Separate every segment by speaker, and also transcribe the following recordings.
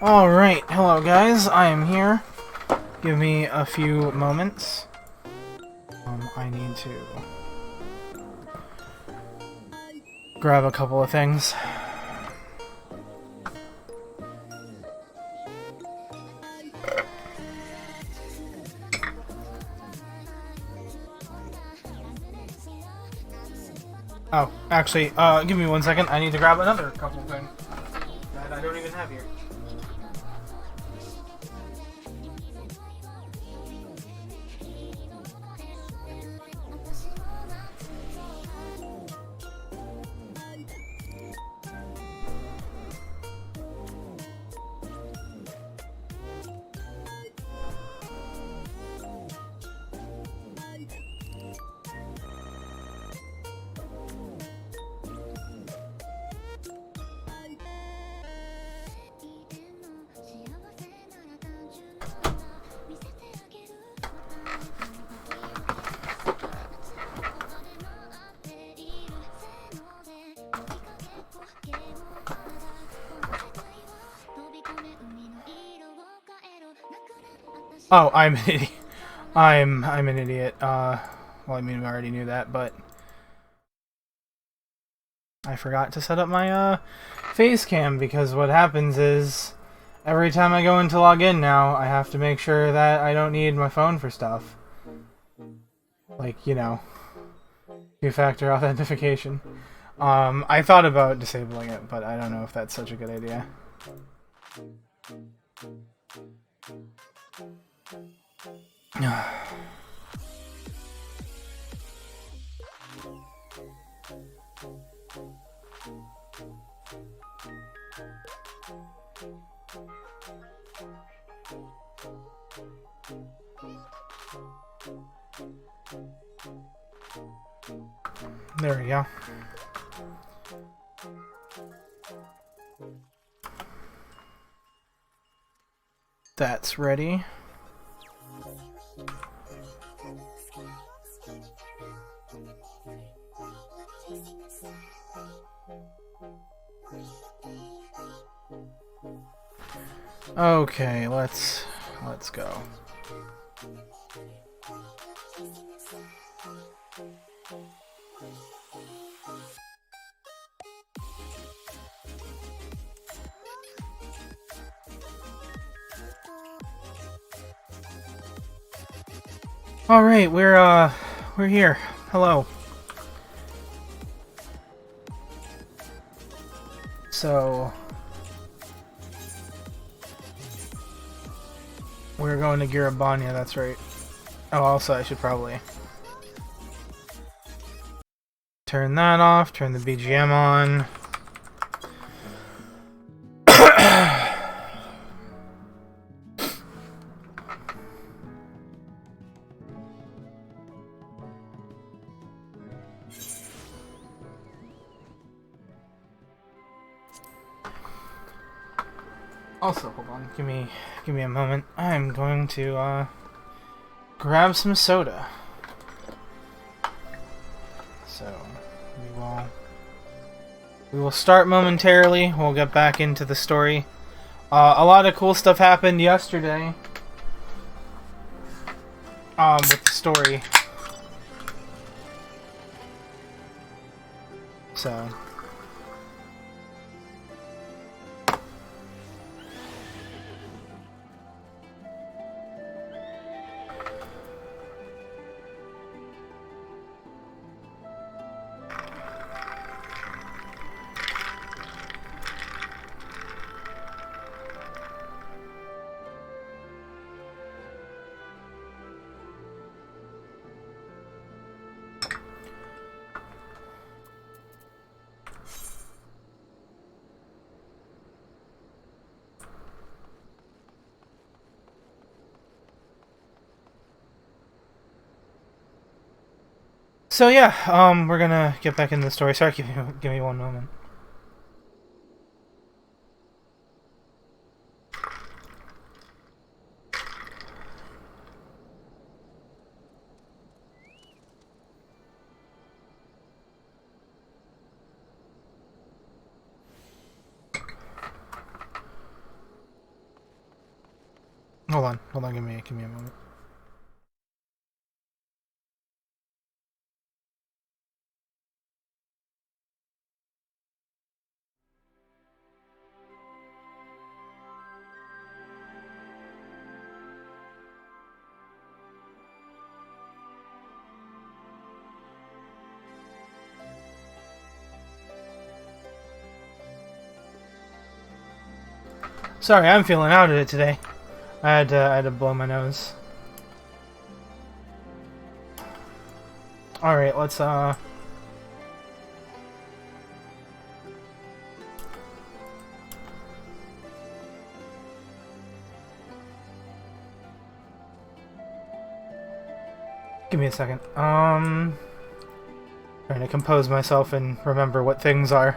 Speaker 1: Alright, hello guys, I am here. Give me a few moments. I need to grab a couple of things. Oh, actually, give me 1 second. I need to grab another couple things that I don't even have here. Oh, I'm an idiot. I'm an idiot. Well, I mean, we already knew that, but I forgot to set up my face cam because what happens is every time I go in to log in now, I have to make sure that I don't need my phone for stuff. Like, you know, two-factor authentication. I thought about disabling it, but I don't know if that's such a good idea. There we go. That's ready. Okay, let's go. All right, we're here. Hello. So we're going to Girabanya, that's right. Oh, also I should probably turn that off, turn the BGM on. Also, hold on, give me a moment. I'm going to grab some soda. So we will start momentarily. We'll get back into the story. A lot of cool stuff happened yesterday. With the story. So. So yeah, we're gonna get back into the story. Sorry, give me 1 moment. Hold on, give me a moment. Sorry, I'm feeling out of it today. I had to blow my nose. Alright, let's give me a second. Trying to compose myself and remember what things are.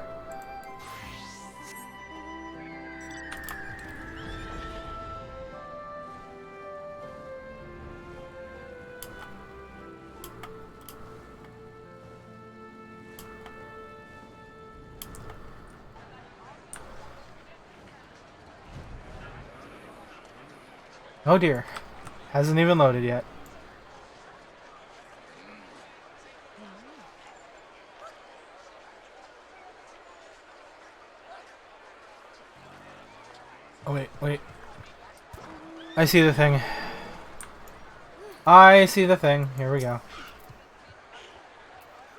Speaker 1: Oh dear. Hasn't even loaded yet. Oh wait. I see the thing. I see the thing. Here we go.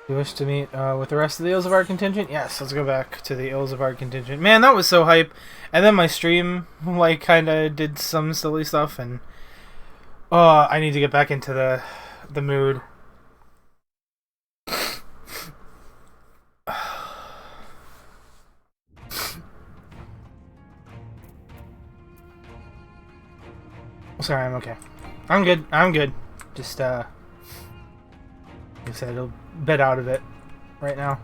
Speaker 1: You wish to meet with the rest of the Ilsevard contingent? Yes, let's go back to the Ilsevard contingent. Man, that was so hype. And then my stream, like, kinda did some silly stuff, and... I need to get back into the mood. Sorry, I'm okay. I'm good. Just, like I said, a bit out of it right now.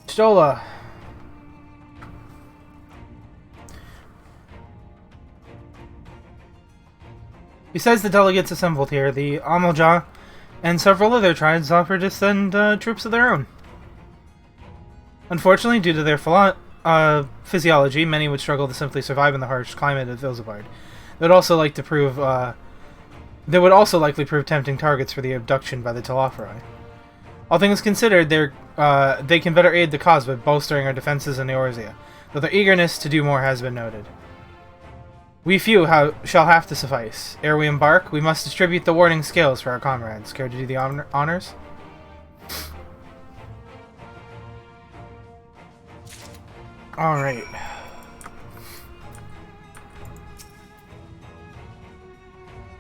Speaker 1: Stola. Besides the delegates assembled here, the Amalja and several other tribes offer to send troops of their own. Unfortunately, due to their physiology, many would struggle to simply survive in the harsh climate of Ilsevard. They would also like to prove they would also likely prove tempting targets for the abduction by the Telophroi. All things considered, they can better aid the cause by bolstering our defenses in Eorzea, though their eagerness to do more has been noted. We few shall have to suffice. Ere we embark, we must distribute the warning scales for our comrades. Care to do the honors? Alright.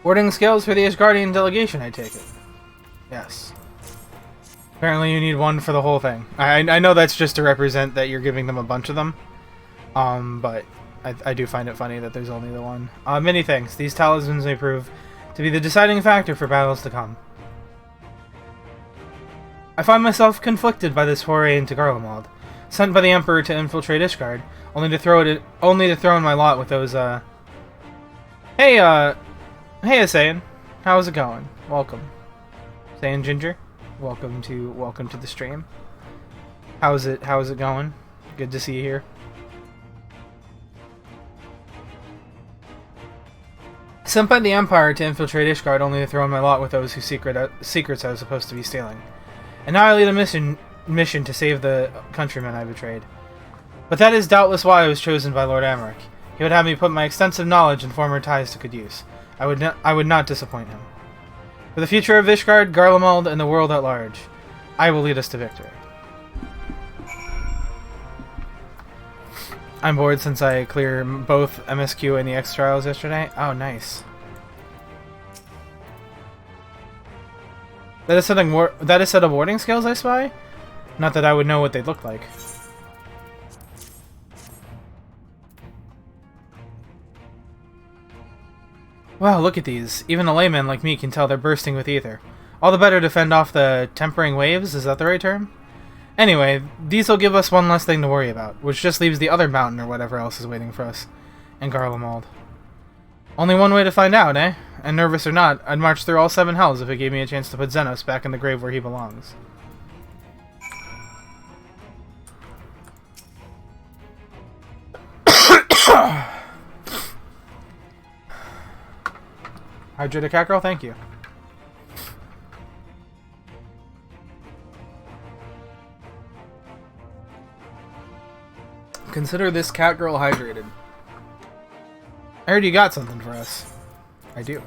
Speaker 1: Warding scales for the Asgardian delegation, I take it. Yes. Apparently you need one for the whole thing. I know that's just to represent that you're giving them a bunch of them. But I do find it funny that there's only the one. Many thanks. These talismans may prove to be the deciding factor for battles to come. I find myself conflicted by this foray into Garlemald, sent by the Emperor to infiltrate Ishgard, only to throw in my lot with those, Hey, Asayan. How's it going? Welcome. Asayan Ginger. Welcome to the stream. How's it going? Good to see you here. Sent by the Empire to infiltrate Ishgard, only to throw in my lot with those whose secrets I was supposed to be stealing. And now I lead a mission to save the countrymen I betrayed. But that is doubtless why I was chosen by Lord Amaric. He would have me put my extensive knowledge and former ties to good use. I would not disappoint him. For the future of Ishgard, Garlemald, and the world at large, I will lead us to victory. I'm bored since I cleared both MSQ and the X trials yesterday. Oh, nice. That is set of warding scales I spy? Not that I would know what they look like. Wow, look at these. Even a layman like me can tell they're bursting with ether. All the better to fend off the tempering waves, is that the right term? Anyway, these will give us one less thing to worry about, which just leaves the other mountain or whatever else is waiting for us, in Garlemald. Only one way to find out, eh? And nervous or not, I'd march through all 7 hells if it gave me a chance to put Xenos back in the grave where he belongs. Hydrated cat girl, thank you. Consider this cat girl hydrated. I heard you got something for us. I do.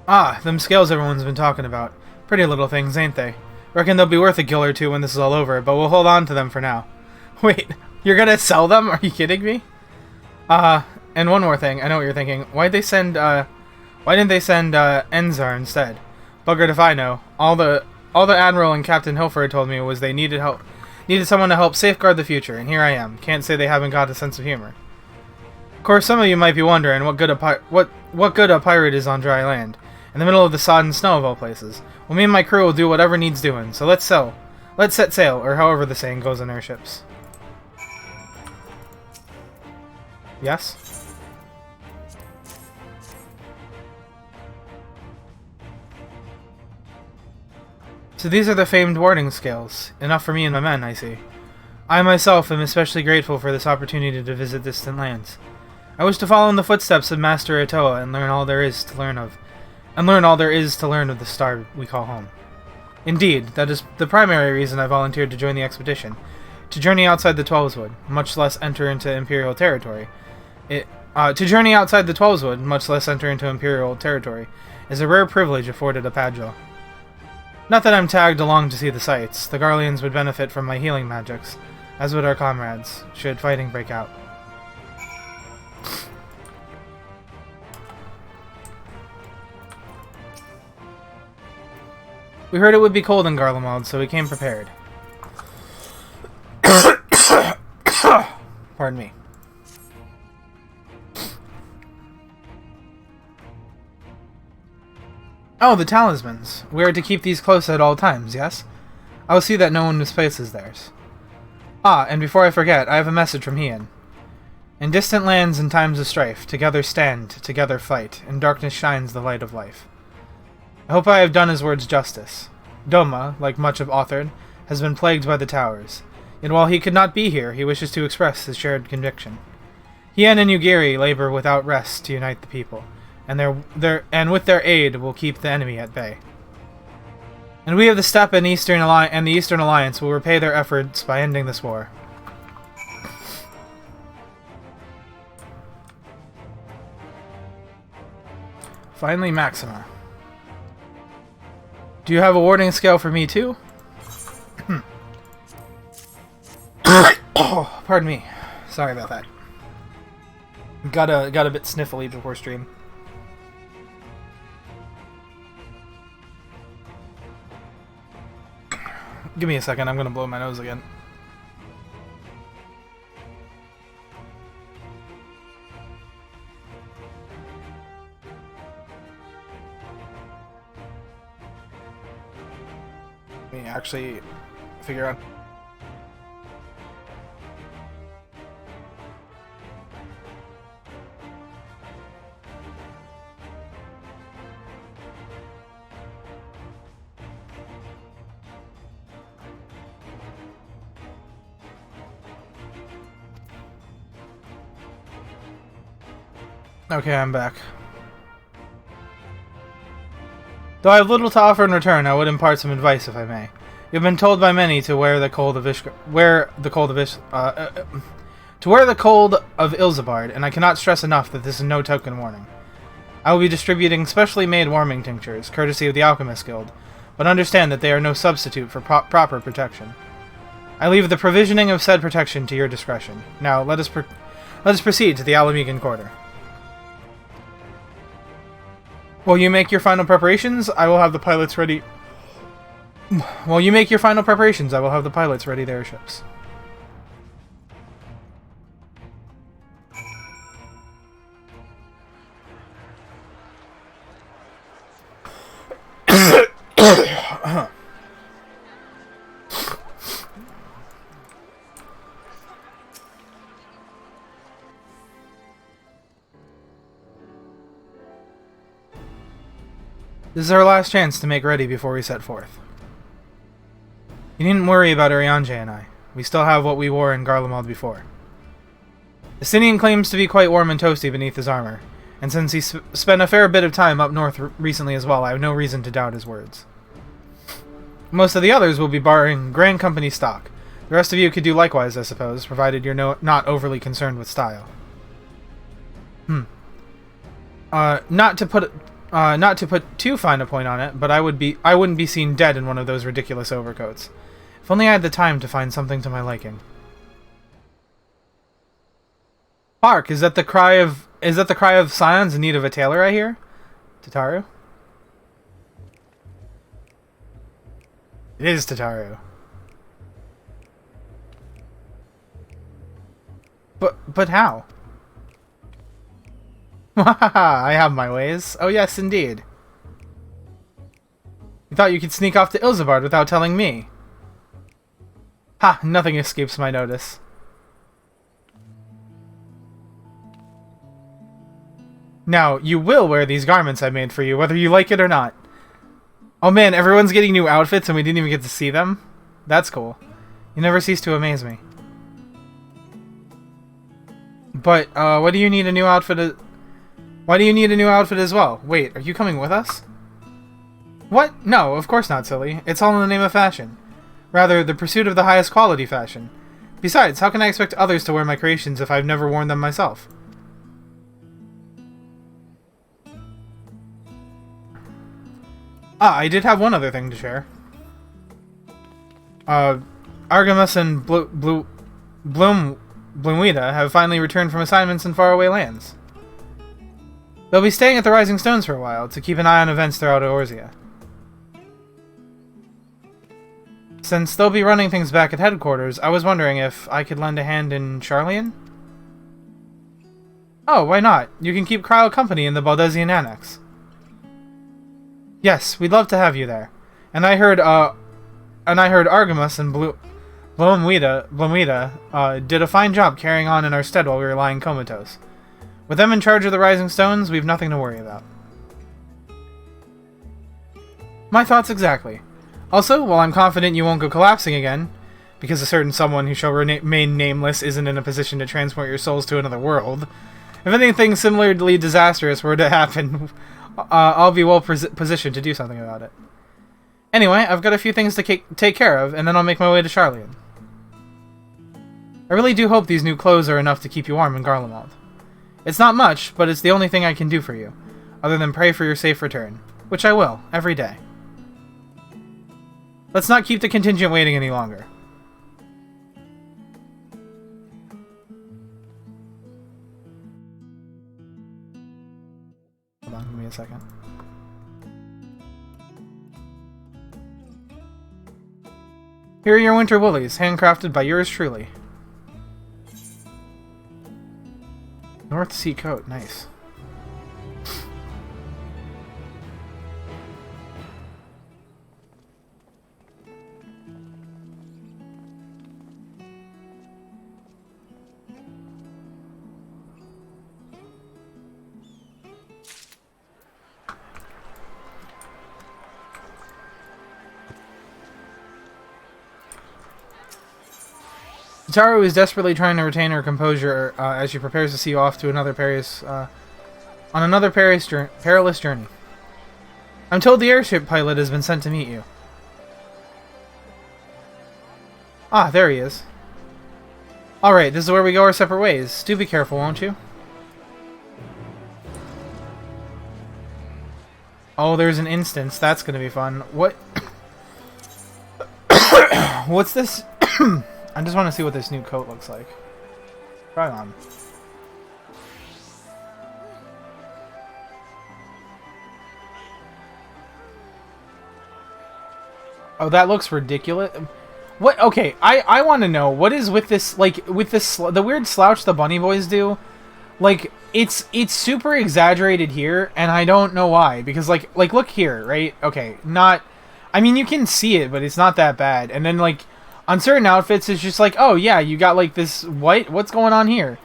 Speaker 1: Ah, them scales everyone's been talking about. Pretty little things, ain't they? Reckon they'll be worth a gill or two when this is all over, but we'll hold on to them for now. Wait, you're gonna sell them? Are you kidding me? And one more thing. I know what you're thinking. Why didn't they send Enzar instead? Buggered if I know. All the Admiral and Captain Hilford told me was they needed help. Needed someone to help safeguard the future, and here I am. Can't say they haven't got a sense of humor. Of course, some of you might be wondering what good a pirate is on dry land, in the middle of the sod and snow of all places. Well, me and my crew will do whatever needs doing, so let's set sail, or however the saying goes on airships. Yes? So these are the famed warding scales. Enough for me and my men, I see. I myself am especially grateful for this opportunity to visit distant lands. I wish to follow in the footsteps of Master Atoa and learn all there is to learn of the star we call home. Indeed, that is the primary reason I volunteered to join the expedition. To journey outside the Twelveswood, much less enter into Imperial territory. Is a rare privilege afforded a Padgel. Not that I'm tagged along to see the sights. The Garleans would benefit from my healing magics, as would our comrades, should fighting break out. We heard it would be cold in Garlemald, so we came prepared. Pardon me. Oh, the talismans. We are to keep these close at all times, yes? I will see that no one misplaces theirs. Ah, and before I forget, I have a message from Hien. In distant lands and times of strife, together stand, together fight, in darkness shines the light of life. I hope I have done his words justice. Doma, like much of Authard, has been plagued by the towers, yet while he could not be here, he wishes to express his shared conviction. Hien and Ugiri labor without rest to unite the people, and with their aid will keep the enemy at bay. And we of the Steppe and the Eastern Alliance will repay their efforts by ending this war. Finally, Maxima. Do you have a warding scale for me too? Oh, pardon me. Sorry about that. Got a bit sniffly before stream. Give me a second, I'm gonna blow my nose again. Let me actually figure out. Okay, I'm back. Though I have little to offer in return, I would impart some advice, if I may. You have been told by many to wear the cold of Ilzabard, and I cannot stress enough that this is no token warning. I will be distributing specially made warming tinctures, courtesy of the Alchemist Guild, but understand that they are no substitute for proper protection. I leave the provisioning of said protection to your discretion. Now, let us proceed to the Alamegan Quarter. While you make your final preparations, I will have the pilots ready. Their ships. This is our last chance to make ready before we set forth. You needn't worry about Urianger and I. We still have what we wore in Garlemald before. Justinian claims to be quite warm and toasty beneath his armor, and since he spent a fair bit of time up north recently as well, I have no reason to doubt his words. Most of the others will be borrowing Grand Company stock. The rest of you could do likewise, I suppose, provided you're not overly concerned with style. Not to put too fine a point on it, but I wouldn't be seen dead in one of those ridiculous overcoats. If only I had the time to find something to my liking. Hark! Is that the cry of scions in need of a tailor, I hear? Tataru? It is Tataru. But how? I have my ways. Oh yes, indeed. You thought you could sneak off to Ilzabard without telling me? Ha! Nothing escapes my notice. Now, you will wear these garments I made for you, whether you like it or not. Oh man, everyone's getting new outfits and we didn't even get to see them? That's cool. You never cease to amaze me. But, why do you need a new outfit as well? Wait, are you coming with us? What? No, of course not, silly. It's all in the name of fashion. Rather, the pursuit of the highest quality fashion. Besides, how can I expect others to wear my creations if I've never worn them myself? Ah, I did have one other thing to share. Argamus and Bloomwida have finally returned from assignments in faraway lands. They'll be staying at the Rising Stones for a while, to keep an eye on events throughout Eorzea. Since they'll be running things back at headquarters, I was wondering if I could lend a hand in Charlian? Oh, why not? You can keep Cryo company in the Baldesian Annex. Yes, we'd love to have you there. And I heard Argamus and Bloomwida did a fine job carrying on in our stead while we were lying comatose. With them in charge of the Rising Stones, we've nothing to worry about. My thoughts exactly. Also, while I'm confident you won't go collapsing again, because a certain someone who shall remain nameless isn't in a position to transport your souls to another world, if anything similarly disastrous were to happen, I'll be well positioned to do something about it. Anyway, I've got a few things to take care of, and then I'll make my way to Charlian. I really do hope these new clothes are enough to keep you warm in Garlemald. It's not much, but it's the only thing I can do for you, other than pray for your safe return, which I will, every day. Let's not keep the contingent waiting any longer. Hold on, give me a second. Here are your winter woolies, handcrafted by yours truly. North Sea coat, nice. Taru is desperately trying to retain her composure as she prepares to see you off to another perilous journey. I'm told the airship pilot has been sent to meet you. Ah, there he is. Alright, this is where we go our separate ways. Do be careful, won't you? Oh, there's an instance. That's gonna be fun. What? What's this? I just want to see what this new coat looks like. Try on. Oh, that looks ridiculous. What? Okay, I want to know what is with this, like, with this the weird slouch the bunny boys do. Like, it's super exaggerated here, and I don't know why. Because like look here, right? Okay, not. I mean, you can see it, but it's not that bad. And then like. On certain outfits, it's just like, oh yeah, you got like this white. What's going on here?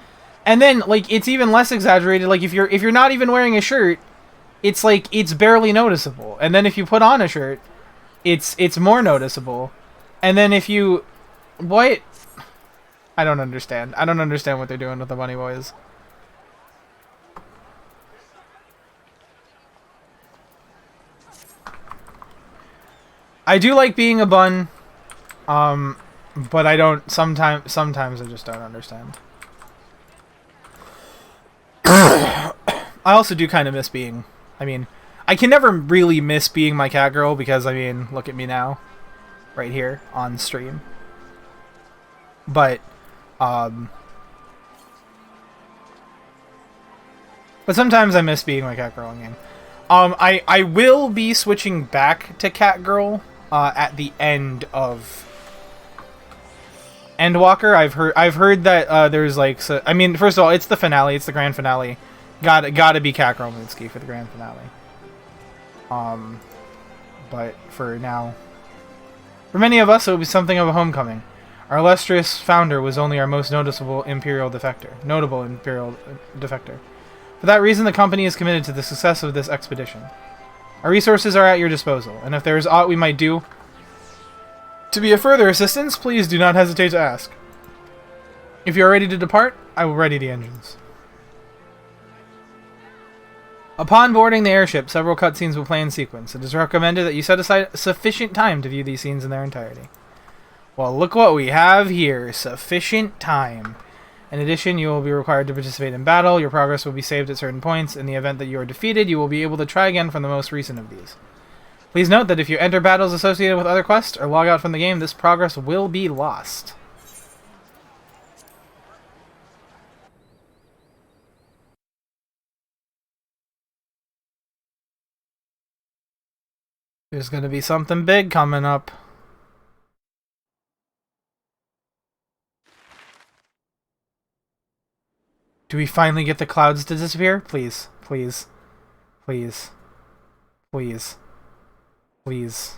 Speaker 1: And then like it's even less exaggerated. Like if you're not even wearing a shirt, it's like it's barely noticeable. And then if you put on a shirt, it's more noticeable. And then if you, what? I don't understand. I don't understand what they're doing with the bunny boys. I do like being a bun, but I don't. Sometimes I just don't understand. I also do kind of miss being. I mean, I can never really miss being my cat girl because I mean, look at me now, right here on stream. But sometimes I miss being my cat girl in game. I will be switching back to cat girl at the end of Endwalker. I've heard that there's like, so, I mean, first of all, it's the finale, it's the grand finale. Gotta be cat girl Moonski for the grand finale. But for now, for many of us, it will be something of a homecoming. Our illustrious founder was only our most notable Imperial defector. For that reason, the company is committed to the success of this expedition. Our resources are at your disposal, and if there is aught we might do to be of further assistance, please do not hesitate to ask. If you are ready to depart, I will ready the engines. Upon boarding the airship, several cutscenes will play in sequence. It is recommended that you set aside sufficient time to view these scenes in their entirety. Well, look what we have here. Sufficient time. In addition, you will be required to participate in battle. Your progress will be saved at certain points. In the event that you are defeated, you will be able to try again from the most recent of these. Please note that if you enter battles associated with other quests or log out from the game, this progress will be lost. There's going to be something big coming up. Do we finally get the clouds to disappear? Please. Please. Please. Please. Please.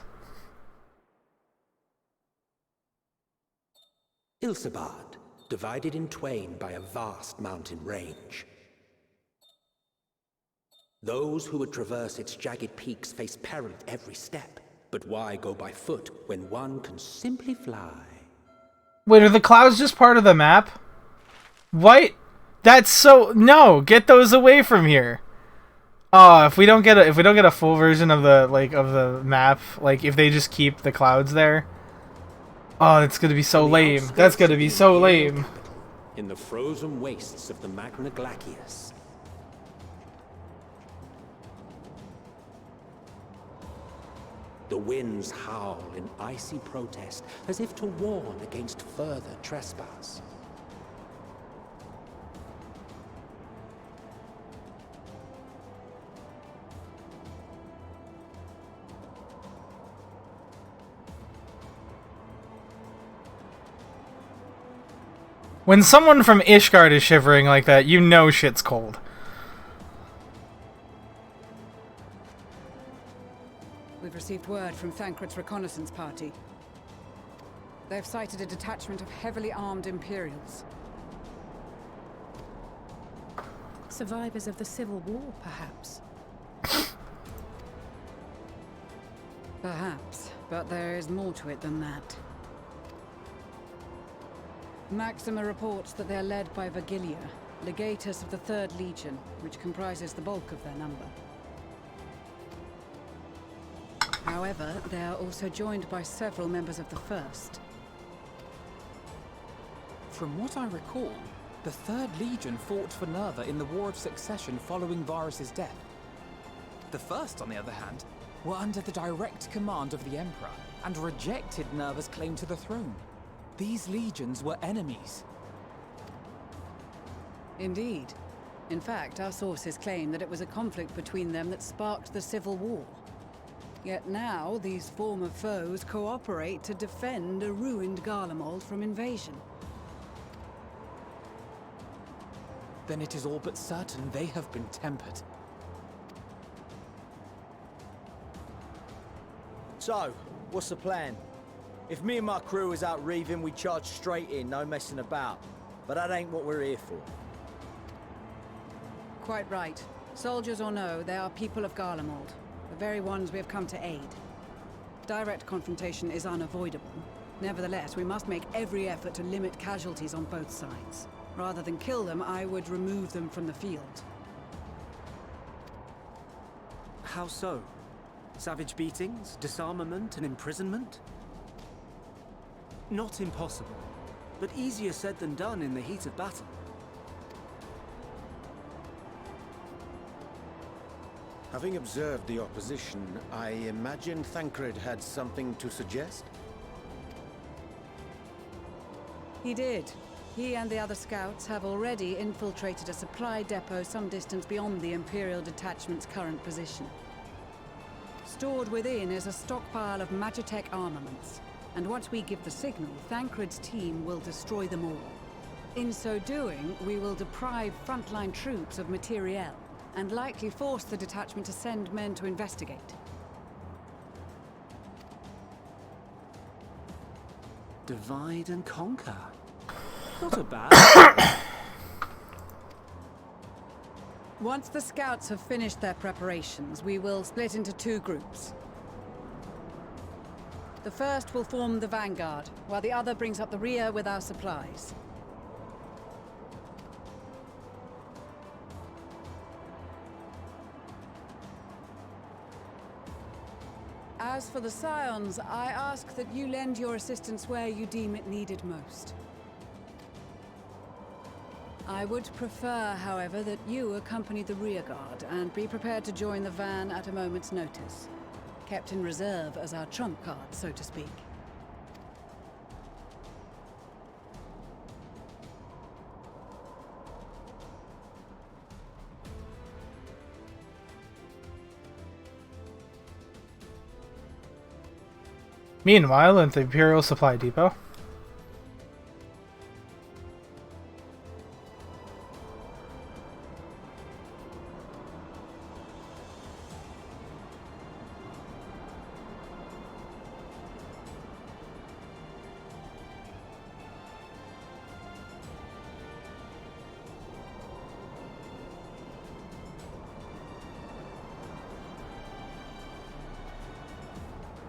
Speaker 2: Ilsabad, divided in twain by a vast mountain range. Those who would traverse its jagged peaks face peril at every step. But why go by foot when one can simply fly?
Speaker 1: Wait, are the clouds just part of the map? What? That's so no. Get those away from here. Oh, if we don't get a full version of the map, like if they just keep the clouds there. Oh, that's gonna be so lame. That's gonna be so lame.
Speaker 2: In the frozen wastes of the Magna Glacius. The winds howl in icy protest, as if to warn against further trespass.
Speaker 1: When someone from Ishgard is shivering like that, you know shit's cold.
Speaker 3: We've received word from Thancred's reconnaissance party. They've sighted a detachment of heavily armed Imperials.
Speaker 4: Survivors of the Civil War, perhaps?
Speaker 3: Perhaps, but there is more to it than that. Maxima reports that they're led by Vergilia, legatus of the 3rd Legion, which comprises the bulk of their number. However, they are also joined by several members of the 1st.
Speaker 5: From what I recall, the 3rd Legion fought for Nerva in the War of Succession following Varus's death. The 1st, on the other hand, were under the direct command of the Emperor and rejected Nerva's claim to the throne. These legions were enemies.
Speaker 3: Indeed. In fact, our sources claim that it was a conflict between them that sparked the Civil War. Yet now, these former foes cooperate to defend a ruined Garlemald from invasion.
Speaker 5: Then it is all but certain they have been tempered.
Speaker 6: So, what's the plan? If me and my crew is out reaving, we charge straight in, no messing about. But that ain't what we're here for.
Speaker 3: Quite right. Soldiers or no, they are people of Garlemald. The very ones we have come to aid. Direct confrontation is unavoidable, Nevertheless, we must make every effort to limit casualties on both sides. Rather than kill them, I would remove them from the field.
Speaker 7: How so? Savage beatings, disarmament, and imprisonment? Not impossible, but easier said than done in the heat of battle.
Speaker 8: Having observed the opposition, I imagine Thancred had something to suggest?
Speaker 3: He did. He and the other scouts have already infiltrated a supply depot some distance beyond the Imperial detachment's current position. Stored within is a stockpile of Magitech armaments, and once we give the signal, Thancred's team will destroy them all. In so doing, we will deprive frontline troops of materiel, and likely force the detachment to send men to investigate.
Speaker 7: Divide and conquer. Not a bad.
Speaker 3: Once the scouts have finished their preparations, we will split into two groups. The first will form the vanguard, while the other brings up the rear with our supplies. As for the Scions, I ask that you lend your assistance where you deem it needed most. I would prefer, however, that you accompany the rearguard and be prepared to join the van at a moment's notice. Kept in reserve as our trump card, so to speak.
Speaker 1: Meanwhile, at the Imperial Supply Depot.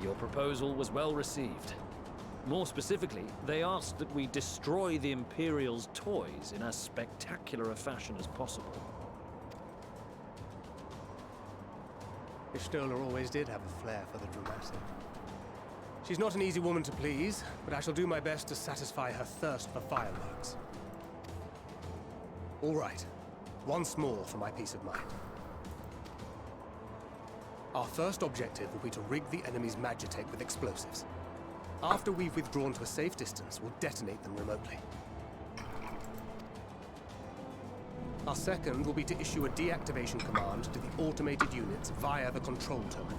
Speaker 9: Your proposal was well received. More specifically, they asked that we destroy the Imperial's toys in as spectacular a fashion as possible.
Speaker 10: Ishtola always did have a flair for the dramatic. She's not an easy woman to please, but I shall do my best to satisfy her thirst for fireworks. All right, once more for my peace of mind. Our first objective will be to rig the enemy's Magitech with explosives. After we've withdrawn to a safe distance, we'll detonate them remotely. Our second will be to issue a deactivation command to the automated units via the control terminal.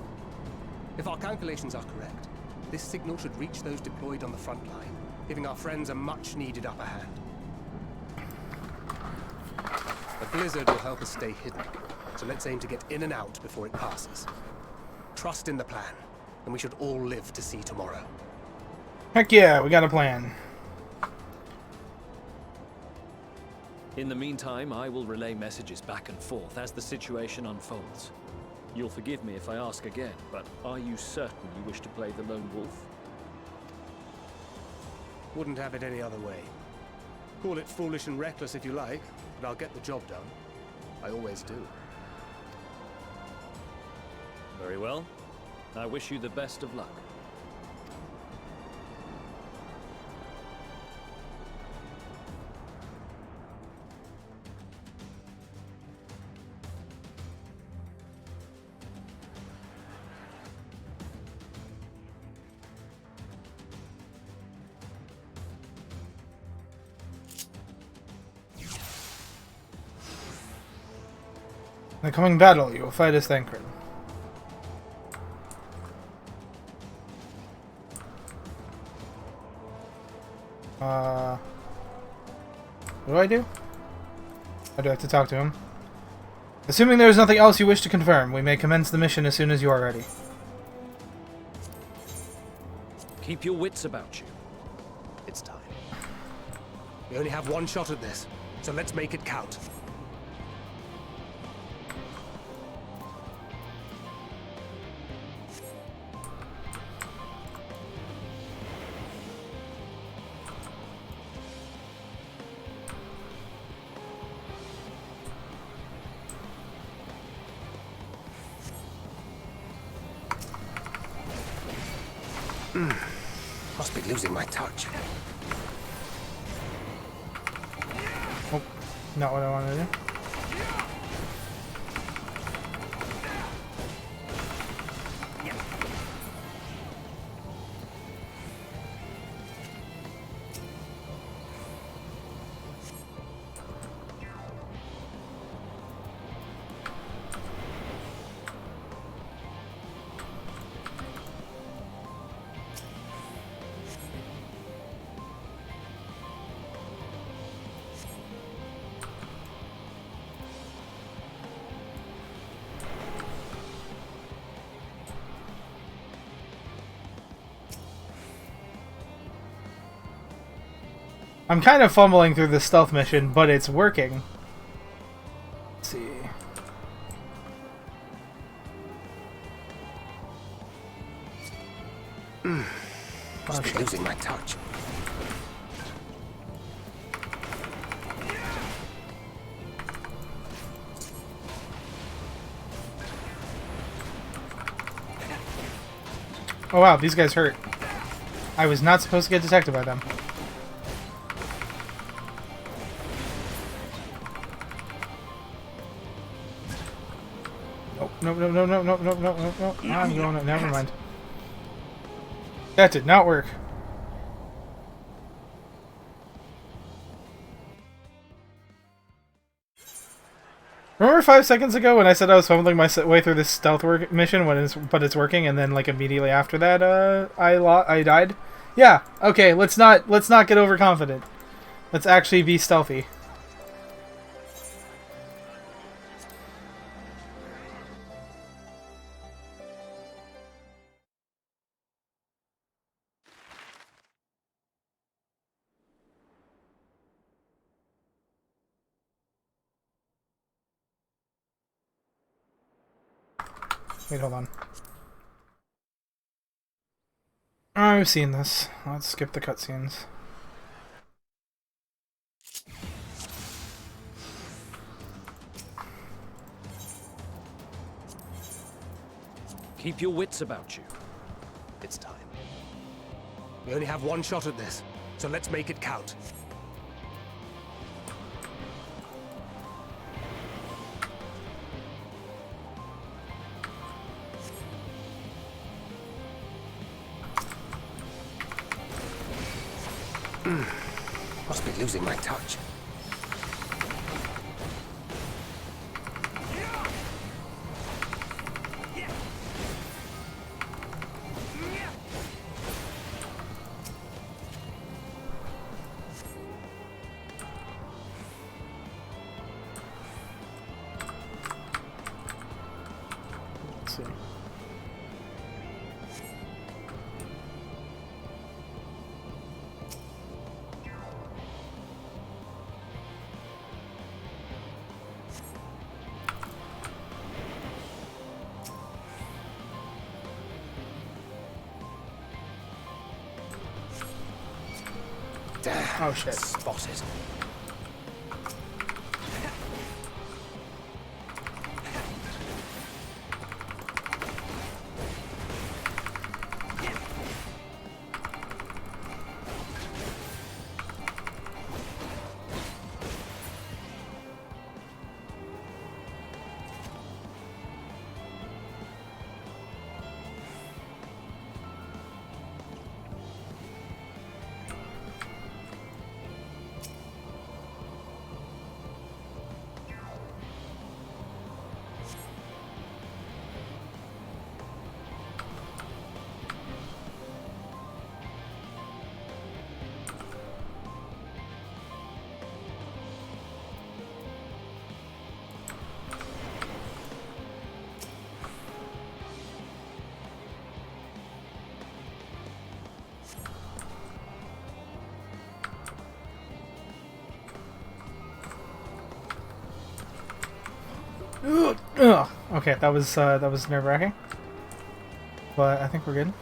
Speaker 10: If our calculations are correct, this signal should reach those deployed on the front line, giving our friends a much-needed upper hand. The blizzard will help us stay hidden, so let's aim to get in and out before it passes. Trust in the plan, and we should all live to see tomorrow.
Speaker 1: Heck yeah, we got a plan.
Speaker 9: In the meantime, I will relay messages back and forth as the situation unfolds. You'll forgive me if I ask again, but are you certain you wish to play the lone wolf?
Speaker 10: Wouldn't have it any other way. Call it foolish and reckless if you like, but I'll get the job done. I always do.
Speaker 9: Very well. I wish you the best of luck.
Speaker 1: In the coming battle, you will fight as Thancred. What do I do? I do have to talk to him. Assuming there is nothing else you wish to confirm, we may commence the mission as soon as you are ready.
Speaker 9: Keep your wits about you.
Speaker 10: It's time. We only have one shot at this, so let's make it count. Must be losing my touch.
Speaker 1: Oh, not what I wanted to do. I'm kind of fumbling through this stealth mission, but it's working. Let's see.
Speaker 10: Must be losing my touch.
Speaker 1: Oh wow, these guys hurt. I was not supposed to get detected by them. No, no, no, no, no, no, no, no, no. I'm going. Never mind. That did not work. Remember 5 seconds ago when I said I was fumbling my way through this stealth work mission but it's working, and then like immediately after that I died? Yeah. Okay. Let's not get overconfident. Let's actually be stealthy. Wait, hold on. I've seen this. Let's skip the cutscenes.
Speaker 9: Keep your wits about you.
Speaker 10: It's time. We only have one shot at this, so let's make it count. Must be losing my touch.
Speaker 1: Let's see.
Speaker 10: Damn,
Speaker 1: Oh shit.
Speaker 10: spotted.
Speaker 1: Ugh. Okay, that was nerve-wracking, but I think we're good.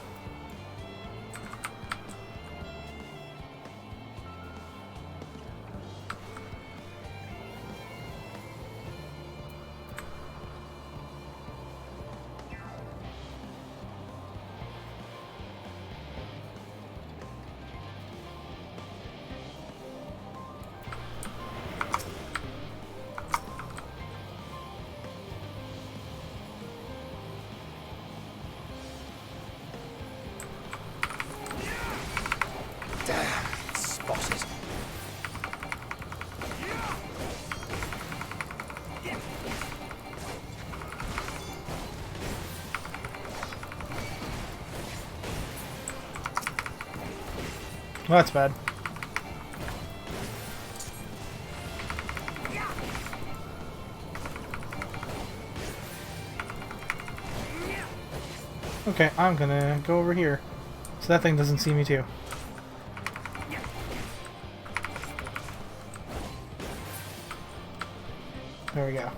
Speaker 1: Well, that's bad. Okay, I'm gonna go over here. So that thing doesn't see me too. There we go.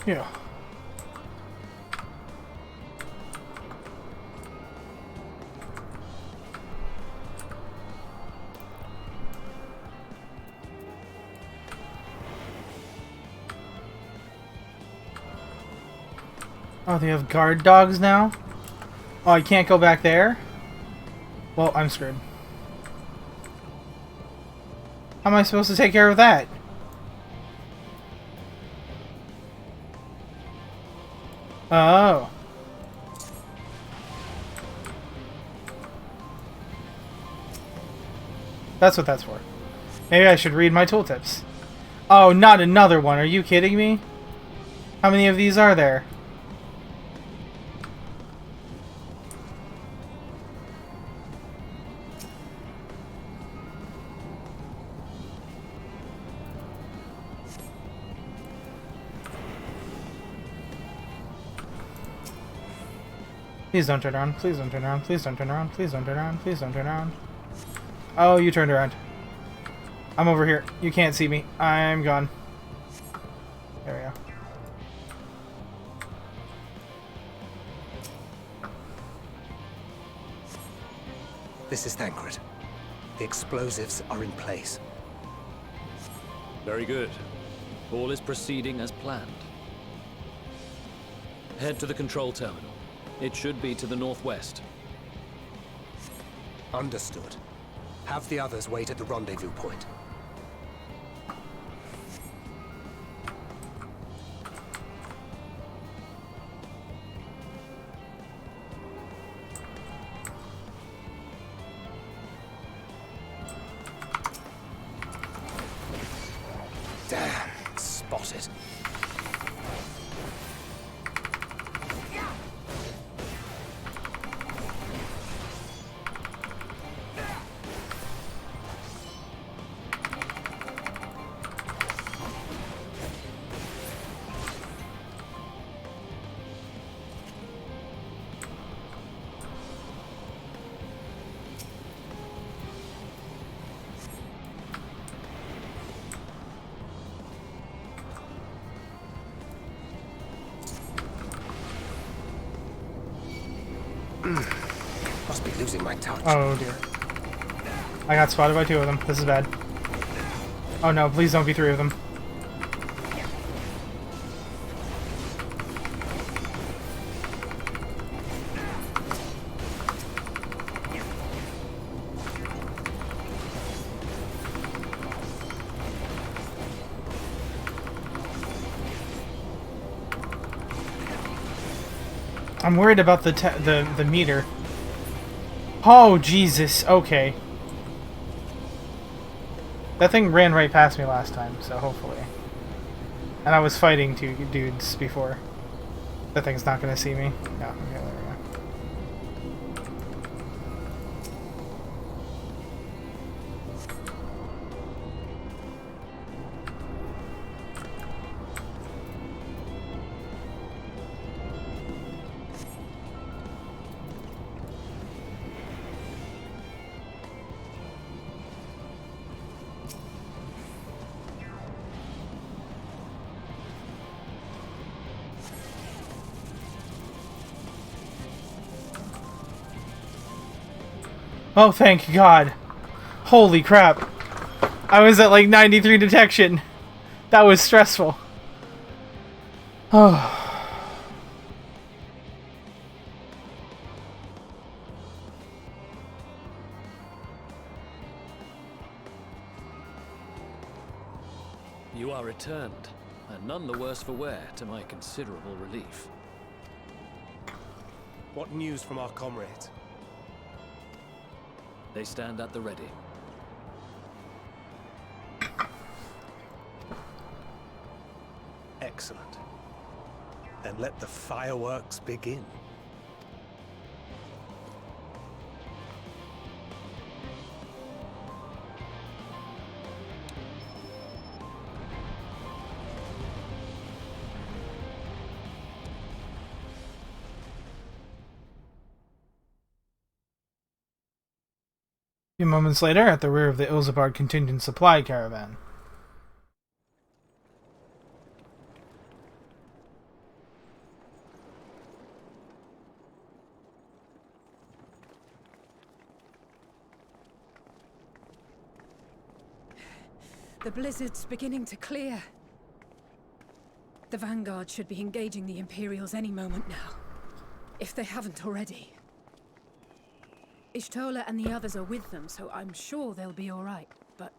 Speaker 1: Yeah. Oh, they have guard dogs now? Oh, I can't go back there? Well, I'm screwed. How am I supposed to take care of that? Oh. That's what that's for. Maybe I should read my tooltips. Oh, not another one. Are you kidding me? How many of these are there? Please don't turn around. Please don't turn around. Please don't turn around. Please don't turn around. Please don't turn around. Oh, you turned around. I'm over here. You can't see me. I'm gone. There we go.
Speaker 10: This is Thancred. The explosives are in place.
Speaker 9: Very good. All is proceeding as planned. Head to the control terminal. It should be to the northwest.
Speaker 10: Understood. Have the others wait at the rendezvous point. Damn, spotted. Must be losing my touch.
Speaker 1: Oh dear. I got spotted by 2 of them. This is bad. Oh no, please don't be 3 of them. I'm worried about the meter. Oh Jesus! Okay. That thing ran right past me last time, so hopefully. And I was fighting 2 dudes before. That thing's not gonna see me. No. Okay, there we go. Oh, thank God. Holy crap. I was at like 93 detection. That was stressful. Oh.
Speaker 9: You are returned, and none the worse for wear, to my considerable relief.
Speaker 10: What news from our comrades?
Speaker 9: They stand at the ready.
Speaker 10: Excellent. Then let the fireworks begin.
Speaker 1: A few moments later, at the rear of the Ilzabard contingent supply caravan.
Speaker 4: The blizzard's beginning to clear. The Vanguard should be engaging the Imperials any moment now, if they haven't already. Ishtola and the others are with them, so I'm sure they'll be all right, but...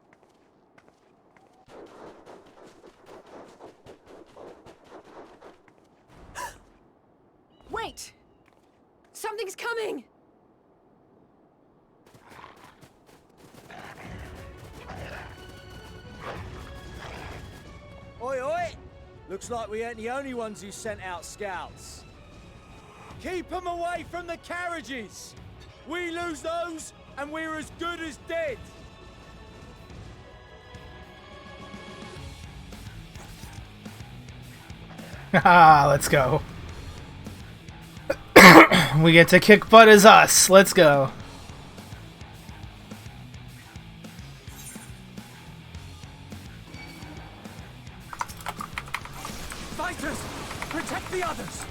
Speaker 4: Wait! Something's coming!
Speaker 6: Oi, oi! Looks like we ain't the only ones who sent out scouts. Keep them away from the carriages! We lose those, and we're as good as dead!
Speaker 1: Haha, let's go. We get to kick butt as us. Let's go.
Speaker 6: Fighters! Protect the others!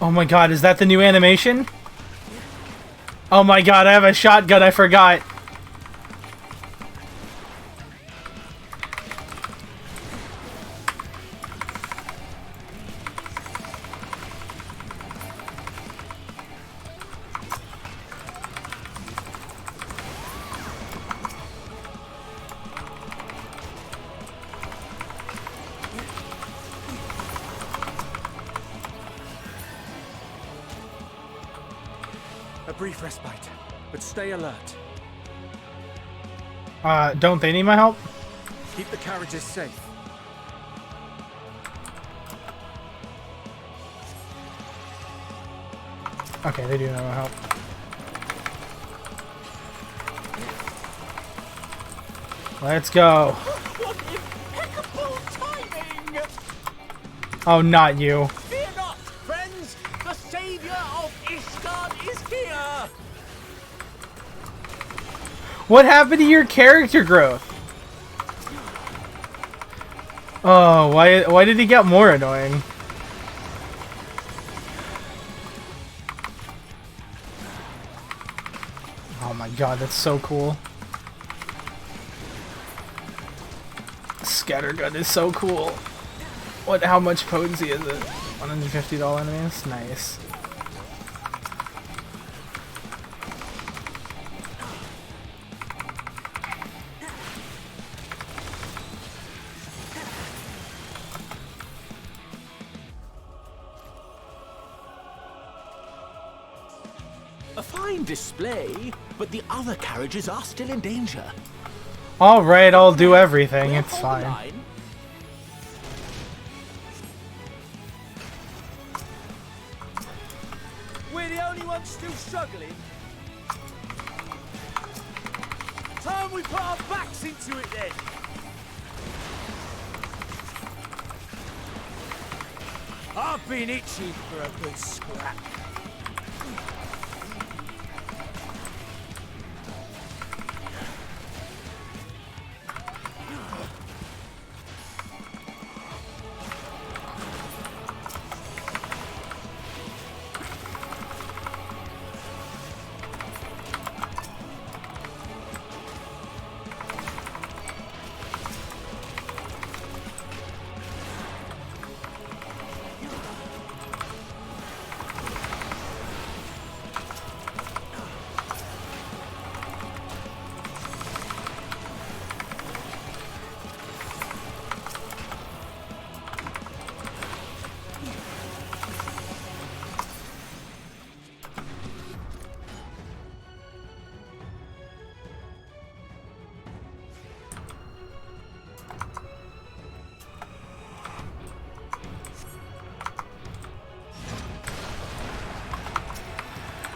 Speaker 1: Oh my god, is that the new animation? Oh my god, I have a shotgun, I forgot.
Speaker 6: A brief respite, but stay alert.
Speaker 1: Don't they need my help?
Speaker 6: Keep the carriages safe.
Speaker 1: Okay, they do need my help. Let's go.
Speaker 6: What impeccable timing!
Speaker 1: Oh, not you.
Speaker 6: Fear not, friends! The savior of Ishgard is here!
Speaker 1: What happened to your character growth? Oh, why did he get more annoying? Oh my god, that's so cool. Scattergun is so cool. How much potency is it? $150 enemies? Nice.
Speaker 2: A fine display, but the other carriages are still in danger.
Speaker 1: Alright, I'll do everything, it's fine.
Speaker 6: We're the only ones still struggling. Time we put our backs into it then. I've been itching for a good scrap.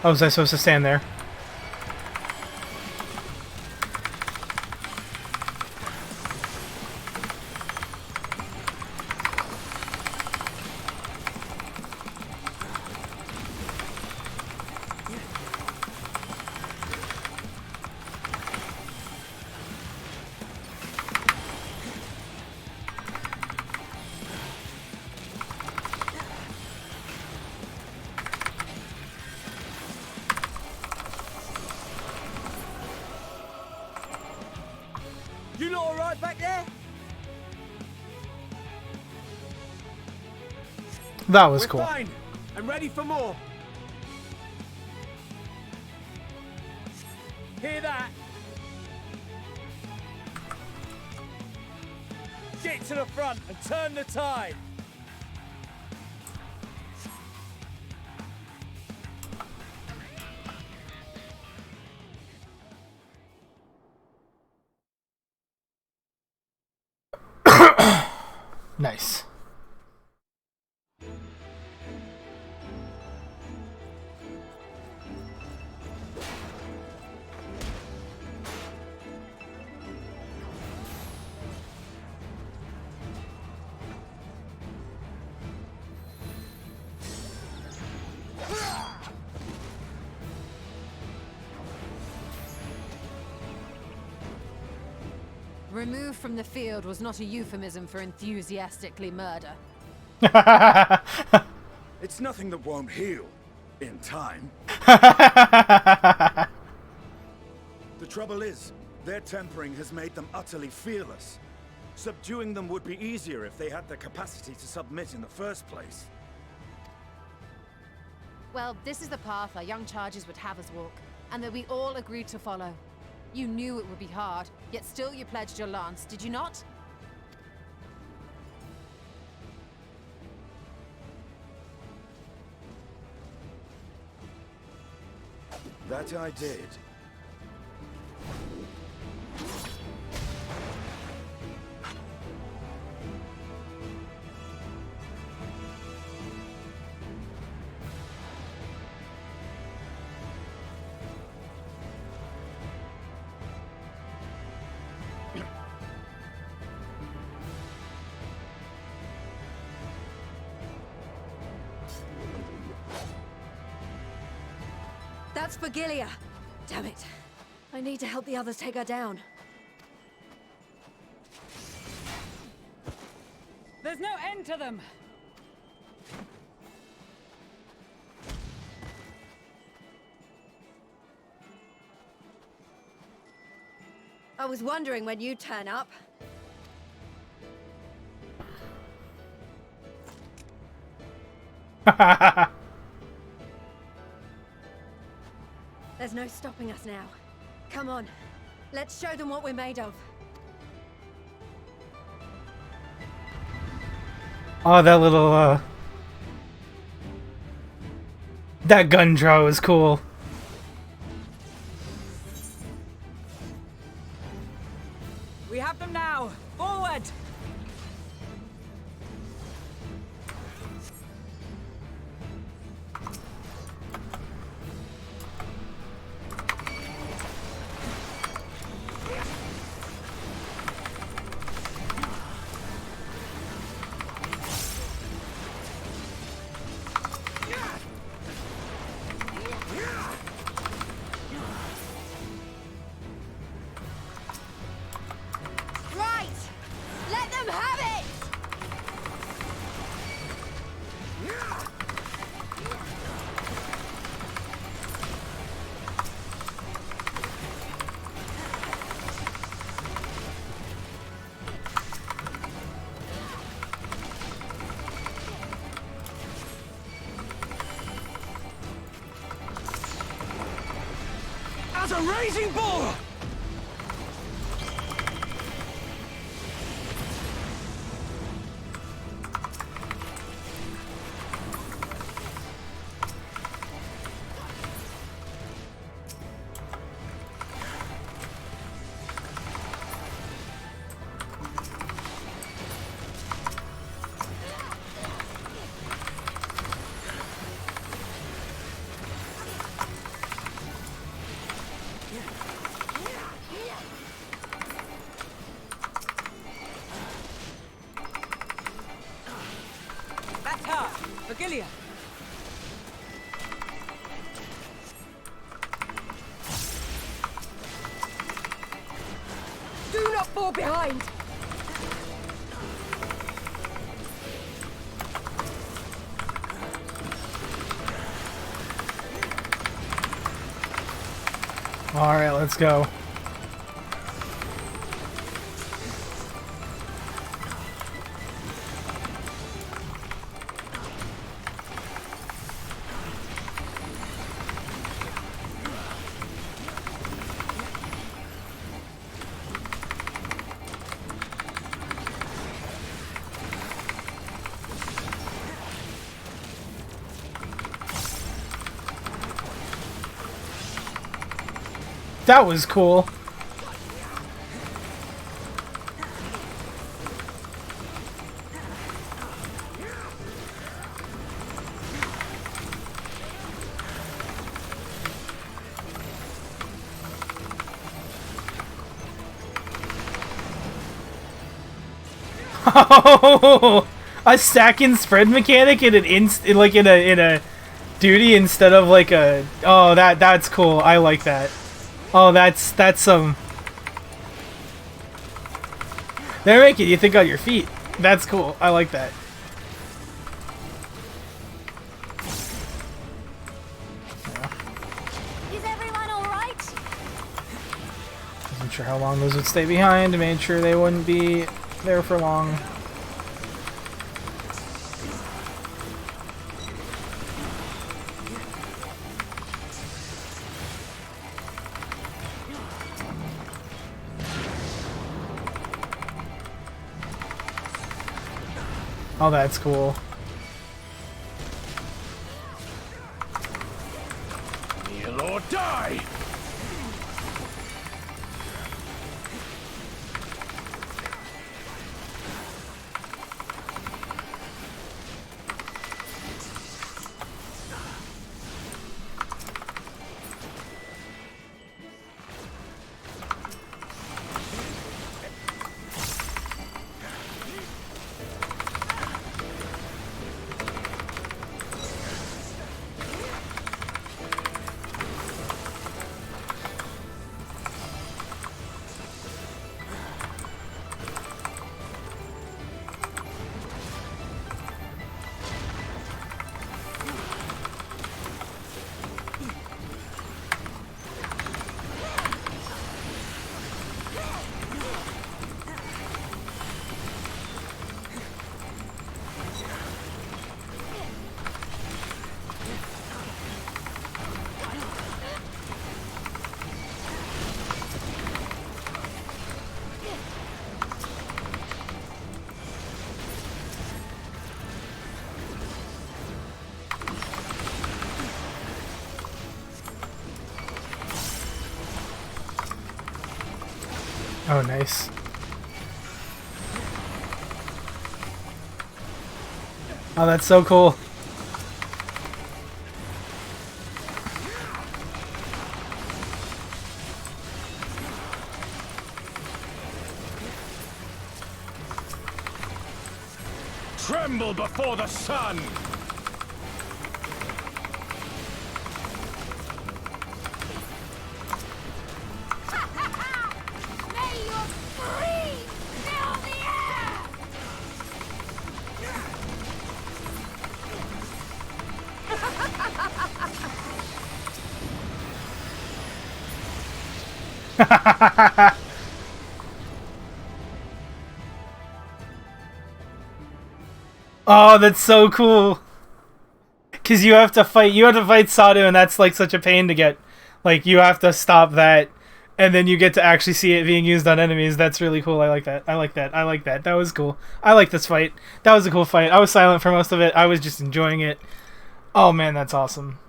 Speaker 1: Oh, was I supposed to stand there?
Speaker 6: You lot all right back there?
Speaker 1: That was
Speaker 6: We're
Speaker 1: cool.
Speaker 6: fine and ready for more. Hear that? Get to the front and turn the tide.
Speaker 1: Nice.
Speaker 11: Removed from the field was not a euphemism for enthusiastically murder.
Speaker 12: It's nothing that won't heal in time.
Speaker 8: The trouble is, their tempering has made them utterly fearless. Subduing them would be easier if they had the capacity to submit in the first place.
Speaker 11: Well, this is the path our young charges would have us walk, and that we all agreed to follow. You knew it would be hard, yet still you pledged your lance, did you not?
Speaker 8: That I did.
Speaker 4: That's Vigilia. Damn it. I need to help the others take her down.
Speaker 3: There's no end to them!
Speaker 4: I was wondering when you'd turn up. There's no stopping us now. Come on. Let's show them what we're made of.
Speaker 1: Oh, that little, that gun draw was cool.
Speaker 3: We have them now! Forward!
Speaker 4: Right! Let them have it!
Speaker 6: As a raging bull!
Speaker 13: Vigilia! Do not fall behind!
Speaker 1: Alright, let's go. That was cool. Oh, a stack and spread mechanic in an in a duty instead of like a that's cool. I like that. Oh, that's some. They're making you think on your feet. That's cool. I like that.
Speaker 14: Is everyone all right?
Speaker 1: Wasn't sure how long those would stay behind. Made sure they wouldn't be there for long. Oh, that's cool.
Speaker 15: Kneel or die!
Speaker 1: Oh, nice. Oh, that's so cool.
Speaker 15: Tremble before the sun!
Speaker 1: Oh, that's so cool. Cause you have to fight Sadu, and that's like such a pain to get. Like, you have to stop that, and then you get to actually see it being used on enemies. That's really cool. I like that. I like that. I like that. That was cool. I like this fight. That was a cool fight. I was silent for most of it. I was just enjoying it. Oh man, that's awesome.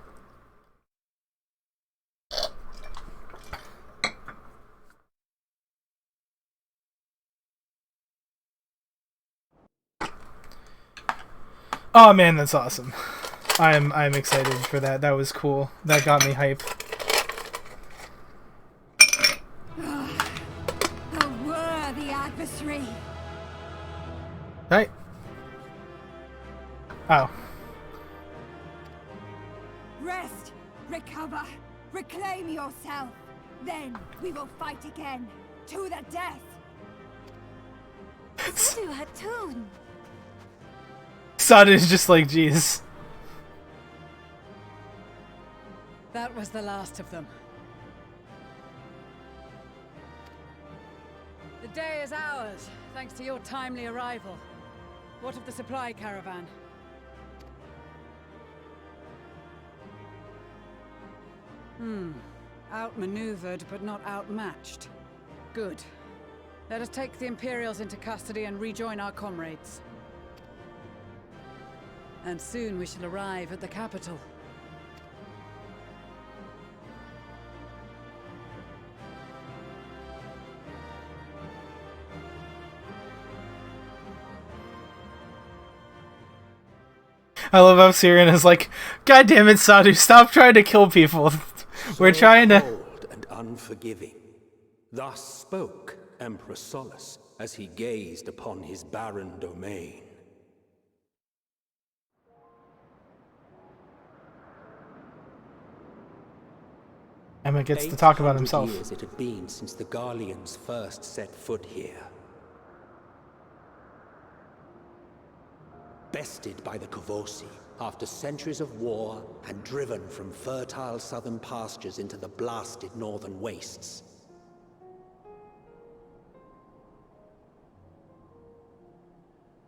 Speaker 1: Oh man, that's awesome. I'm excited for that. That was cool. That got me hype.
Speaker 14: A worthy adversary.
Speaker 1: Right. Oh.
Speaker 14: Rest! Recover! Reclaim yourself! Then we will fight again! To the death!
Speaker 13: Sadu Hatun!
Speaker 1: Sada is just like, jeez.
Speaker 3: That was the last of them. The day is ours, thanks to your timely arrival. What of the supply caravan? Outmaneuvered, but not outmatched. Good. Let us take the Imperials into custody and rejoin our comrades. And soon we shall arrive at the capital.
Speaker 1: I love how Syrian is like, God damn it, Sadu, stop trying to kill people. We're trying to...
Speaker 2: Cold and unforgiving. Thus spoke Emperor Solus as he gazed upon his barren domain.
Speaker 1: Emma gets to talk about
Speaker 2: 800
Speaker 1: himself.
Speaker 2: years it had been since the Garleans first set foot here. Bested by the Kavosi after centuries of war and driven from fertile southern pastures into the blasted northern wastes.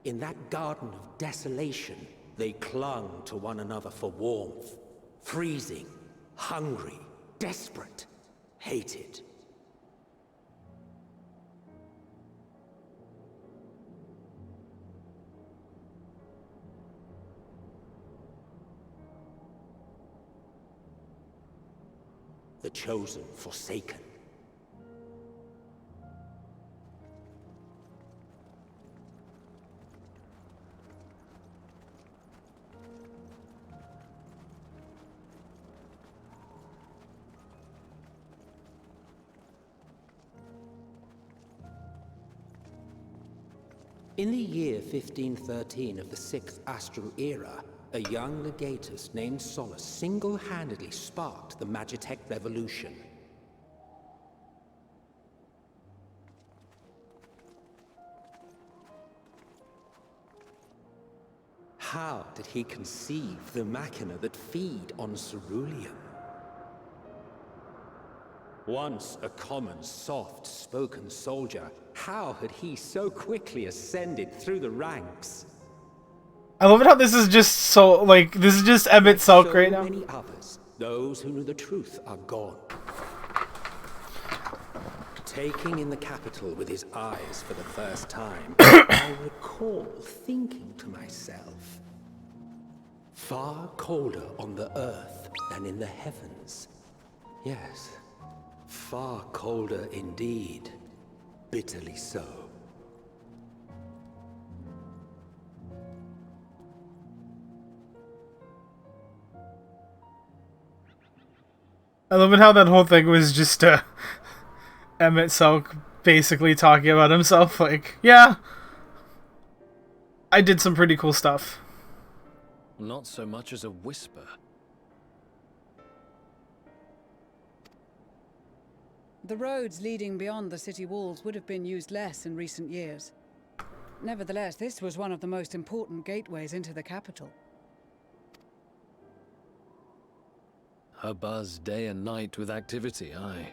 Speaker 2: In that garden of desolation, they clung to one another for warmth, freezing, hungry, desperate, hated. The chosen forsaken. In the year 1513 of the 6th Astral Era, a young legatus named Solus single-handedly sparked the Magitech Revolution. How did he conceive the machina that feed on ceruleum? Once a common, soft-spoken soldier, how had he so quickly ascended through the ranks?
Speaker 1: I love it how this is just so, like, this is just Emmett Sulk right now.
Speaker 2: So many others, those who knew the truth are gone. Taking in the capital with his eyes for the first time, I recall thinking to myself, far colder on the earth than in the heavens. Yes, far colder indeed, bitterly so.
Speaker 1: I love it how that whole thing was just Emmett Sulk basically talking about himself, like, yeah, I did some pretty cool stuff.
Speaker 9: Not so much as a whisper.
Speaker 3: The roads leading beyond the city walls would have been used less in recent years. Nevertheless, this was one of the most important gateways into the capital.
Speaker 9: A buzz day and night with activity, aye.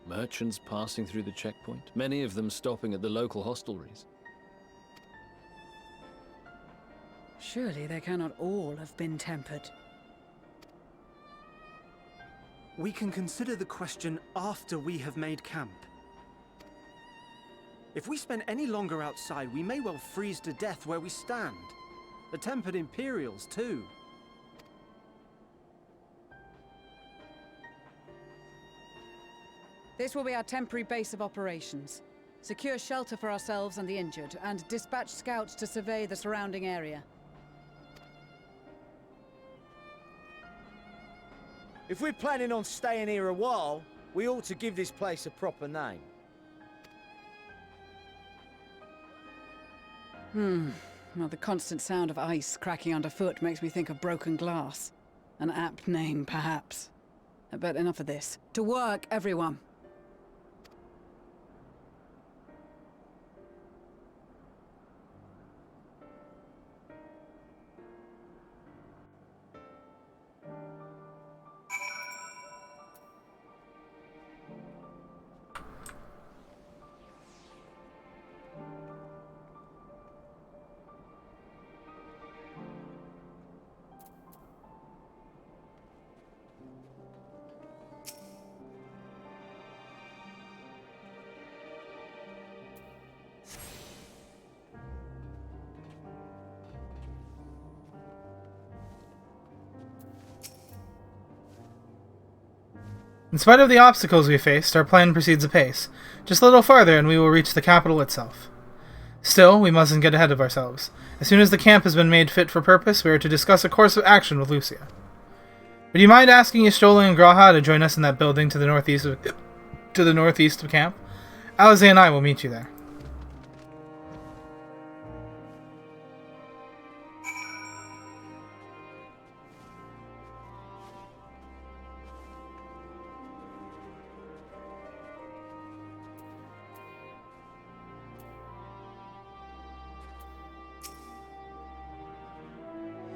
Speaker 9: Merchants passing through the checkpoint, many of them stopping at the local hostelries.
Speaker 3: Surely they cannot all have been tempered.
Speaker 7: We can consider the question after we have made camp. If we spend any longer outside, we may well freeze to death where we stand. The tempered Imperials, too.
Speaker 3: This will be our temporary base of operations. Secure shelter for ourselves and the injured, and dispatch scouts to survey the surrounding area.
Speaker 6: If we're planning on staying here a while, we ought to give this place a proper name.
Speaker 3: Well, the constant sound of ice cracking underfoot makes me think of broken glass. An apt name, perhaps. But enough of this. To work, everyone.
Speaker 1: In spite of the obstacles we faced, our plan proceeds apace. Just a little farther and we will reach the capital itself. Still, we mustn't get ahead of ourselves. As soon as the camp has been made fit for purpose, we are to discuss a course of action with Lucia. Would you mind asking Y'shtola and G'raha to join us in that building to the northeast of camp? Alize and I will meet you there.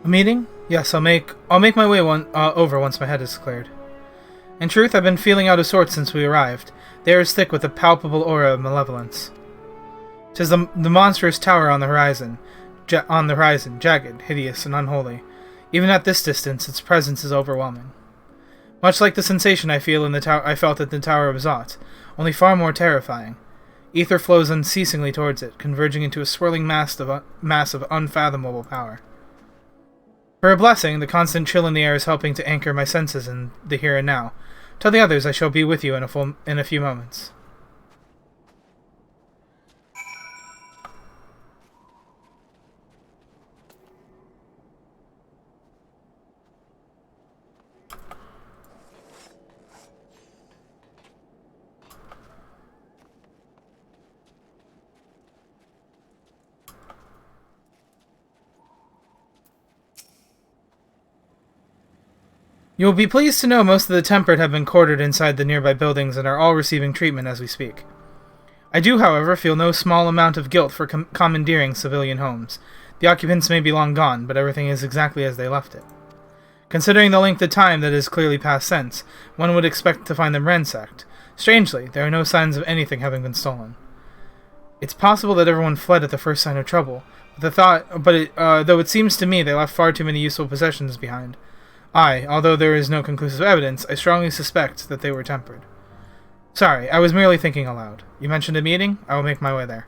Speaker 1: A meeting? Yes, I'll make my way over once my head is cleared. In truth, I've been feeling out of sorts since we arrived. The air is thick with a palpable aura of malevolence. 'Tis the monstrous tower on the horizon, jagged, hideous, and unholy. Even at this distance, its presence is overwhelming. Much like the sensation I felt at the Tower of Zot, only far more terrifying. Ether flows unceasingly towards it, converging into a swirling mass of unfathomable power. For a blessing, the constant chill in the air is helping to anchor my senses in the here and now. Tell the others I shall be with you in a few moments. You will be pleased to know most of the tempered have been quartered inside the nearby buildings and are all receiving treatment as we speak. I do, however, feel no small amount of guilt for commandeering civilian homes. The occupants may be long gone, but everything is exactly as they left it. Considering the length of time that is clearly past since, one would expect to find them ransacked. Strangely, there are no signs of anything having been stolen. It's possible that everyone fled at the first sign of trouble, though it seems to me they left far too many useful possessions behind. Although there is no conclusive evidence, I strongly suspect that they were tempered. Sorry, I was merely thinking aloud. You mentioned a meeting? I will make my way there.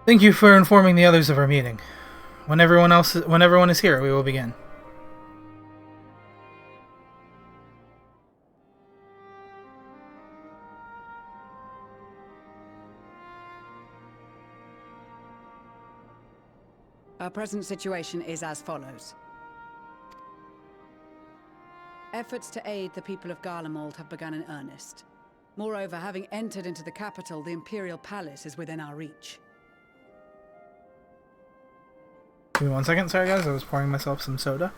Speaker 1: Thank you for informing the others of our meeting. When everyone is here, we will begin.
Speaker 3: Our present situation is as follows. Efforts to aid the people of Garlemald have begun in earnest. Moreover, having entered into the capital, the Imperial Palace is within our reach.
Speaker 1: Give me 1 second, sorry guys, I was pouring myself some soda.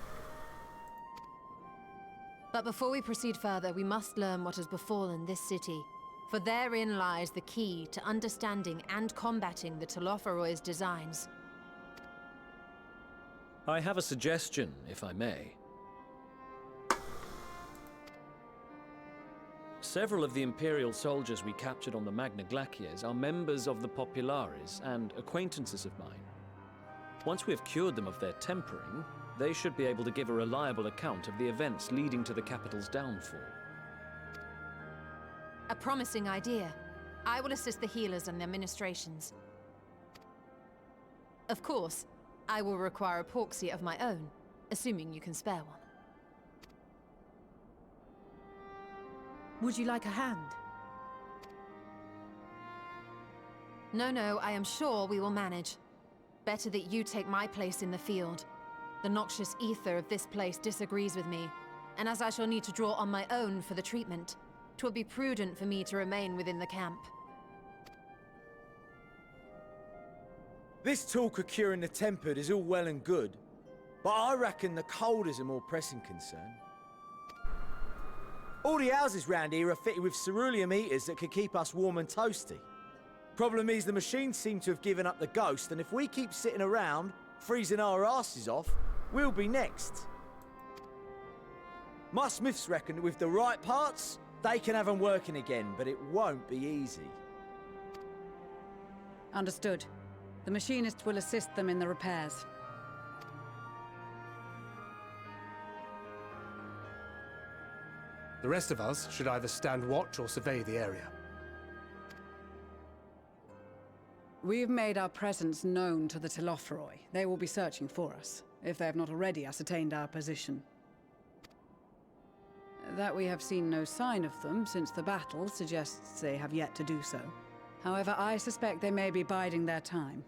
Speaker 11: But before we proceed further, we must learn what has befallen this city. For therein lies the key to understanding and combating the Telophoroid's designs.
Speaker 9: I have a suggestion, if I may. Several of the Imperial soldiers we captured on the Magna Glaciers are members of the Populares and acquaintances of mine. Once we have cured them of their tempering, they should be able to give a reliable account of the events leading to the capital's downfall.
Speaker 11: A promising idea. I will assist the healers and their ministrations. Of course, I will require a proxy of my own, assuming you can spare one.
Speaker 4: Would you like a hand?
Speaker 11: No, I am sure we will manage. Better that you take my place in the field. The noxious ether of this place disagrees with me, and as I shall need to draw on my own for the treatment, 'twill be prudent for me to remain within the camp.
Speaker 6: This talk of curing the tempered is all well and good, but I reckon the cold is a more pressing concern. All the houses round here are fitted with ceruleum heaters that could keep us warm and toasty. Problem is the machines seem to have given up the ghost, and if we keep sitting around, freezing our asses off, we'll be next. My smiths reckon that with the right parts, they can have them working again, but it won't be easy.
Speaker 3: Understood. The machinist will assist them in the repairs.
Speaker 10: The rest of us should either stand watch or survey the area.
Speaker 3: We've made our presence known to the Telophoroi. They will be searching for us, if they have not already ascertained our position. That we have seen no sign of them since the battle suggests they have yet to do so. However, I suspect they may be biding their time.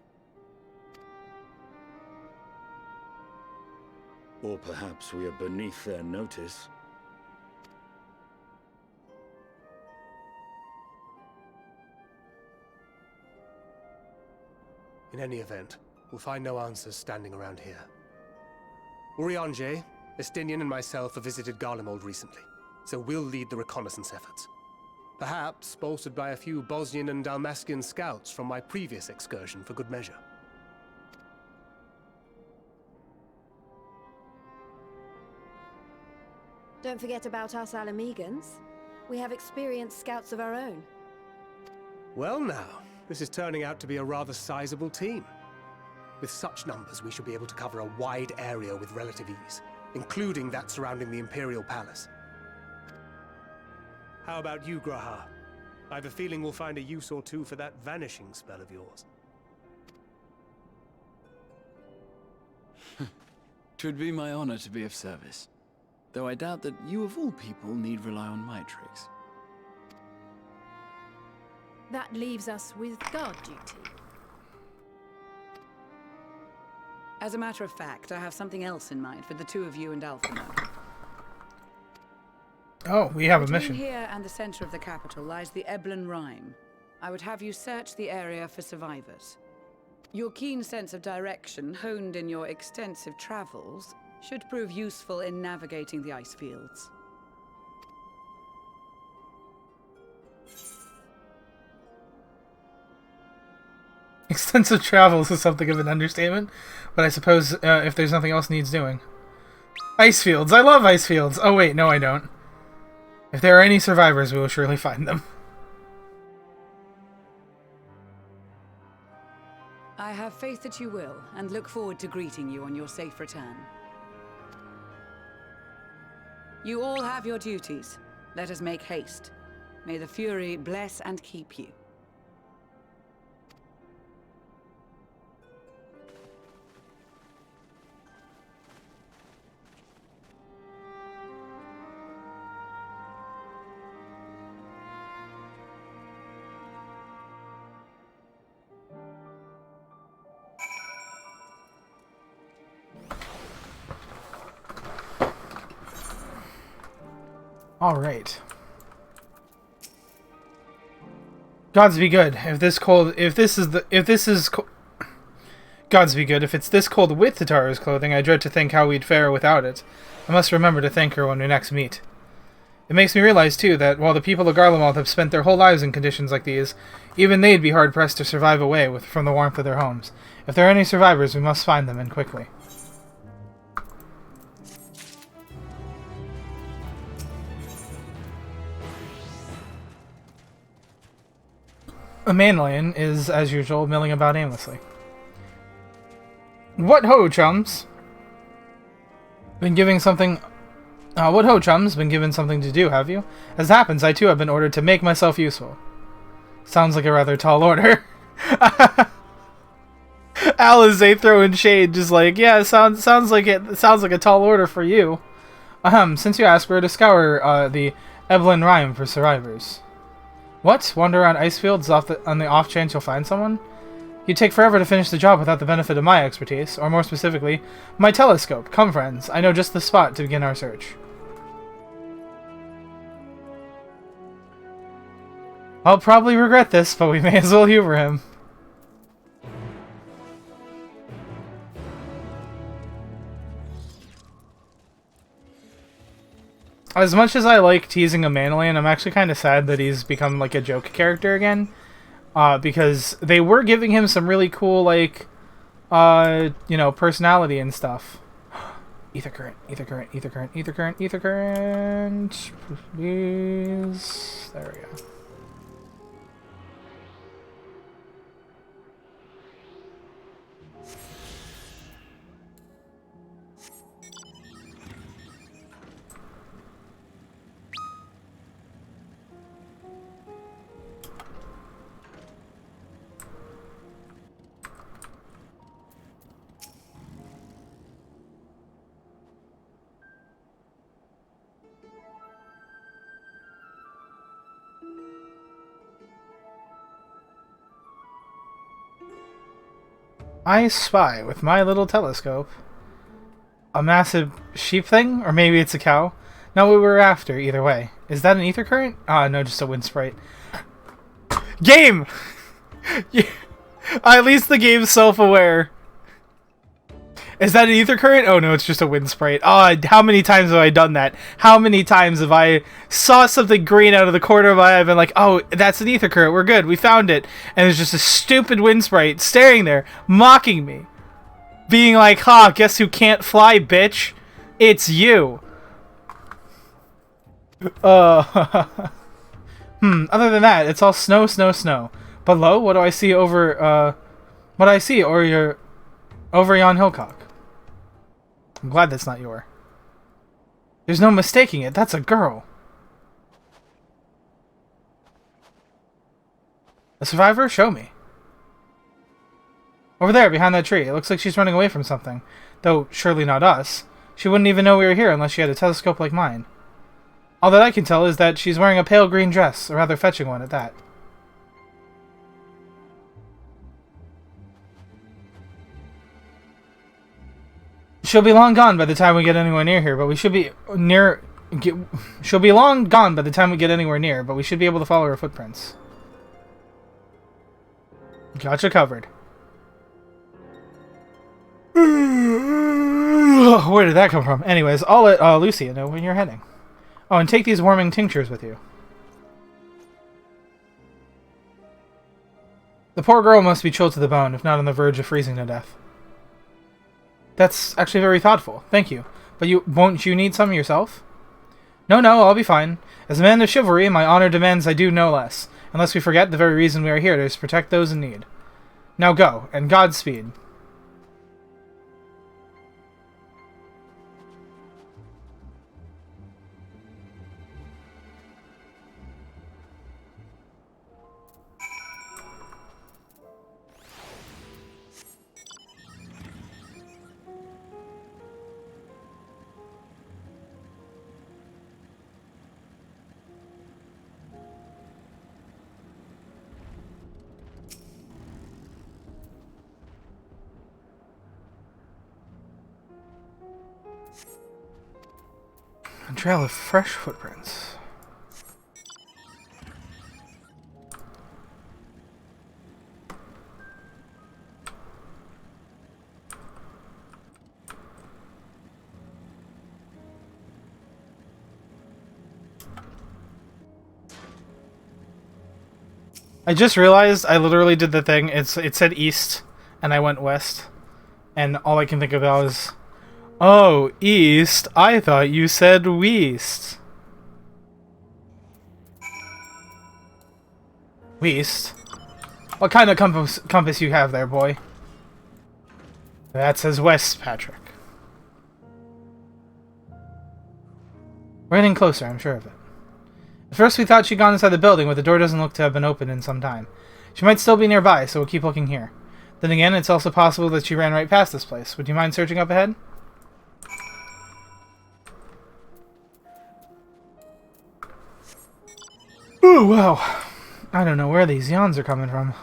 Speaker 12: Or perhaps we are beneath their notice.
Speaker 10: In any event, we'll find no answers standing around here. Urianger, Estinian and myself have visited Garlemald recently, so we'll lead the reconnaissance efforts. Perhaps bolstered by a few Bosnian and Dalmatian scouts from my previous excursion for good measure.
Speaker 13: Don't forget about us Alamegans. We have experienced scouts of our own.
Speaker 10: Well now, this is turning out to be a rather sizable team. With such numbers, we should be able to cover a wide area with relative ease, including that surrounding the Imperial Palace. How about you, Graha? I have a feeling we'll find a use or two for that vanishing spell of yours.
Speaker 16: 'Twould be my honor to be of service. Though I doubt that you of all people need rely on my tricks.
Speaker 4: That leaves us with guard duty.
Speaker 3: As a matter of fact, I have something else in mind for the two of you and Alphino.
Speaker 1: Oh, we have a
Speaker 3: Between
Speaker 1: mission.
Speaker 3: here and the center of the capital lies the Eblan Rime. I would have you search the area for survivors. Your keen sense of direction, honed in your extensive travels, should prove useful in navigating the ice fields.
Speaker 1: Extensive travels is something of an understatement, but I suppose if there's nothing else needs doing. Ice fields! I love ice fields! Oh wait, no I don't. If there are any survivors, we will surely find them.
Speaker 3: I have faith that you will, and look forward to greeting you on your safe return. You all have your duties. Let us make haste. May the Fury bless and keep you.
Speaker 1: All right. Gods be good. If this is Gods be good. If it's this cold with Tataru's clothing, I dread to think how we'd fare without it. I must remember to thank her when we next meet. It makes me realize, too, that while the people of Garlemald have spent their whole lives in conditions like these, even they'd be hard-pressed to survive away from the warmth of their homes. If there are any survivors, we must find them, and quickly. A Manlion is, as usual, milling about aimlessly. What ho, chums? Been giving something... what ho, chums? Been given something to do, have you? As it happens, I too have been ordered to make myself useful. Sounds like a rather tall order. Alizé throwing shade, just like, yeah, sounds like a tall order for you. Since you asked, we're to scour the Evelyn Rhyme for survivors. What? Wander around ice fields on the off chance you'll find someone? You'd take forever to finish the job without the benefit of my expertise, or more specifically, my telescope. Come, friends. I know just the spot to begin our search. I'll probably regret this, but we may as well humor him. As much as I like teasing a Mandalorian, I'm actually kind of sad that he's become like a joke character again. Because they were giving him some really cool, like, you know, personality and stuff. Ether current, ether current, ether current, ether current, ether current. Please. There we go. I spy with my little telescope a massive sheep thing, or maybe it's a cow. Not what we were after, either way. Is that an ether current? Ah, no, just a wind sprite. Game! Yeah. At least the game's self-aware. Is that an ether current? Oh no, it's just a wind sprite. Ah, how many times have I done that? How many times have I saw something green out of the corner of my eye and been like, oh, that's an ether current, we're good, we found it. And there's just a stupid wind sprite staring there, mocking me. Being like, ha, guess who can't fly, bitch? It's you. Other than that, it's all snow, snow, snow. Below, what do I see over, what do I see over yon hillcock? I'm glad that's not your. There's no mistaking it. That's a girl. A survivor? Show me. Over there, behind that tree. It looks like she's running away from something. Though, surely not us. She wouldn't even know we were here unless she had a telescope like mine. All that I can tell is that she's wearing a pale green dress, a rather fetching one at that. She'll be long gone by the time we get anywhere near here, but we should be she'll be long gone by the time we get anywhere near, but we should be able to follow her footprints. Gotcha covered. Where did that come from? Anyways, I'll let Lucia know when you're heading. Oh, and take these warming tinctures with you. The poor girl must be chilled to the bone, if not on the verge of freezing to death. That's actually very thoughtful. Thank you. But won't you need some yourself? No, I'll be fine. As a man of chivalry, my honor demands I do no less. Unless we forget the very reason we are here is to protect those in need. Now go, and Godspeed. A trail of fresh footprints. I just realized I literally did the thing. It said east, and I went west, and all I can think about is, oh, east? I thought you said west. West? What kind of compass you have there, boy? That says west, Patrick. We're getting closer, I'm sure of it. At first we thought she'd gone inside the building, but the door doesn't look to have been open in some time. She might still be nearby, so we'll keep looking here. Then again, it's also possible that she ran right past this place. Would you mind searching up ahead? Ooh, wow. I don't know where these yawns are coming from.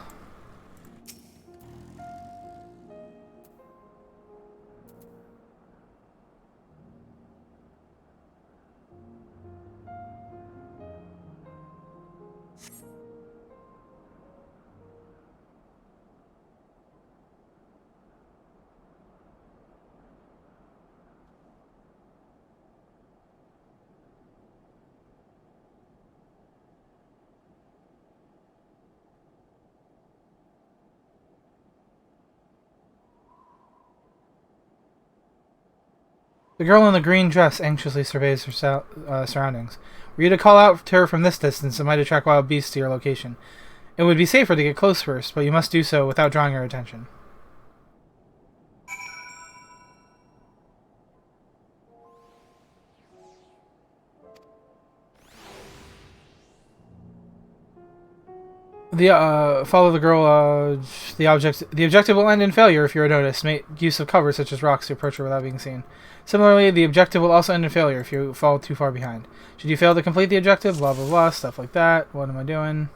Speaker 1: The girl in the green dress anxiously surveys her surroundings. Were you to call out to her from this distance, it might attract wild beasts to your location. It would be safer to get close first, but you must do so without drawing her attention. Follow the girl. The objective will end in failure if you are noticed. Make use of cover such as rocks to approach her without being seen. Similarly, the objective will also end in failure if you fall too far behind. Should you fail to complete the objective, blah blah blah, stuff like that. What am I doing?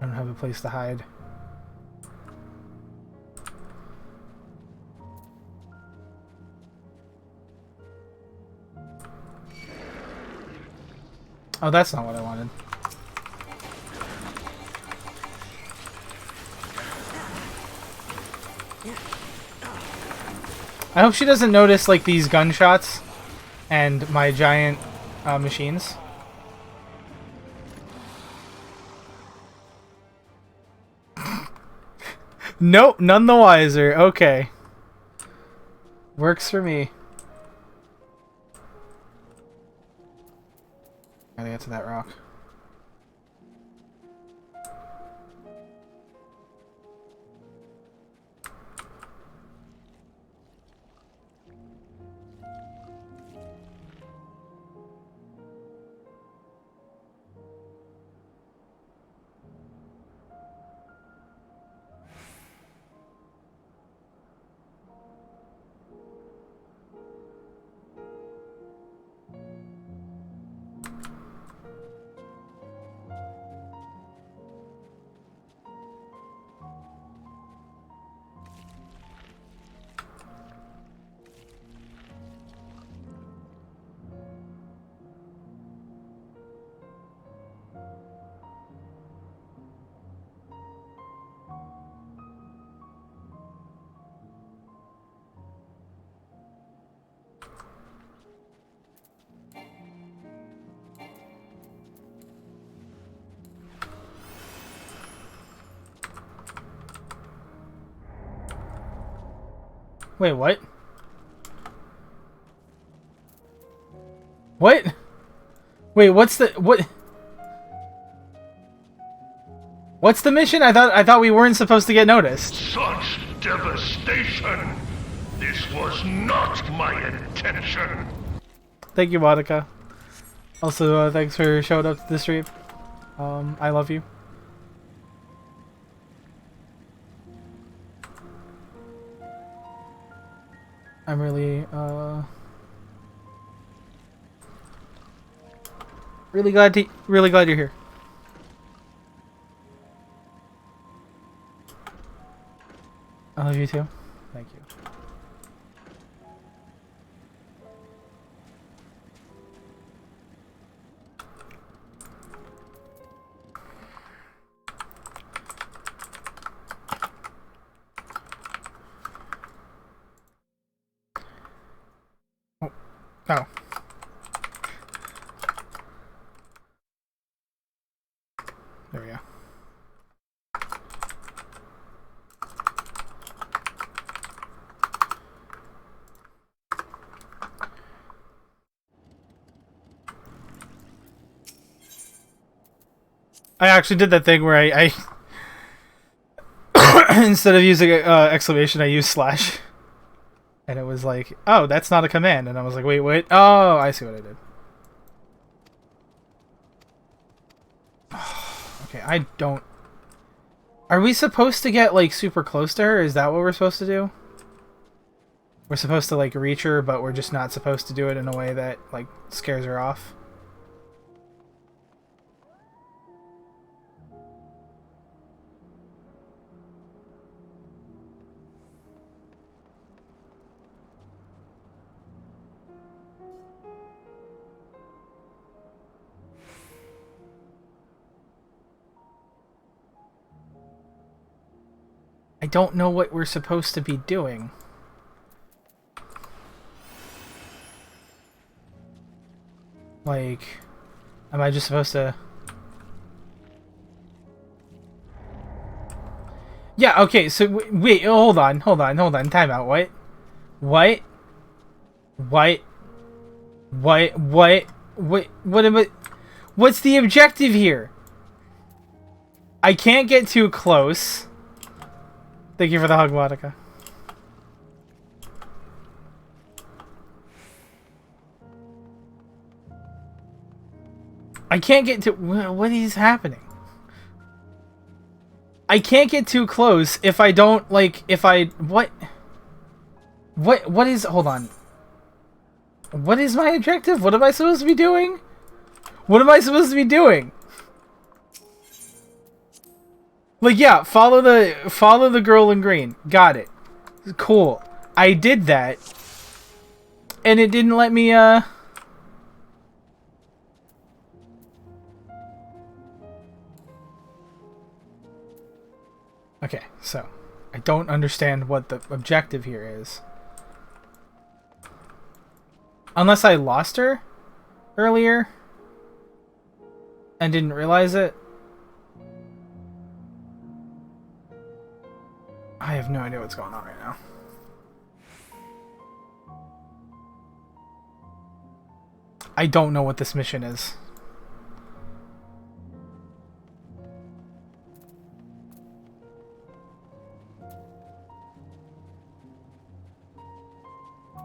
Speaker 1: I don't have a place to hide. Oh, that's not what I wanted. I hope she doesn't notice, like, these gunshots and my giant machines. Nope, none the wiser. Okay. Works for me. Gotta get to that rock. Wait, what? What? Wait, what's the what? What's the mission? I thought we weren't supposed to get noticed.
Speaker 15: Such devastation! This was not my intention.
Speaker 1: Thank you, Monica. Also, thanks for showing up to the stream. I love you. I'm really really glad you're here. I love you too. Thank you. Oh. I actually did that thing where I instead of using exclamation, I used slash. And it was like, oh, that's not a command. And I was like, wait. Oh, I see what I did. Okay, I don't... Are we supposed to get, like, super close to her? Is that what we're supposed to do? We're supposed to, like, reach her, but we're just not supposed to do it in a way that, like, scares her off? I don't know what we're supposed to be doing. Like, am I just supposed to... Yeah, okay, so wait, hold on, time out, what? What am I... What's the objective here? I can't get too close. Thank you for the hug, Monica. I can't get to... What is happening? I can't get too close if I don't, like, if I... What is... Hold on. What is my objective? What am I supposed to be doing? What am I supposed to be doing? Like, yeah, follow the girl in green. Got it. Cool. I did that. And it didn't let me, Okay, so I don't understand what the objective here is. Unless I lost her earlier and didn't realize it. I have no idea what's going on right now. I don't know what this mission is.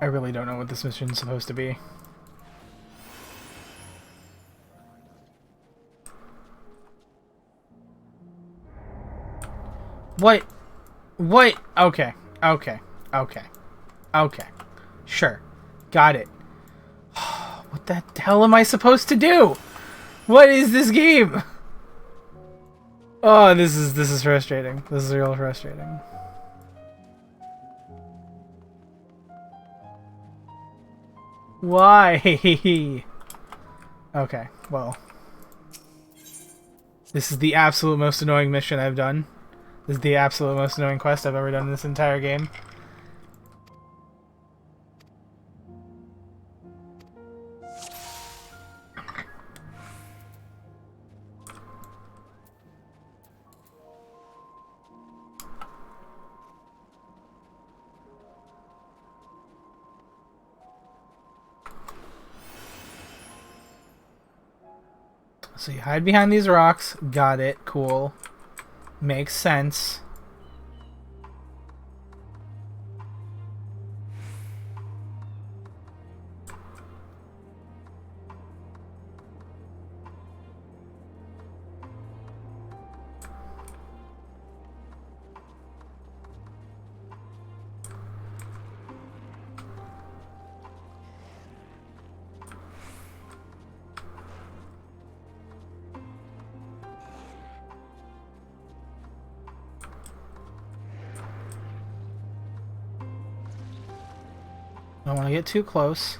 Speaker 1: I really don't know what this mission is supposed to be. What? Okay. Sure. Got it. What the hell am I supposed to do? What is this game? Oh, this is frustrating. This is real frustrating. Why? Okay, well. This is the absolute most annoying mission I've done. This is the absolute most annoying quest I've ever done in this entire game. So you hide behind these rocks. Got it. Cool. Makes sense. I don't want to get too close.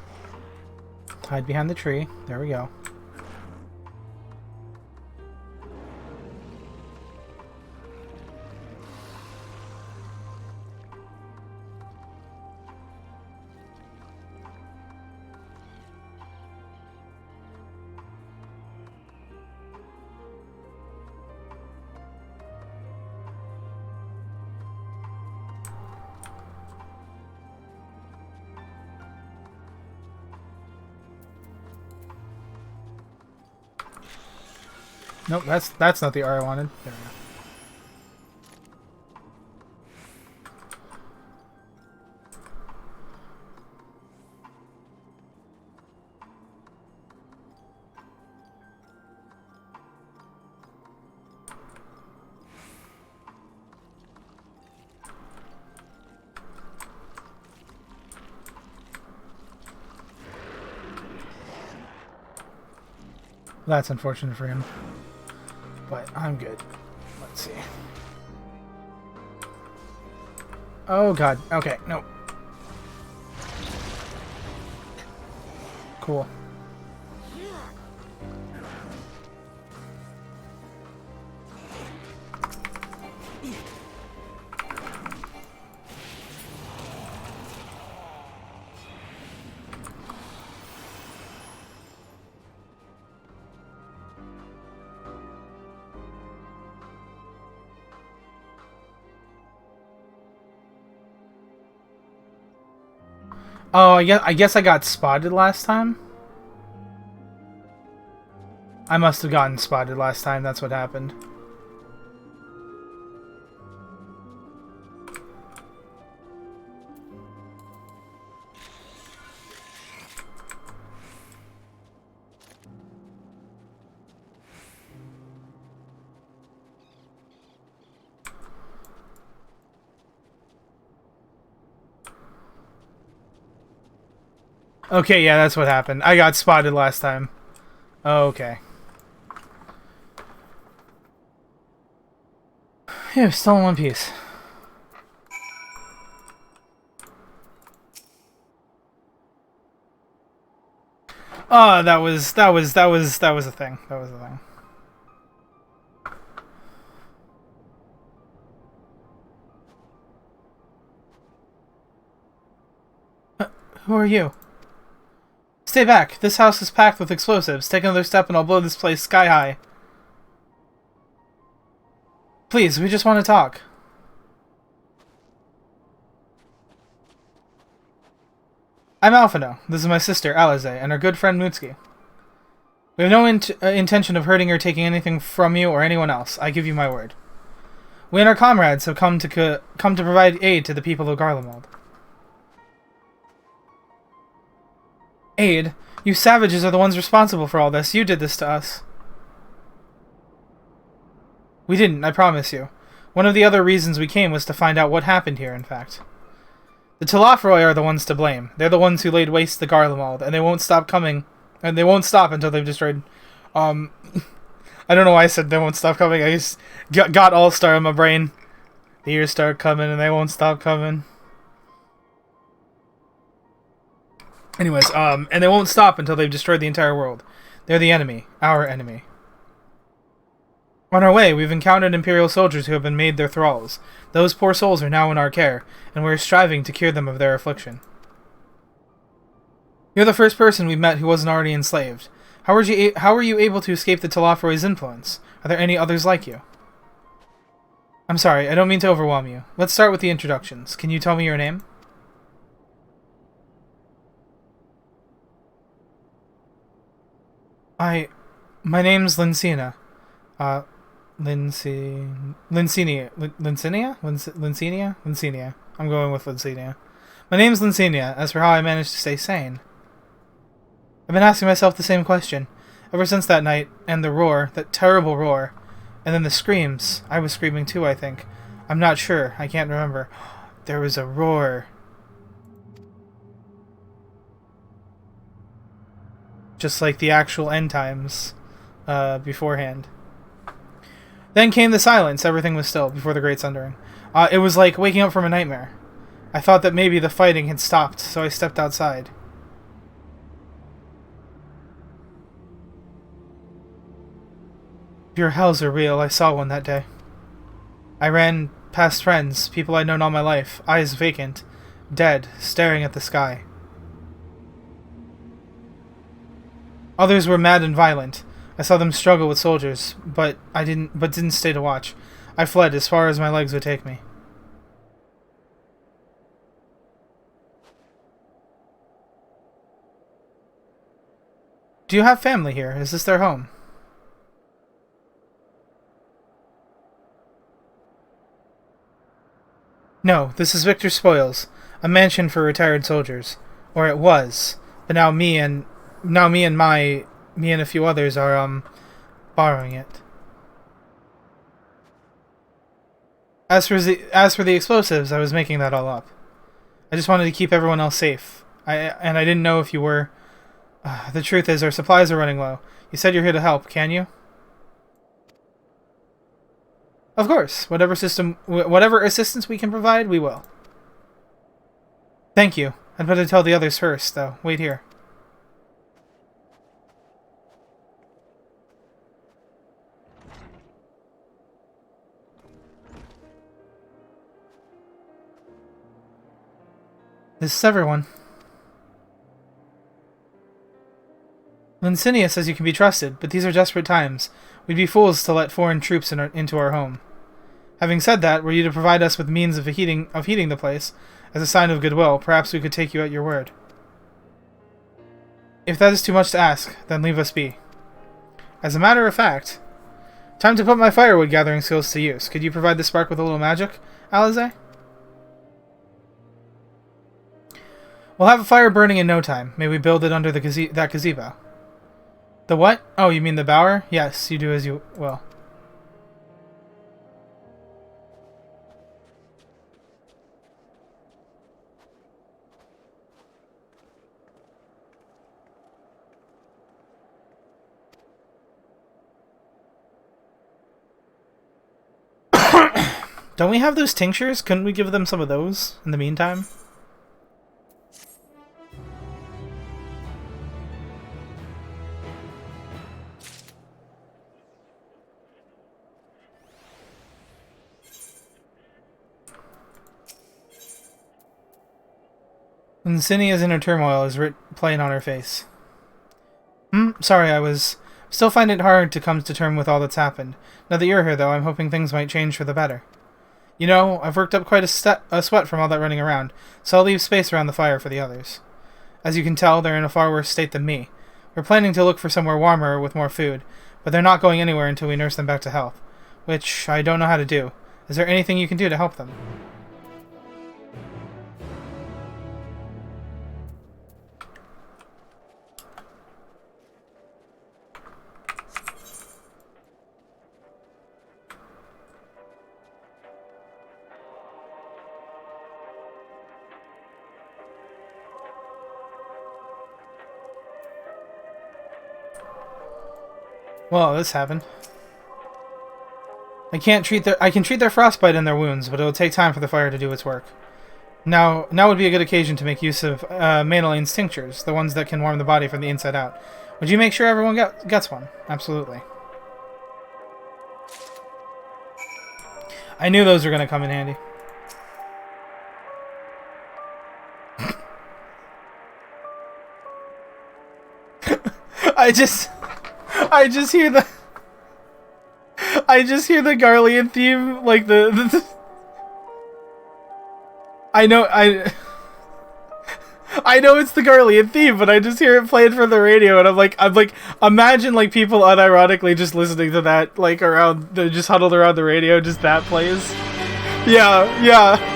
Speaker 1: Hide behind the tree. There we go. Nope, that's not the R I wanted. There we go. That's unfortunate for him. But I'm good. Let's see. Oh god. Okay, no. Cool. Oh, I guess I got spotted last time. I must have gotten spotted last time, that's what happened. Okay, yeah, that's what happened. I got spotted last time. Okay. Yeah, still in one piece. Oh, that was a thing. That was a thing. Who are you? Stay back. This house is packed with explosives. Take another step and I'll blow this place sky high. Please, we just want to talk. I'm Alphino. This is my sister, Alize, and our good friend Mutsuki. We have no intention of hurting or taking anything from you or anyone else. I give you my word. We and our comrades have come to provide aid to the people of Garlemald. Aid? You savages are the ones responsible for all this. You did this to us. We didn't, I promise you. One of the other reasons we came was to find out what happened here, in fact. The Telafroi are the ones to blame. They're the ones who laid waste to Garlemald, and they won't stop coming. And they won't stop until they've destroyed... I don't know why I said they won't stop coming. I just got All-Star in my brain. The years start coming, and they won't stop coming. Anyways, and they won't stop until they've destroyed the entire world. They're the enemy. Our enemy. On our way, we've encountered Imperial soldiers who have been made their thralls. Those poor souls are now in our care, and we're striving to cure them of their affliction. You're the first person we've met who wasn't already enslaved. How were you able to escape the Telafroi's influence? Are there any others like you? I'm sorry, I don't mean to overwhelm you. Let's start with the introductions. Can you tell me your name? My name's Lincina. Lincinia? I'm going with Lincinia. My name's Lincinia. As for how I managed to stay sane, I've been asking myself the same question. Ever since that night, and the roar, that terrible roar, and then the screams. I was screaming too, I think. I'm not sure. I can't remember. There was a roar. Just like the actual end times beforehand. Then came the silence. Everything was still before the Great Sundering. It was like waking up from a nightmare. I thought that maybe the fighting had stopped, so I stepped outside. If your hells are real, I saw one that day. I ran past friends, people I'd known all my life, eyes vacant, dead, staring at the sky. Others were mad and violent. I saw them struggle with soldiers, but didn't stay to watch. I fled as far as my legs would take me. Do you have family here? Is this their home? No, this is Victor Spoils, a mansion for retired soldiers. Or it was. But now me and a few others are, borrowing it. As for the explosives, I was making that all up. I just wanted to keep everyone else safe. I didn't know if you were... the truth is, our supplies are running low. You said you're here to help, can you? Of course. Whatever assistance we can provide, we will. Thank you. I'd better tell the others first, though. Wait here. This is everyone. Lincinia says you can be trusted, but these are desperate times. We'd be fools to let foreign troops into our home. Having said that, were you to provide us with means of heating the place, as a sign of goodwill, perhaps we could take you at your word. If that is too much to ask, then leave us be. As a matter of fact, time to put my firewood gathering skills to use. Could you provide the spark with a little magic, Alize? We'll have a fire burning in no time. May we build it under that gazebo. The what? Oh, you mean the bower? Yes, you do as you will. Don't we have those tinctures? Couldn't we give them some of those in the meantime? Lincinia's inner turmoil is plain on her face. Sorry, I still find it hard to come to terms with all that's happened. Now that you're here, though, I'm hoping things might change for the better. You know, I've worked up quite a sweat from all that running around, so I'll leave space around the fire for the others. As you can tell, they're in a far worse state than me. We're planning to look for somewhere warmer with more food, but they're not going anywhere until we nurse them back to health, which I don't know how to do. Is there anything you can do to help them? Well, this happened. I can treat their frostbite and their wounds, but it'll take time for the fire to do its work. Now would be a good occasion to make use of Manoline's tinctures, the ones that can warm the body from the inside out. Would you make sure everyone gets one? Absolutely. I knew those were going to come in handy. I just hear the Garlean theme, like the I know it's the Garlean theme, but I just hear it played from the radio, and I'm like, imagine like people unironically just listening to that, like they're just huddled around the radio, just that plays. Yeah.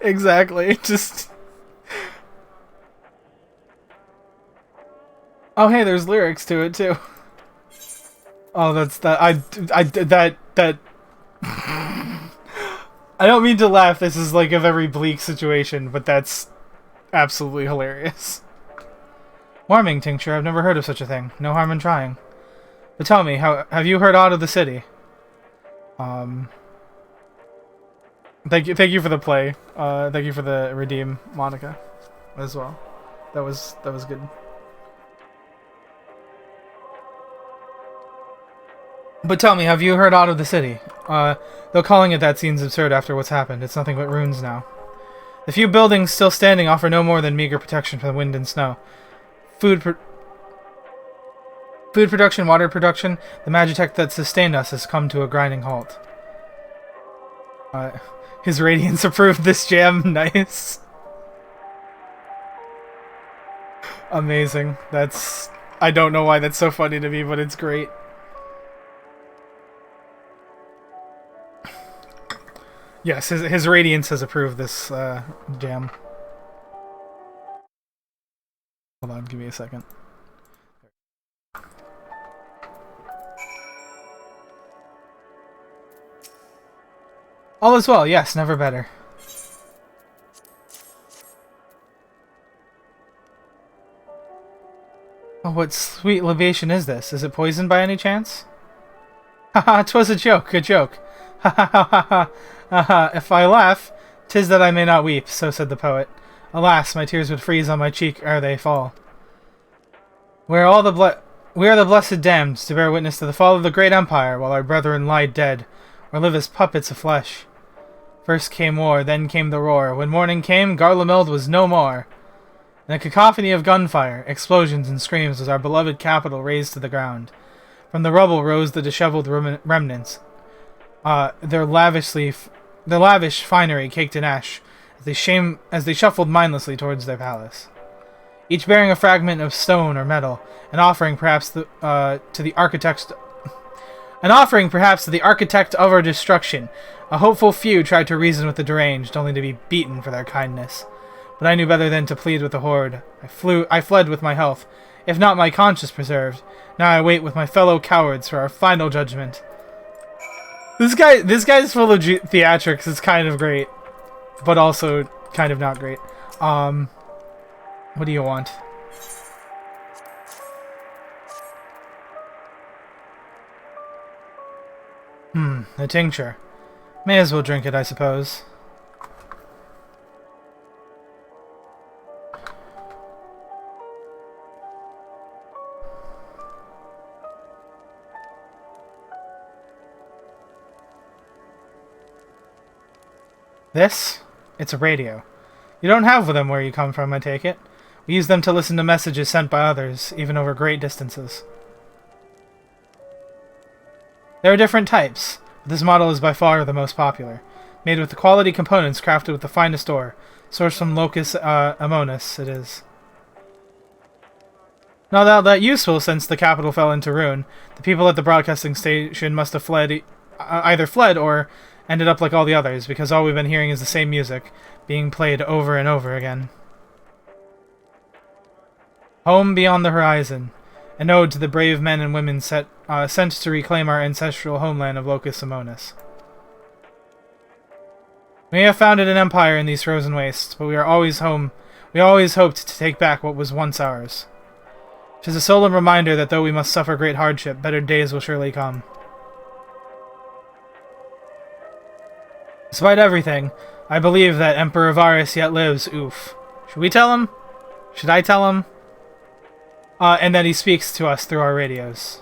Speaker 1: Exactly. Just. Oh, hey, there's lyrics to it too. Oh, that's that. I don't mean to laugh. This is like a very bleak situation, but that's absolutely hilarious. Warming tincture. I've never heard of such a thing. No harm in trying. But tell me, have you heard aught of the city? Thank you for the play. Thank you for the redeem, Monica, as well. That was good. But tell me, have you heard aught of the city? Though calling it that seems absurd after what's happened. It's nothing but ruins now. The few buildings still standing offer no more than meager protection from the wind and snow. Food production, water production, the magitech that sustained us has come to a grinding halt. His Radiance approved this jam. Nice. Amazing. That's... I don't know why that's so funny to me, but it's great. Yes, his Radiance has approved this jam. Hold on, give me a second. All is well, yes, never better. Oh, what sweet libation is this? Is it poisoned by any chance? Haha, 'twas a joke, a joke. Ha ha ha ha ha. If I laugh, 'tis that I may not weep, so said the poet. Alas, my tears would freeze on my cheek ere they fall. We are the blessed damned, to bear witness to the fall of the great empire, while our brethren lie dead, or live as puppets of flesh. First came war, then came the roar. When morning came, Garlemald was no more. In a cacophony of gunfire, explosions, and screams was our beloved capital razed to the ground. From the rubble rose the disheveled remnants, their lavish finery caked in ash, as they shuffled mindlessly towards their palace, each bearing a fragment of stone or metal, an offering perhaps to the architect of our destruction. A hopeful few tried to reason with the deranged, only to be beaten for their kindness. But I knew better than to plead with the horde. I fled with my health, if not my conscience preserved. Now I wait with my fellow cowards for our final judgment. This guy's full of theatrics. It's kind of great, but also kind of not great. What do you want? A tincture. May as well drink it, I suppose. This? It's a radio. You don't have them where you come from, I take it. We use them to listen to messages sent by others, even over great distances. There are different types, but this model is by far the most popular. Made with the quality components crafted with the finest ore, sourced from Locus Amonis, it is. Not all that useful since the capital fell into ruin. The people at the broadcasting station must have either fled or ended up like all the others, because all we've been hearing is the same music, being played over and over again. Home beyond the horizon. An ode to the brave men and women sent to reclaim our ancestral homeland of Locus Amonis. We have founded an empire in these frozen wastes, but we always hoped to take back what was once ours. 'Tis a solemn reminder that though we must suffer great hardship, better days will surely come. Despite everything, I believe that Emperor Varus yet lives. Oof. Should we tell him? Should I tell him? And that he speaks to us through our radios.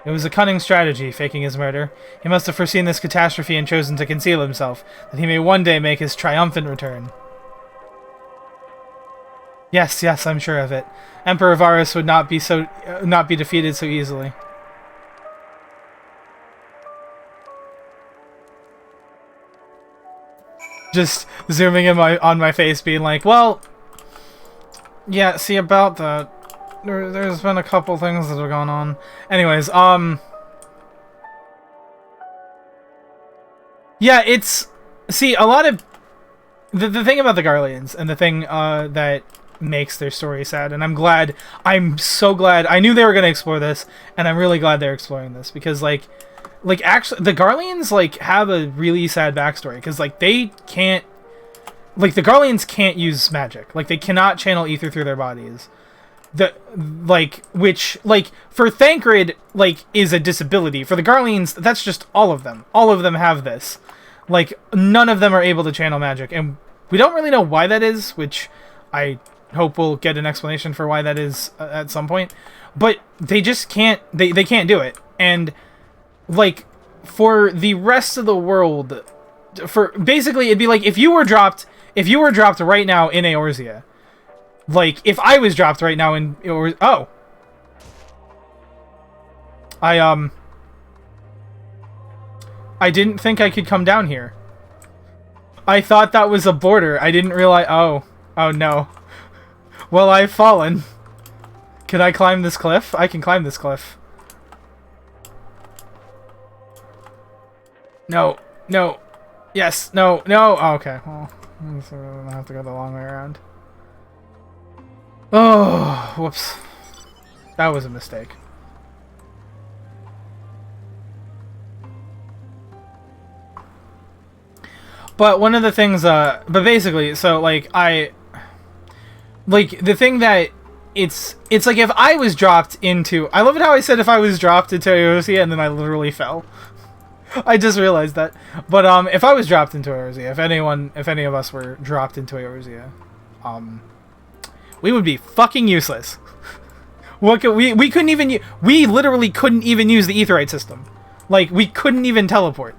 Speaker 1: It was a cunning strategy, faking his murder. He must have foreseen this catastrophe and chosen to conceal himself, that he may one day make his triumphant return. Yes, I'm sure of it. Emperor Varus would not be defeated so easily. Just zooming in on my face, being like, well, yeah, see, about that, there's been a couple things that have gone on. Anyways, yeah, it's, see, a lot of, the thing about the Garleans, and the thing, that makes their story sad, and I'm so glad, I knew they were going to explore this, and I'm really glad they're exploring this, because, like, actually, the Garleans, like, have a really sad backstory, because, like, they can't, like, the Garleans can't use magic. Like, they cannot channel ether through their bodies. Which, for Thancred, is a disability. For the Garleans, that's just all of them. All of them have this. Like, none of them are able to channel magic, and we don't really know why that is, which I hope we'll get an explanation for why that is at some point. But they just can't, they can't do it. And, like, for the rest of the world, basically, it'd be like if you were dropped right now in Eorzea. Like, if I was dropped right now in Eorzea, oh. I didn't think I could come down here. I thought that was a border. I didn't realize, oh no. Well, I've fallen. Can I climb this cliff? I can climb this cliff. No. No. Yes. No. No. Oh, okay. Well, I have to go the long way around. Oh, whoops. That was a mistake. But one of the things, but basically, so, like, the thing that, it's like if I was dropped into, I love it how I said if I was dropped into Eorzea and then I literally fell. I just realized that. But, if I was dropped into Eorzea, if any of us were dropped into Eorzea, we would be fucking useless. What could, we couldn't even, we literally couldn't even use the Aetheryte system. Like, we couldn't even teleport.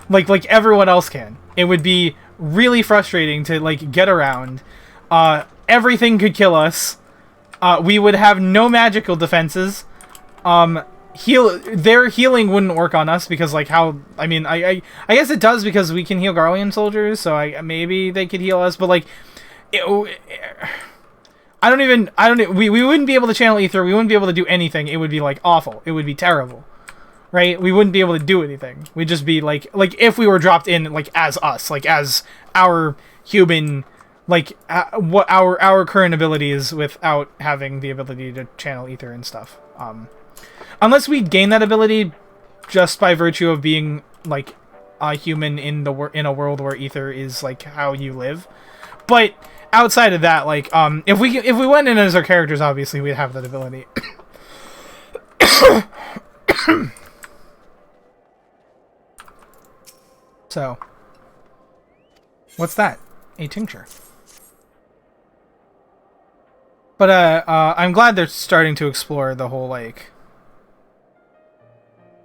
Speaker 1: Like everyone else can. It would be really frustrating to, like, get around. Everything could kill us. We would have no magical defenses. Their healing wouldn't work on us because, like, how, I mean, I guess it does because we can heal Garlean soldiers, so maybe they could heal us, but, like, we wouldn't be able to channel ether, we wouldn't be able to do anything. It would be, like, awful. It would be terrible. Right? We wouldn't be able to do anything. We'd just be, like, if we were dropped in, like, as us, like, as our human, like, what our current abilities without having the ability to channel ether and stuff. Unless we gain that ability just by virtue of being, like, a human in a world where ether is, like, how you live. But outside of that, like, if we went in as our characters, obviously we'd have that ability. So, what's that? A tincture. But I'm glad they're starting to explore the whole, like.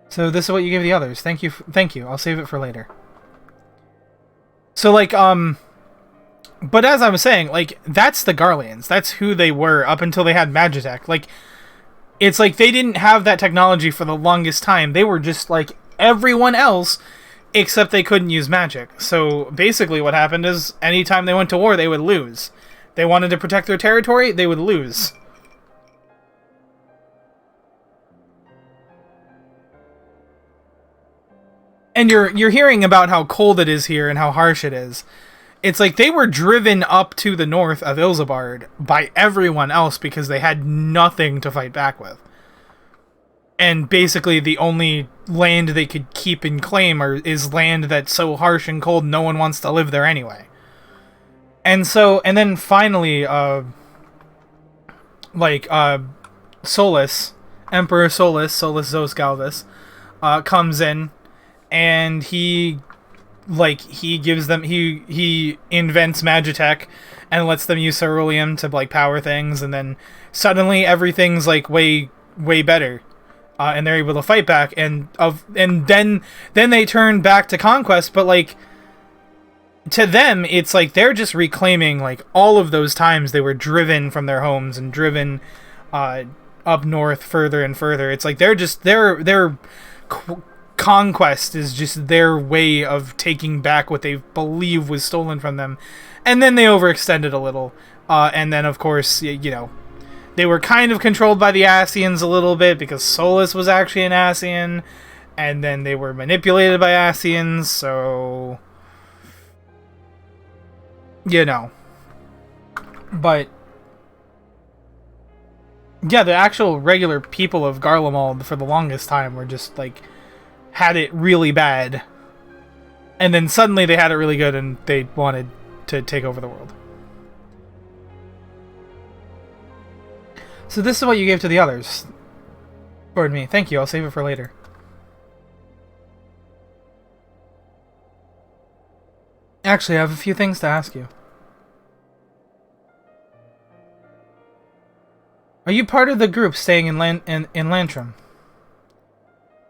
Speaker 1: So this is what you gave the others. Thank you. Thank you. I'll save it for later. So, like, but as I was saying, like, that's the Garleans. That's who they were up until they had Magitech. Like, it's like they didn't have that technology for the longest time. They were just like everyone else. Except they couldn't use magic. So basically what happened is anytime they went to war, they would lose. They wanted to protect their territory, they would lose. And you're hearing about how cold it is here and how harsh it is. It's like they were driven up to the north of Ilsabard by everyone else because they had nothing to fight back with. And basically the only land they could keep and claim is land that's so harsh and cold no one wants to live there anyway. And then finally, Solus, Emperor Solus Zos Galvus, comes in, and he gives them, he invents Magitech, and lets them use ceruleum to, like, power things, and then suddenly everything's, like, way better. And they're able to fight back, and then they turn back to conquest. But, like, to them, it's like they're just reclaiming, like, all of those times they were driven from their homes and driven up north further and further. It's like they're just their conquest is just their way of taking back what they believe was stolen from them, and then they overextended a little, and then of course they were kind of controlled by the Ascians a little bit because Solus was actually an Ascian, and then they were manipulated by Ascians, so But yeah, the actual regular people of Garlemald for the longest time were just, like, had it really bad, and then suddenly they had it really good and they wanted to take over the world. So this is what you gave to the others. Pardon me. Thank you. I'll save it for later. Actually, I have a few things to ask you. Are you part of the group staying in Lantrum?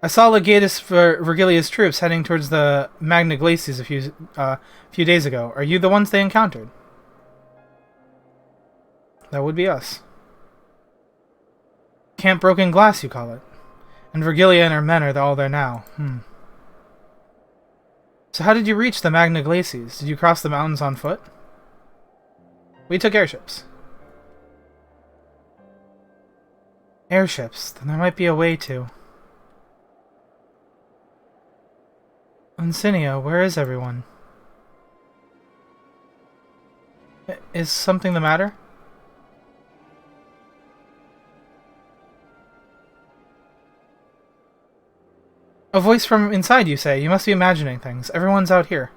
Speaker 1: I saw Legatus for Vergilia's troops heading towards the Magna Glacies a few days ago. Are you the ones they encountered? That would be us. Camp Broken Glass, you call it. And Vergilia and her men are all there now. So how did you reach the Magna Glacies? Did you cross the mountains on foot? We took airships. Airships. Then there might be a way to. Uncinea, where is everyone? Is something the matter? A voice from inside, you say. You must be imagining things. Everyone's out here.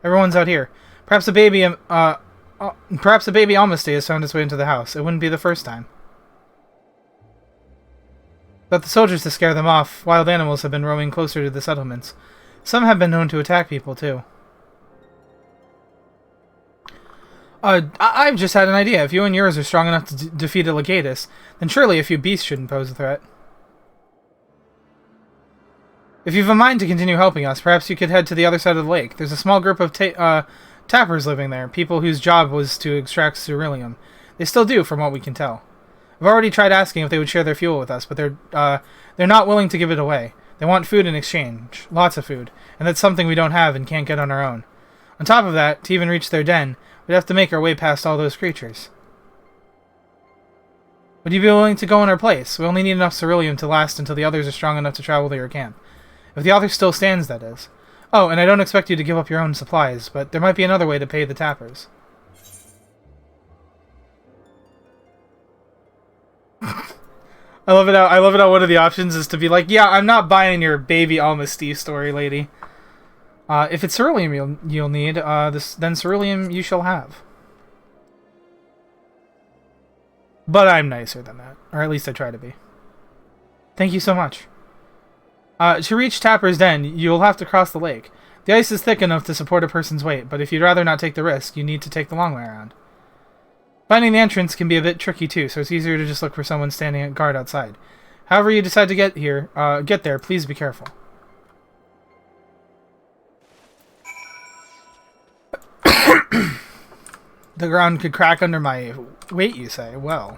Speaker 1: Everyone's out here. Perhaps a baby, perhaps a baby Almasty has found its way into the house. It wouldn't be the first time. But the soldiers to scare them off. Wild animals have been roaming closer to the settlements. Some have been known to attack people, too. I've just had an idea. If you and yours are strong enough to defeat a legatus, then surely a few beasts shouldn't pose a threat. If you've a mind to continue helping us, perhaps you could head to the other side of the lake. There's a small group of tappers living there, people whose job was to extract ceruleum. They still do, from what we can tell. I've already tried asking if they would share their fuel with us, but they're not willing to give it away. They want food in exchange, lots of food, and that's something we don't have and can't get on our own. On top of that, to even reach their den, we'd have to make our way past all those creatures. Would you be willing to go in our place? We only need enough ceruleum to last until the others are strong enough to travel to your camp. If the author still stands, that is. Oh, and I don't expect you to give up your own supplies, but there might be another way to pay the tappers. I love it how one of the options is to be like, yeah, I'm not buying your baby Almasty story, lady. If it's ceruleum you'll need, then ceruleum you shall have. But I'm nicer than that. Or at least I try to be. Thank you so much. To reach Tapper's Den, you'll have to cross the lake. The ice is thick enough to support a person's weight, but if you'd rather not take the risk, you need to take the long way around. Finding the entrance can be a bit tricky too, so it's easier to just look for someone standing at guard outside. However you decide to get there, please be careful. The ground could crack under my weight, you say? Well.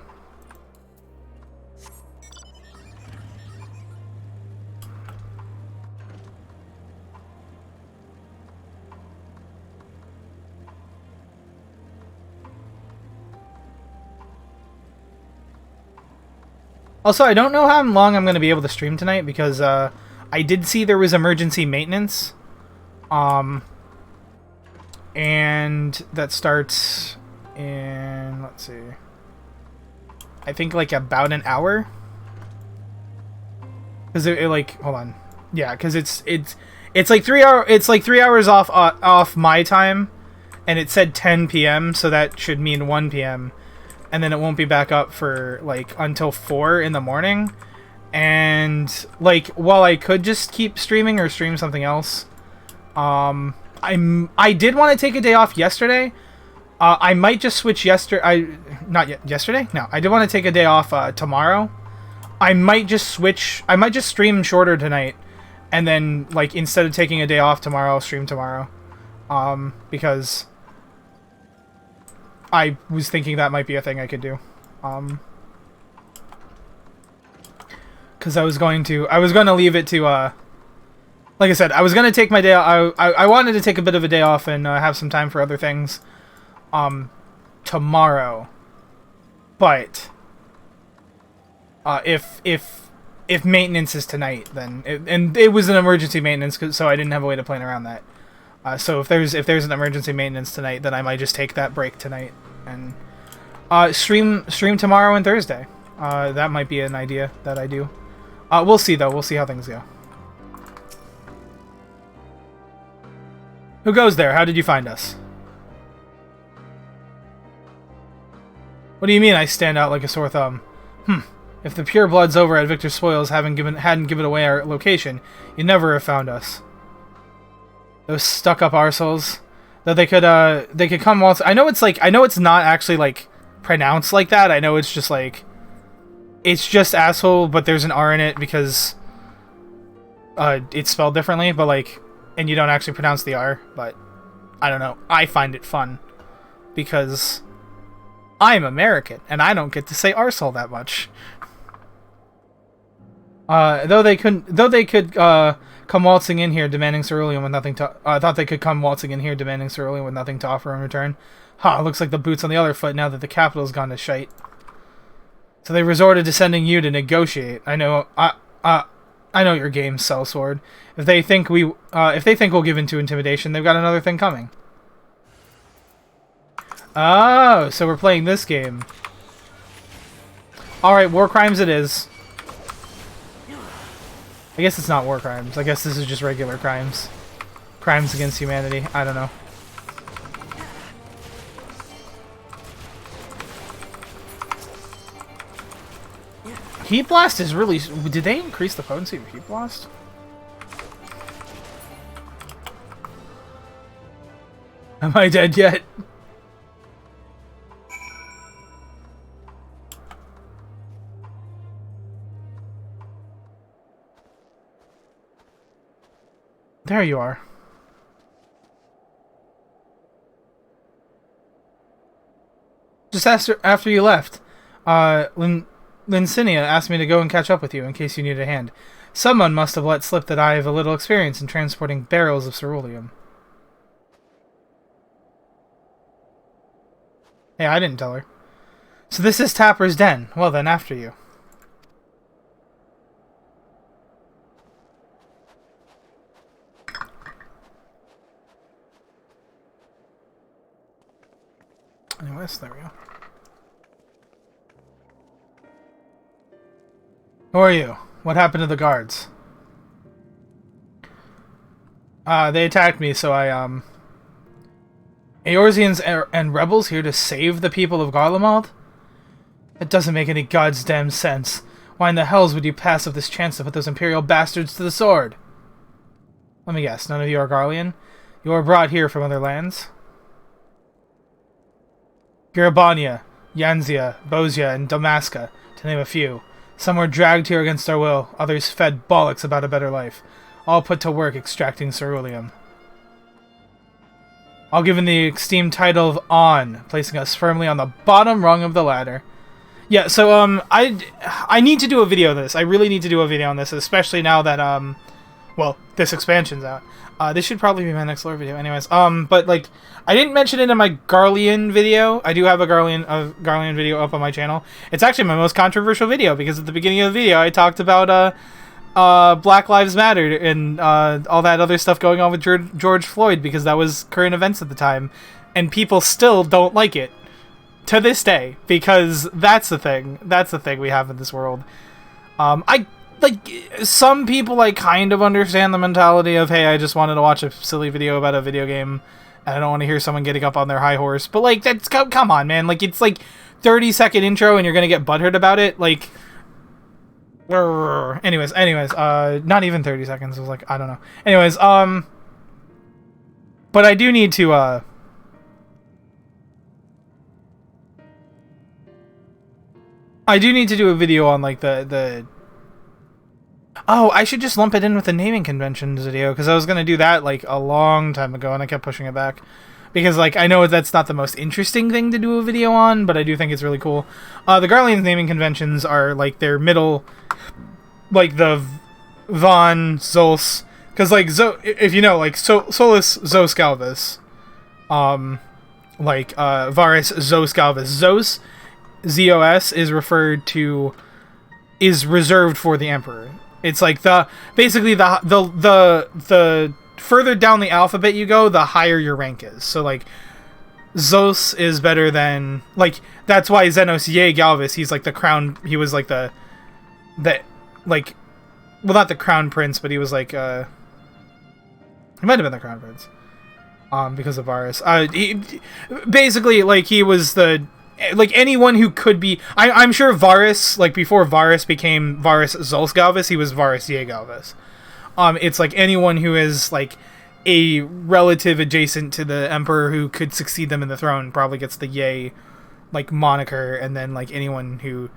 Speaker 1: Also, I don't know how long I'm going to be able to stream tonight because I did see there was emergency maintenance. And that starts in, let's see, I think like about an hour. Because it like, hold on. Yeah, because it's like 3 hours, it's like 3 hours off my time, and it said 10 p.m. so that should mean 1 p.m. and then it won't be back up for like until 4 in the morning. And like, while I could just keep streaming or stream something else, I did want to take a day off yesterday. I might just switch yesterday. Yesterday? No, I did want to take a day off tomorrow. I might just switch. I might just stream shorter tonight, and then like instead of taking a day off tomorrow, I'll stream tomorrow. Because I was thinking that might be a thing I could do. Because I was going to leave it to like I said, I was going to take my day off. I wanted to take a bit of a day off and have some time for other things tomorrow. But if maintenance is tonight, then it was an emergency maintenance, so I didn't have a way to plan around that. So if there's an emergency maintenance tonight, then I might just take that break tonight and stream tomorrow and Thursday. That might be an idea that I do. We'll see though. We'll see how things go. Who goes there? How did you find us? What do you mean I stand out like a sore thumb? If the purebloods over at Victor's Spoils hadn't given away our location, you'd never have found us. Those stuck-up arseholes. Though they could come waltz. I know it's not actually like pronounced like that. I know it's just like, it's just asshole, but there's an R in it because it's spelled differently, but like, and you don't actually pronounce the R, but I don't know. I find it fun because I'm American and I don't get to say arsehole that much. Though they could come waltzing in here demanding ceruleum with nothing to. I thought they could come waltzing in here demanding ceruleum with nothing to offer in return. Looks like the boot's on the other foot now that the capital's gone to shite. So they resorted to sending you to negotiate. I know your game, Sellsword. If they think we'll give in to intimidation, they've got another thing coming. Oh, so we're playing this game. Alright, war crimes it is. I guess it's not war crimes. I guess this is just regular crimes. Crimes against humanity. I don't know. Heat Blast is really... Did they increase the potency of Heat Blast? Am I dead yet? There you are. Just after you left, Lincinia asked me to go and catch up with you in case you needed a hand. Someone must have let slip that I have a little experience in transporting barrels of ceruleum. Hey, I didn't tell her. So this is Tapper's Den. Well then, after you. Anyways, there we go. Who are you? What happened to the guards? They attacked me, so I, Eorzeans and rebels here to save the people of Garlemald? That doesn't make any goddamn sense. Why in the hells would you pass up this chance to put those Imperial bastards to the sword? Let me guess, none of you are Garlean? You were brought here from other lands? Garabania, Yanzia, Bozia, and Damaska, to name a few. Some were dragged here against our will, others fed bollocks about a better life. All put to work extracting ceruleum. All given the esteemed title of On, placing us firmly on the bottom rung of the ladder. Yeah, so, I need to do a video of this. I really need to do a video on this, especially now that, well, this expansion's out. This should probably be my next lore video anyways. But, like, I didn't mention it in my Garlean video. I do have a Garlean video up on my channel. It's actually my most controversial video, because at the beginning of the video, I talked about, Black Lives Matter and, all that other stuff going on with George Floyd, because that was current events at the time. And people still don't like it. To this day. Because that's the thing. That's the thing we have in this world. Like, some people, like, kind of understand the mentality of, hey, I just wanted to watch a silly video about a video game, and I don't want to hear someone getting up on their high horse. But, like, that's, come on, man. Like, it's, like, 30-second intro, and you're gonna get butthurt about it. Like, anyways, not even 30 seconds. It was, like, I don't know. Anyways, but I do need to, do a video on, like, Oh, I should just lump it in with the naming conventions video, because I was going to do that, like, a long time ago, and I kept pushing it back. Because, like, I know that's not the most interesting thing to do a video on, but I do think it's really cool. The Garlean's naming conventions are, like, their middle, like, the Von, Zos, because, like, if you know, like, Solus Zos Galvus, like, Varus Zos Galvus. Zos, Z-O-S, is reserved for the Emperor. It's like basically the further down the alphabet you go, the higher your rank is. So like Zos is better than, like, that's why Xenos Ye Galvus, he's like the crown, he was like the like, well, not the crown prince, but he was like he might have been the crown prince because of Varus. Basically, like, he was the, like, anyone who could be... I'm sure Varus, like, before Varus became Varus Zolsgalvis, he was Varus Yegalvis. It's, like, anyone who is, like, a relative adjacent to the Emperor who could succeed them in the throne probably gets the Ye, like, moniker, and then, like, anyone who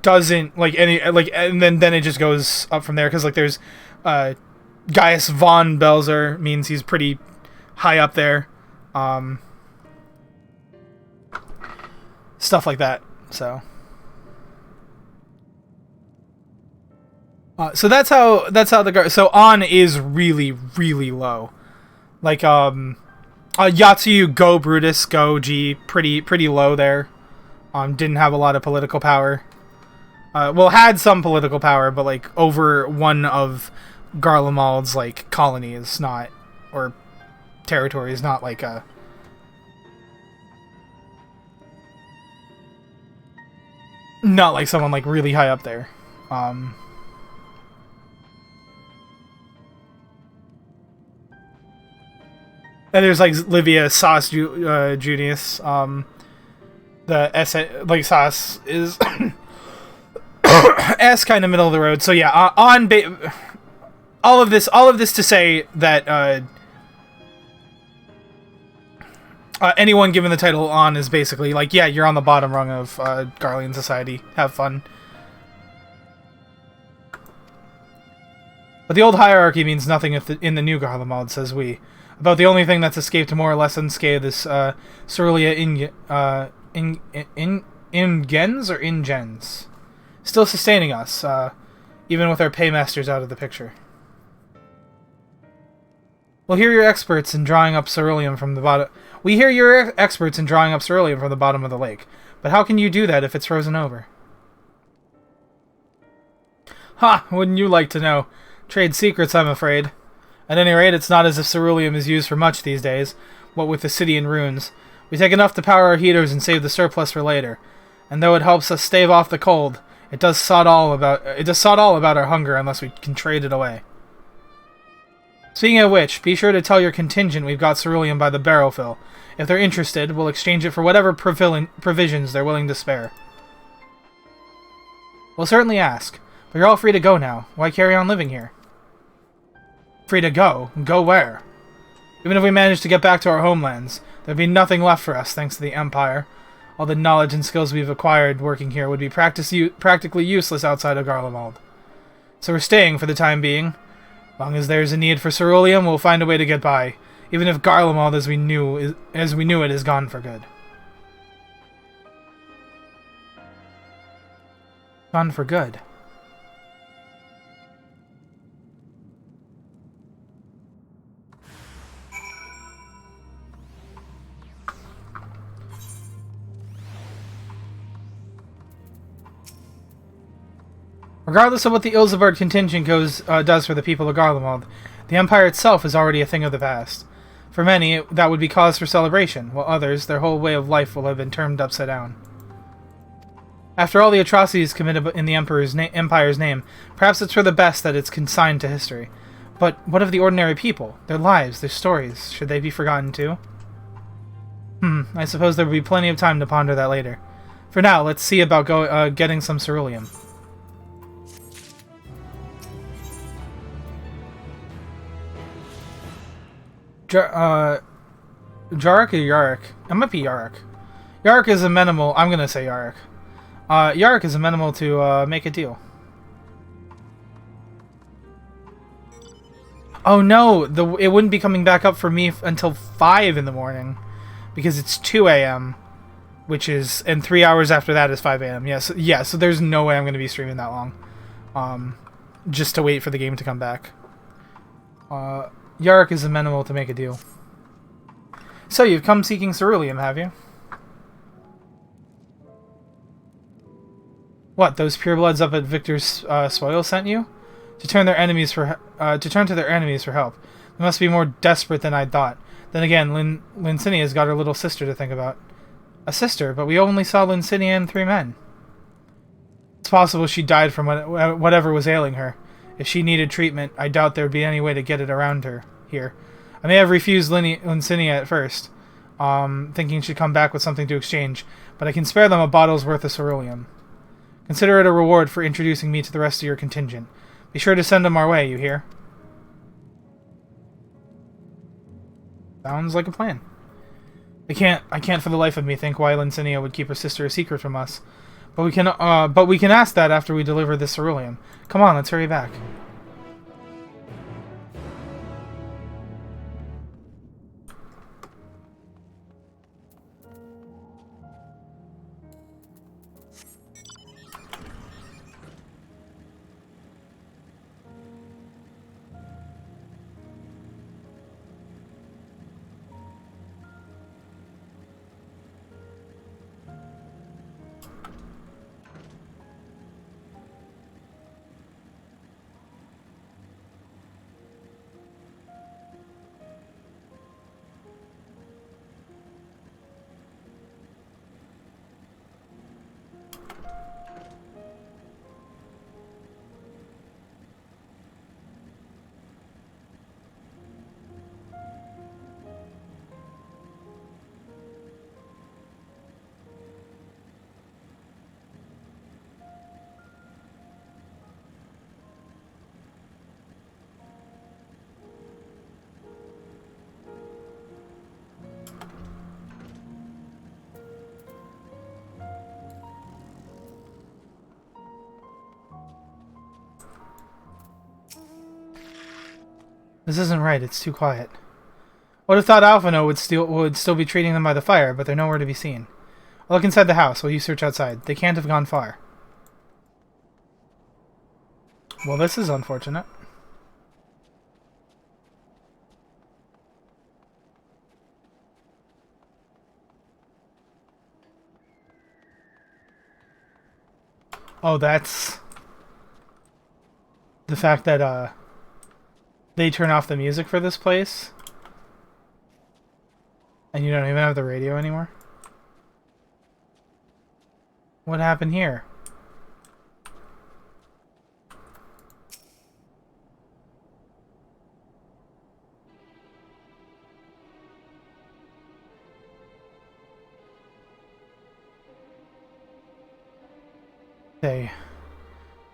Speaker 1: doesn't, like, and then it just goes up from there, because, like, there's, Gaius von Belzer means he's pretty high up there. Stuff like that, so. So that's how so On is really, really low. Like, Yatsuyu Go Brutus Go G, pretty low there. didn't have a lot of political power. Well, had some political power, but like over one of Garlemald's like colonies, not or territories, not like a. Not like someone like really high up there. And there's like Livia Sauce Junius. The S like Sauce is S kind of middle of the road. So yeah, all of this to say that anyone given the title on is basically like, yeah, you're on the bottom rung of Garlean society. Have fun. But the old hierarchy means nothing if in the new Garlemald, says we. About the only thing that's escaped more or less unscathed is Cerulia Ingens or Ingens. Still sustaining us, even with our paymasters out of the picture. We'll hear your experts in drawing up ceruleum from the bottom. We hear your experts in drawing up ceruleum from the bottom of the lake. But how can you do that if it's frozen over? Ha! Wouldn't you like to know? Trade secrets, I'm afraid. At any rate, it's not as if ceruleum is used for much these days, what with the city in ruins. We take enough to power our heaters and save the surplus for later. And though it helps us stave off the cold, it does sod all about our hunger unless we can trade it away. Speaking of which, be sure to tell your contingent we've got ceruleum by the barrelful. If they're interested, we'll exchange it for whatever provisions they're willing to spare. We'll certainly ask, but you're all free to go now. Why carry on living here? Free to go? Go where? Even if we manage to get back to our homelands, there'd be nothing left for us thanks to the Empire. All the knowledge and skills we've acquired working here would be practically useless outside of Garlemald. So we're staying for the time being. As long as there's a need for ceruleum, we'll find a way to get by, even if Garlemald as we knew it is gone for good. Gone for good. Regardless of what the Ilsebard contingent does for the people of Garlemald, the Empire itself is already a thing of the past. For many, that would be cause for celebration, while others, their whole way of life will have been turned upside down. After all the atrocities committed in the Empire's name, perhaps it's for the best that it's consigned to history. But what of the ordinary people? Their lives, their stories, should they be forgotten too? I suppose there will be plenty of time to ponder that later. For now, let's see about getting some ceruleum. Jarek or Yarrick? It might be Yarrick. Yarrick is amenable. I'm gonna say Yarrick. Yarrick is amenable to make a deal. Oh no, it wouldn't be coming back up for me until 5 in the morning, because it's 2 a.m., which is, and 3 hours after that is 5 a.m. Yes, yeah. So there's no way I'm gonna be streaming that long, just to wait for the game to come back. Yarrick is amenable to make a deal. So you've come seeking ceruleum, have you? What, those purebloods up at Victor's Spoil sent you? To turn to their enemies for help. They must be more desperate than I'd thought. Then again, Lincinia's got her little sister to think about. A sister, but we only saw Lincinia and 3 men. It's possible she died from whatever was ailing her. If she needed treatment, I doubt there'd be any way to get it around her here. I may have refused Lincinia at first, thinking she'd come back with something to exchange, but I can spare them a bottle's worth of ceruleum. Consider it a reward for introducing me to the rest of your contingent. Be sure to send them our way, you hear? Sounds like a plan. I can't for the life of me think why Lincinia would keep her sister a secret from us. But we can ask that after we deliver this ceruleum. Come on, let's hurry back. This isn't right. It's too quiet. Would have thought Alphino would still be treating them by the fire, but they're nowhere to be seen. I'll look inside the house while you search outside. They can't have gone far. Well, this is unfortunate. Oh, that's the fact that they turn off the music for this place and you don't even have the radio anymore. What happened here? They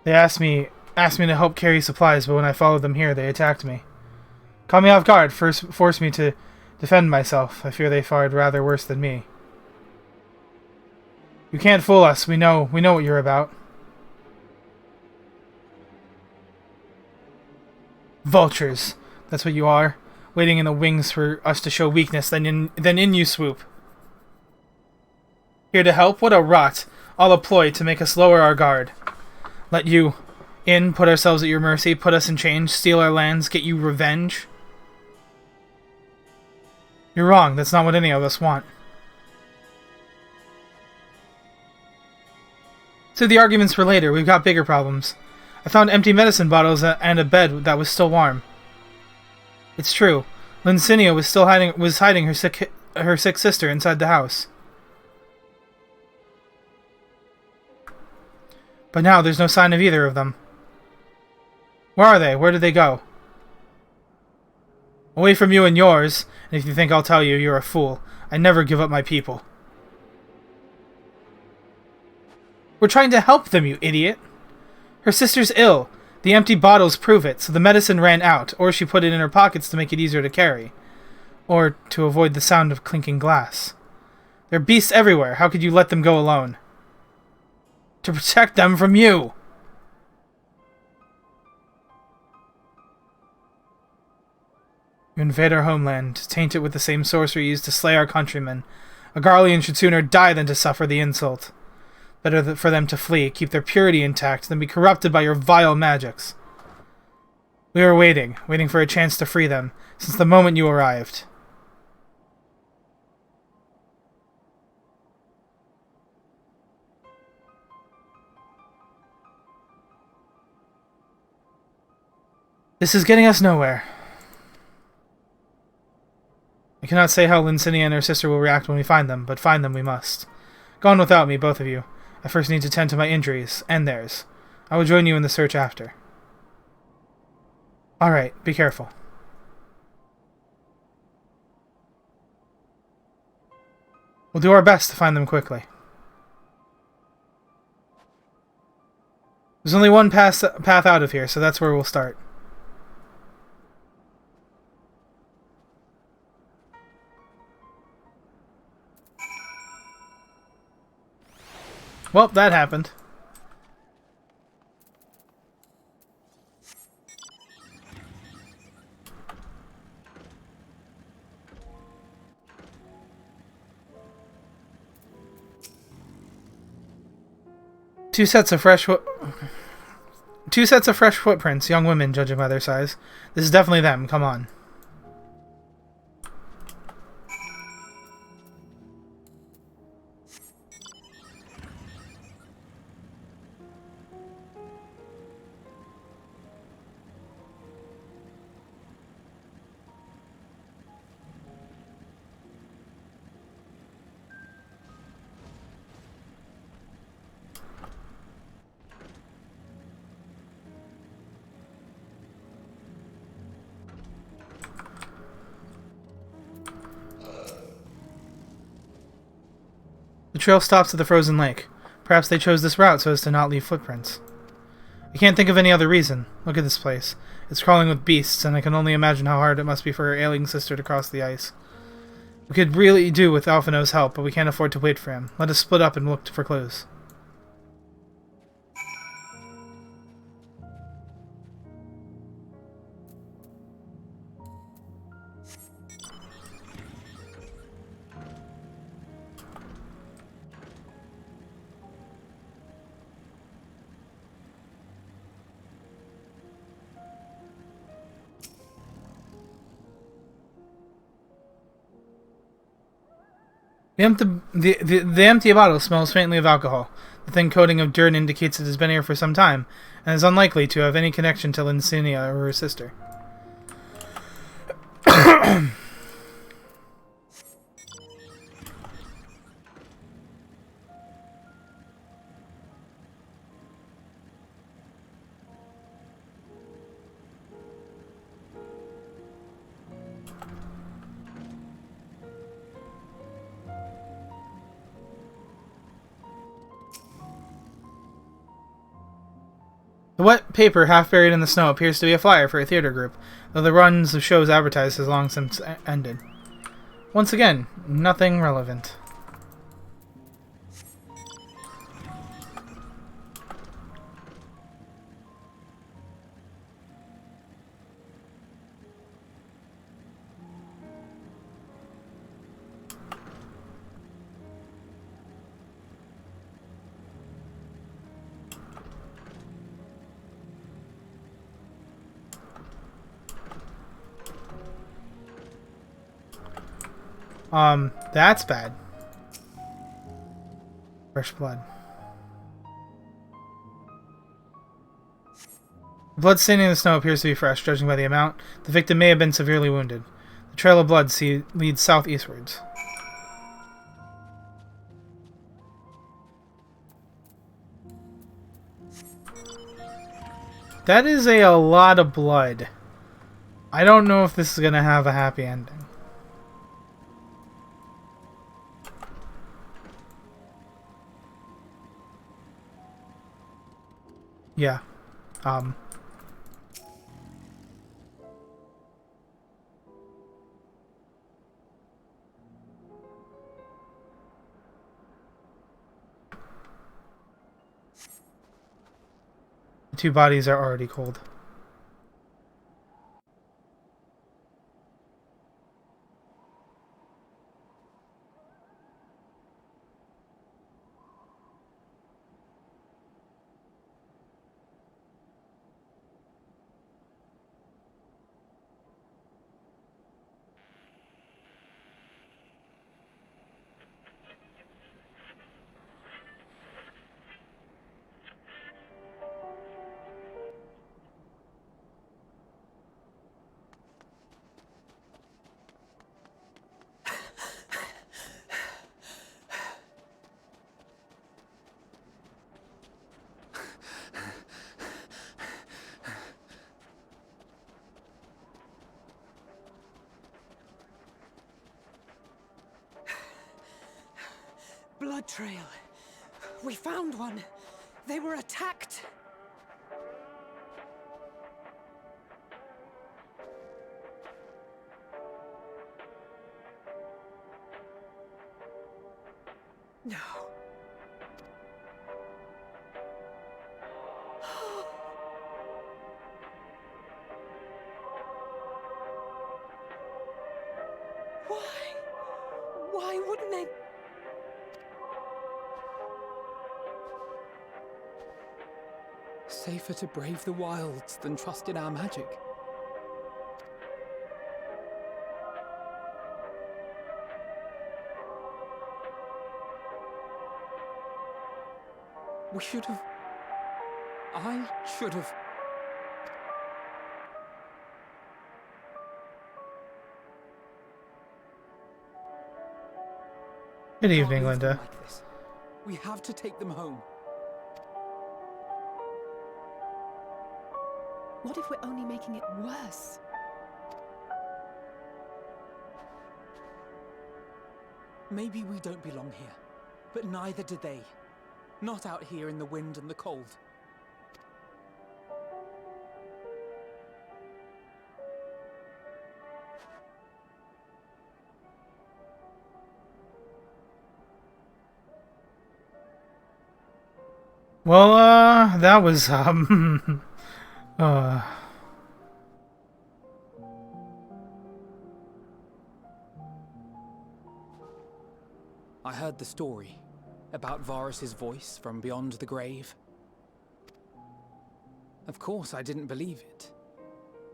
Speaker 1: asked me to help carry supplies, but when I followed them here, they attacked me. Caught me off guard, forced me to defend myself. I fear they fared rather worse than me. You can't fool us. We know what you're about. Vultures. That's what you are. Waiting in the wings for us to show weakness, then in you swoop. Here to help? What a rot. All a ploy to make us lower our guard. Let you in, put ourselves at your mercy, put us in chains, steal our lands, get you revenge. You're wrong. That's not what any of us want. So the arguments for later. We've got bigger problems. I found empty medicine bottles and a bed that was still warm. It's true. Lincinia was hiding her sick sister inside the house. But now there's no sign of either of them. Where are they? Where did they go? Away from you and yours, and if you think I'll tell you, you're a fool. I never give up my people. We're trying to help them, you idiot. Her sister's ill. The empty bottles prove it, so the medicine ran out, or she put it in her pockets to make it easier to carry. Or to avoid the sound of clinking glass. There are beasts everywhere. How could you let them go alone? To protect them from you! You invade our homeland, taint it with the same sorcery used to slay our countrymen. A Garlean should sooner die than to suffer the insult. Better for them to flee, keep their purity intact, than be corrupted by your vile magics. We were waiting for a chance to free them, since the moment you arrived. This is getting us nowhere. I cannot say how Lincinia and her sister will react when we find them, but find them we must. Go on without me, both of you. I first need to tend to my injuries, and theirs. I will join you in the search after. Alright, be careful. We'll do our best to find them quickly. There's only one path out of here, so that's where we'll start. Well, that happened. Two sets of fresh footprints, young women, judging by their size. This is definitely them. Come on. The trail stops at the frozen lake. Perhaps they chose this route so as to not leave footprints. I can't think of any other reason. Look at this place. It's crawling with beasts, and I can only imagine how hard it must be for her ailing sister to cross the ice. We could really do with Alphino's help, but we can't afford to wait for him. Let us split up and look for clues. The empty bottle smells faintly of alcohol. The thin coating of dirt indicates it has been here for some time, and is unlikely to have any connection to Licinia or her sister. The wet paper, half buried in the snow, appears to be a flyer for a theater group, though the runs of shows advertised has long since ended. Once again, nothing relevant. That's bad. Fresh blood. The blood staining in the snow appears to be fresh, judging by the amount. The victim may have been severely wounded. The trail of blood leads southeastwards. That is a lot of blood. I don't know if this is going to have a happy ending. Yeah. The two bodies are already cold.
Speaker 17: Blood trail. We found one. They were attacked. No. Why wouldn't they?
Speaker 5: Safer to brave the wilds than trust in our magic. We should have... I should have...
Speaker 1: Good evening, Linda.
Speaker 5: Like this. We have to take them home.
Speaker 4: What if we're only making it worse?
Speaker 5: Maybe we don't belong here, but neither do they. Not out here in the wind and the cold.
Speaker 1: Well, that was,
Speaker 5: I heard the story about Varus's voice from beyond the grave. Of course, I didn't believe it,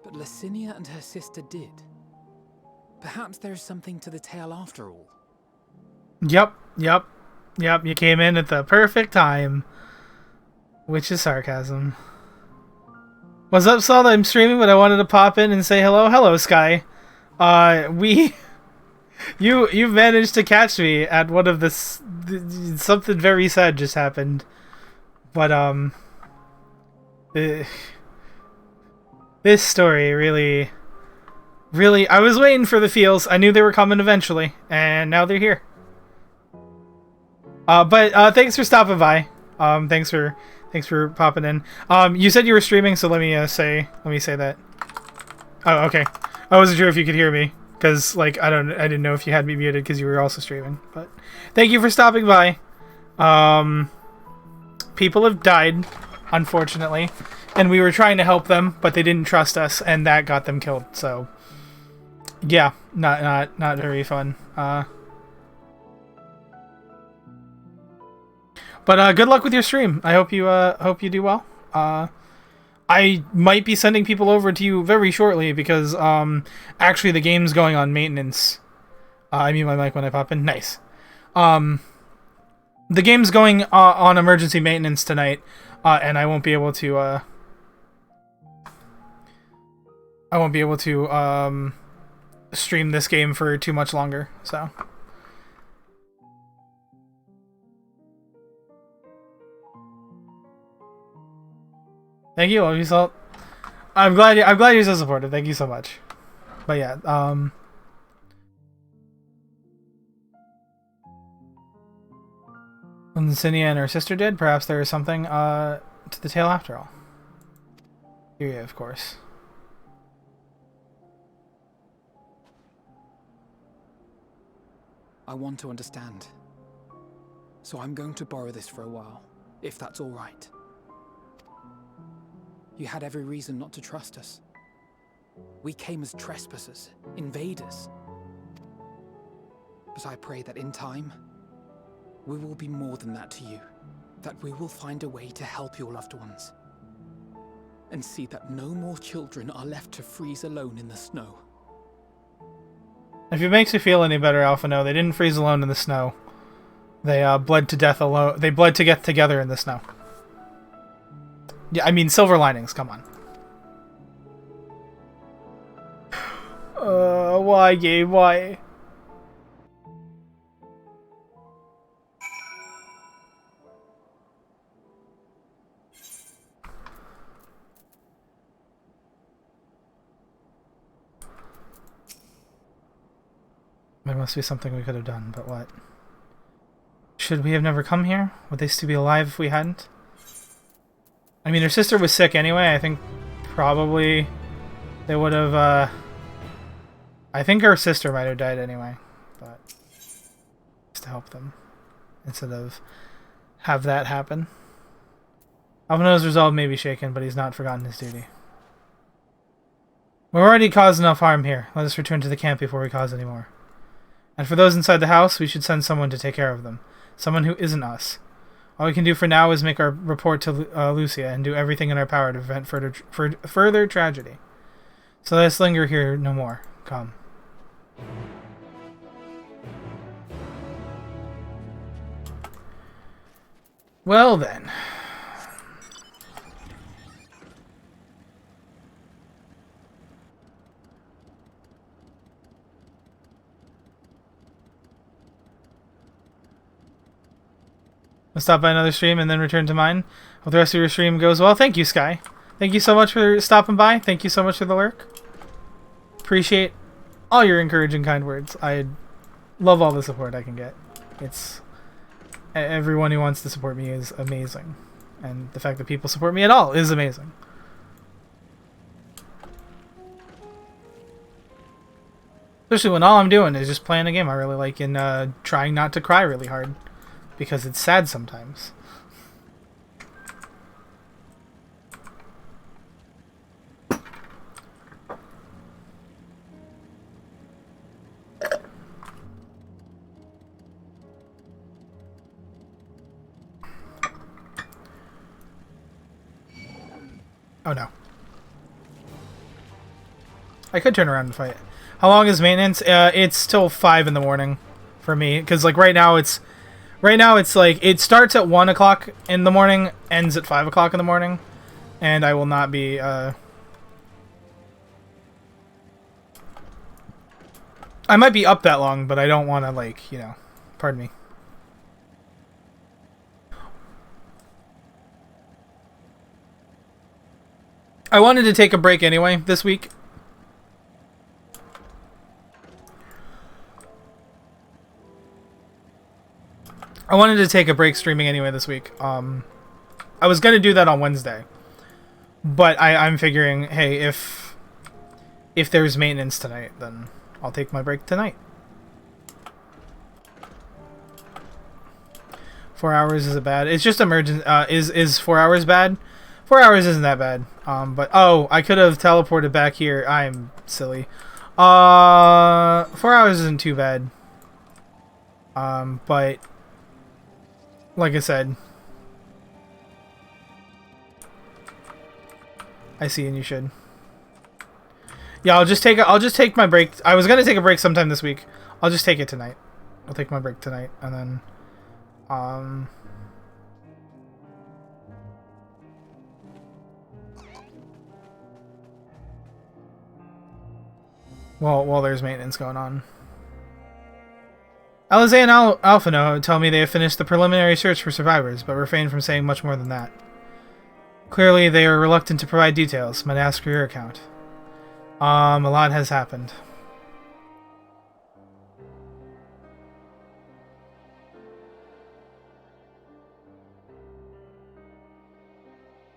Speaker 5: but Licinia and her sister did. Perhaps there's something to the tale after all.
Speaker 1: Yep. You came in at the perfect time. Which is sarcasm. What's up, Saul? I'm streaming, but I wanted to pop in and say hello. Hello, Sky. You've managed to catch me at one of something very sad just happened. But, this story really, I was waiting for the feels. I knew they were coming eventually, and now they're here. But thanks for stopping by. Thanks for popping in. You said you were streaming, so let me say that. Oh, okay. I wasn't sure if you could hear me, because like I didn't know if you had me muted because you were also streaming. But thank you for stopping by. People have died, unfortunately, and we were trying to help them, but they didn't trust us, and that got them killed. So yeah, not very fun. But good luck with your stream. I hope you do well. I might be sending people over to you very shortly because actually the game's going on maintenance. I mute my mic when I pop in. Nice. The game's going on emergency maintenance tonight, and I won't be able to. Stream this game for too much longer. So. Thank you, love you, Salt. I'm glad you're so supportive. Thank you so much. But yeah, when Cinia and her sister did, perhaps there is something to the tale after all. Yeah, of course.
Speaker 5: I want to understand. So I'm going to borrow this for a while, if that's all right. You had every reason not to trust us. We came as trespassers, invaders. But I pray that in time, we will be more than that to you. That we will find a way to help your loved ones. And see that no more children are left to freeze alone in the snow.
Speaker 1: If it makes you feel any better, Alpha, no, they didn't freeze alone in the snow. They bled to death alone. They bled to get together in the snow. Yeah, I mean, silver linings, come on. Why, Gabe, why? There must be something we could have done, but what? Should we have never come here? Would they still be alive if we hadn't? I mean, her sister was sick anyway. I think probably they would have, I think her sister might have died anyway, but just to help them instead of have that happen. Alvino's resolve may be shaken, but he's not forgotten his duty. We've already caused enough harm here. Let us return to the camp before we cause any more. And for those inside the house, we should send someone to take care of them. Someone who isn't us. All we can do for now is make our report to Lucia and do everything in our power to prevent further tragedy. So let us linger here no more. Come. Well then. I'll stop by another stream and then return to mine. Hope the rest of your stream goes well. Thank you, Sky. Thank you so much for stopping by. Thank you so much for the lurk. Appreciate all your encouraging kind words. I love all the support I can get. It's everyone who wants to support me is amazing. And the fact that people support me at all is amazing. Especially when all I'm doing is just playing a game I really like and trying not to cry really hard. Because it's sad sometimes. Oh no. I could turn around and fight. How long is maintenance? It's till 5 in the morning. for me, because like right now it's like it starts at 1 o'clock in the morning, ends at 5 o'clock in the morning, and I will not be. I might be up that long, but I don't want to, like, you know, pardon me. I wanted to take a break anyway this week. I wanted to take a break streaming anyway this week. I was going to do that on Wednesday. But I'm figuring, hey, if there's maintenance tonight, then I'll take my break tonight. 4 hours is bad. It's just emergent. Is 4 hours bad? 4 hours isn't that bad. But oh, I could have teleported back here. I'm silly. 4 hours isn't too bad. But like I said, I see, and you should. Yeah, I'll just take my break. I was gonna take a break sometime this week. I'll just take it tonight. I'll take my break tonight, and then, while there's maintenance going on. Alize and Alphino tell me they have finished the preliminary search for survivors, but refrain from saying much more than that. Clearly, they are reluctant to provide details. Might ask for your account. A lot has happened.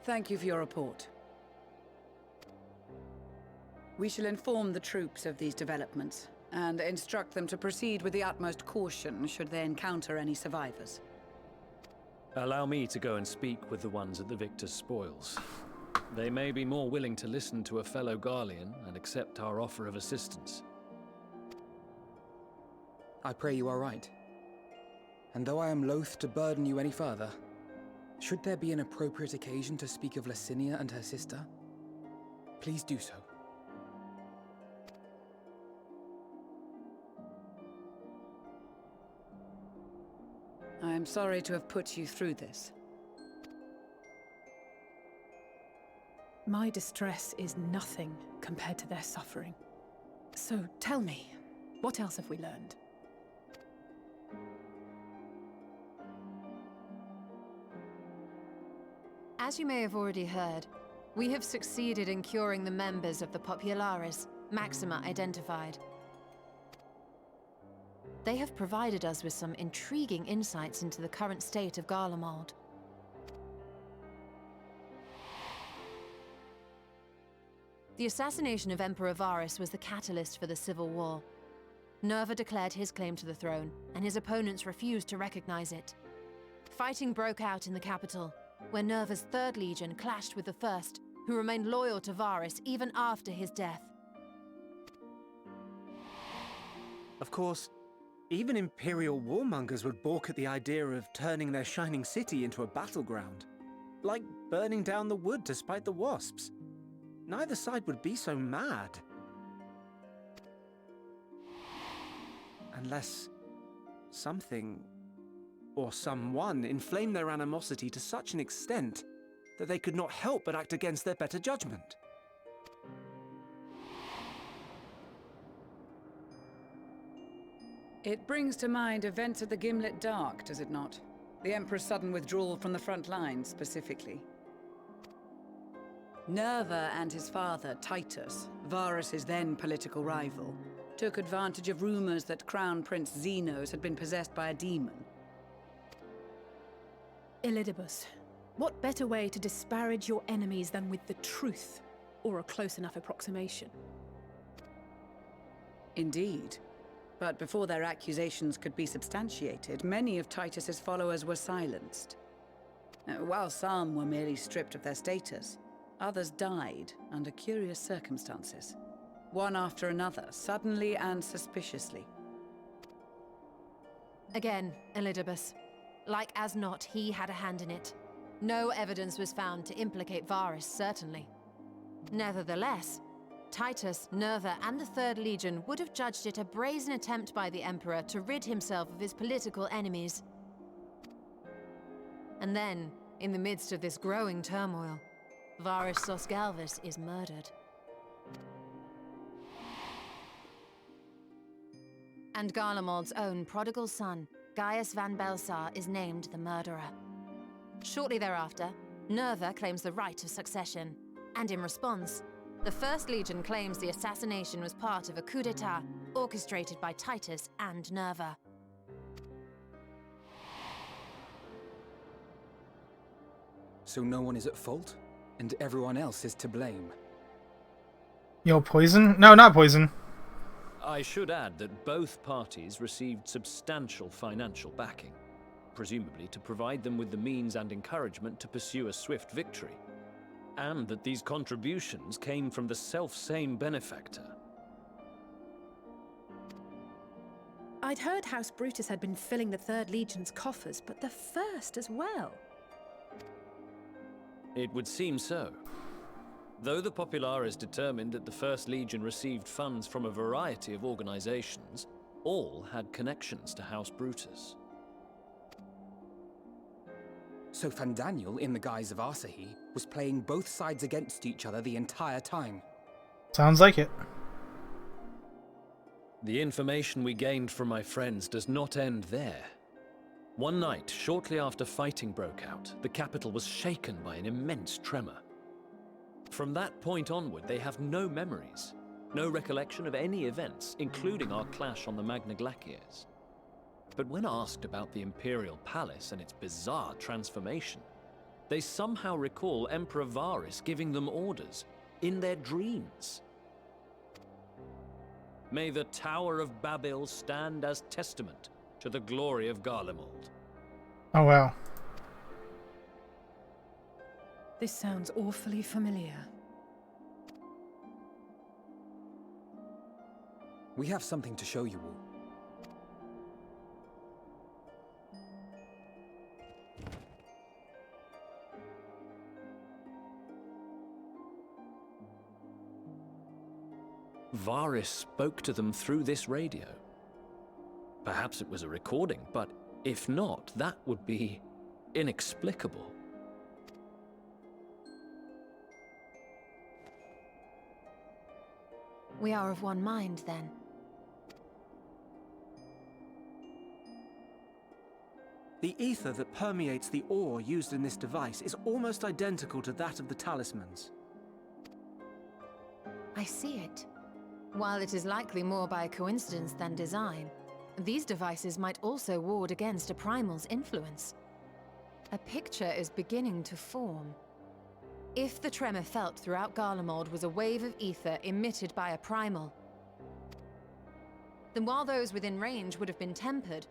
Speaker 3: Thank you for your report. We shall inform the troops of these developments and instruct them to proceed with the utmost caution should they encounter any survivors.
Speaker 9: Allow me to go and speak with the ones at the victor's spoils. They may be more willing to listen to a fellow Garlean and accept our offer of assistance.
Speaker 5: I pray you are right. And though I am loath to burden you any further, should there be an appropriate occasion to speak of Licinia and her sister, please do so.
Speaker 3: I am sorry to have put you through this.
Speaker 4: My distress is nothing compared to their suffering. So tell me, what else have we learned?
Speaker 11: As you may have already heard, we have succeeded in curing the members of the Populares, Maxima identified. They have provided us with some intriguing insights into the current state of Garlemald. The assassination of Emperor Varus was the catalyst for the civil war. Nerva declared his claim to the throne, and his opponents refused to recognize it. Fighting broke out in the capital, where Nerva's 3rd Legion clashed with the 1st, who remained loyal to Varus even after his death.
Speaker 7: Of course, even Imperial warmongers would balk at the idea of turning their shining city into a battleground. Like burning down the wood to spite the wasps. Neither side would be so mad. Unless something or someone inflamed their animosity to such an extent that they could not help but act against their better judgment.
Speaker 3: It brings to mind events at the Gimlet Dark, does it not? The Emperor's sudden withdrawal from the front lines, specifically. Nerva and his father, Titus, Varus's then political rival, took advantage of rumors that Crown Prince Xenos had been possessed by a demon.
Speaker 4: Elidibus, what better way to disparage your enemies than with the truth, or a close enough approximation?
Speaker 3: Indeed. But before their accusations could be substantiated, many of Titus's followers were silenced. While some were merely stripped of their status, others died under curious circumstances. One after another, suddenly and suspiciously.
Speaker 11: Again, Elidibus. Like as not, he had a hand in it. No evidence was found to implicate Varus, certainly. Nevertheless, Titus, Nerva, and the Third Legion would have judged it a brazen attempt by the Emperor to rid himself of his political enemies. And then, in the midst of this growing turmoil, Varus Sosgalvus is murdered. And Garlemald's own prodigal son, Gaius van Belsar, is named the murderer. Shortly thereafter, Nerva claims the right of succession, and in response, the First Legion claims the assassination was part of a coup d'etat orchestrated by Titus and Nerva.
Speaker 5: So no one is at fault, and everyone else is to blame.
Speaker 1: Yo, poison? No, not poison.
Speaker 9: I should add that both parties received substantial financial backing, presumably to provide them with the means and encouragement to pursue a swift victory, and that these contributions came from the self-same benefactor.
Speaker 4: I'd heard House Brutus had been filling the Third Legion's coffers, but the First as well.
Speaker 9: It would seem so. Though the Populares determined that the First Legion received funds from a variety of organizations, all had connections to House Brutus.
Speaker 5: So Fandaniel, in the guise of Asahi, was playing both sides against each other the entire time.
Speaker 1: Sounds like it.
Speaker 9: The information we gained from my friends does not end there. One night, shortly after fighting broke out, the capital was shaken by an immense tremor. From that point onward, they have no memories, no recollection of any events, including our clash on the Magna Glaciers. But when asked about the Imperial Palace and its bizarre transformation, they somehow recall Emperor Varus giving them orders in their dreams. May the Tower of Babel stand as testament to the glory of Garlemald.
Speaker 1: Oh, wow.
Speaker 4: This sounds awfully familiar.
Speaker 5: We have something to show you all.
Speaker 9: Varus spoke to them through this radio. Perhaps it was a recording, but if not, that would be inexplicable.
Speaker 11: We are of one mind, then.
Speaker 7: The ether that permeates the ore used in this device is almost identical to that of the talismans.
Speaker 11: I see it. While it is likely more by coincidence than design, these devices might also ward against a primal's influence. A picture is beginning to form. If the tremor felt throughout Garlemald was a wave of ether emitted by a primal, then while those within range would have been tempered,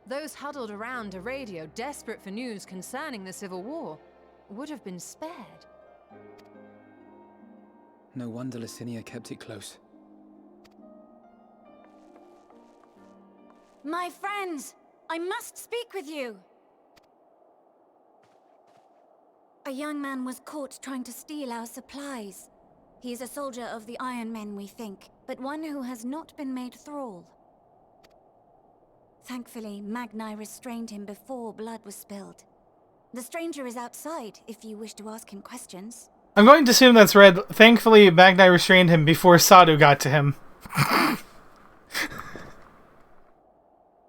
Speaker 11: those huddled around a radio desperate for news concerning the Civil War would have been spared.
Speaker 5: No wonder Licinia kept it close.
Speaker 18: My friends, I must speak with you. A young man was caught trying to steal our supplies. He is a soldier of the Iron Men, we think, but one who has not been made thrall. Thankfully, Magni restrained him before blood was spilled. The stranger is outside, if you wish to ask him questions.
Speaker 1: I'm going to assume that's red. Thankfully, Magni restrained him before Sadu got to him.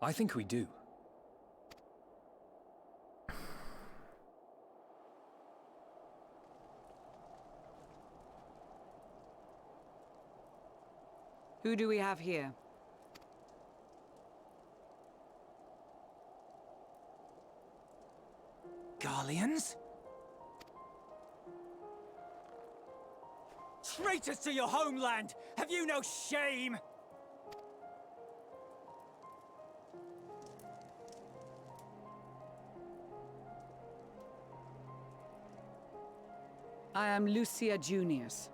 Speaker 5: I think we do.
Speaker 3: Who do we have here?
Speaker 6: Garleans? Traitors to your homeland! Have you no shame?
Speaker 3: I am Lucia Junius,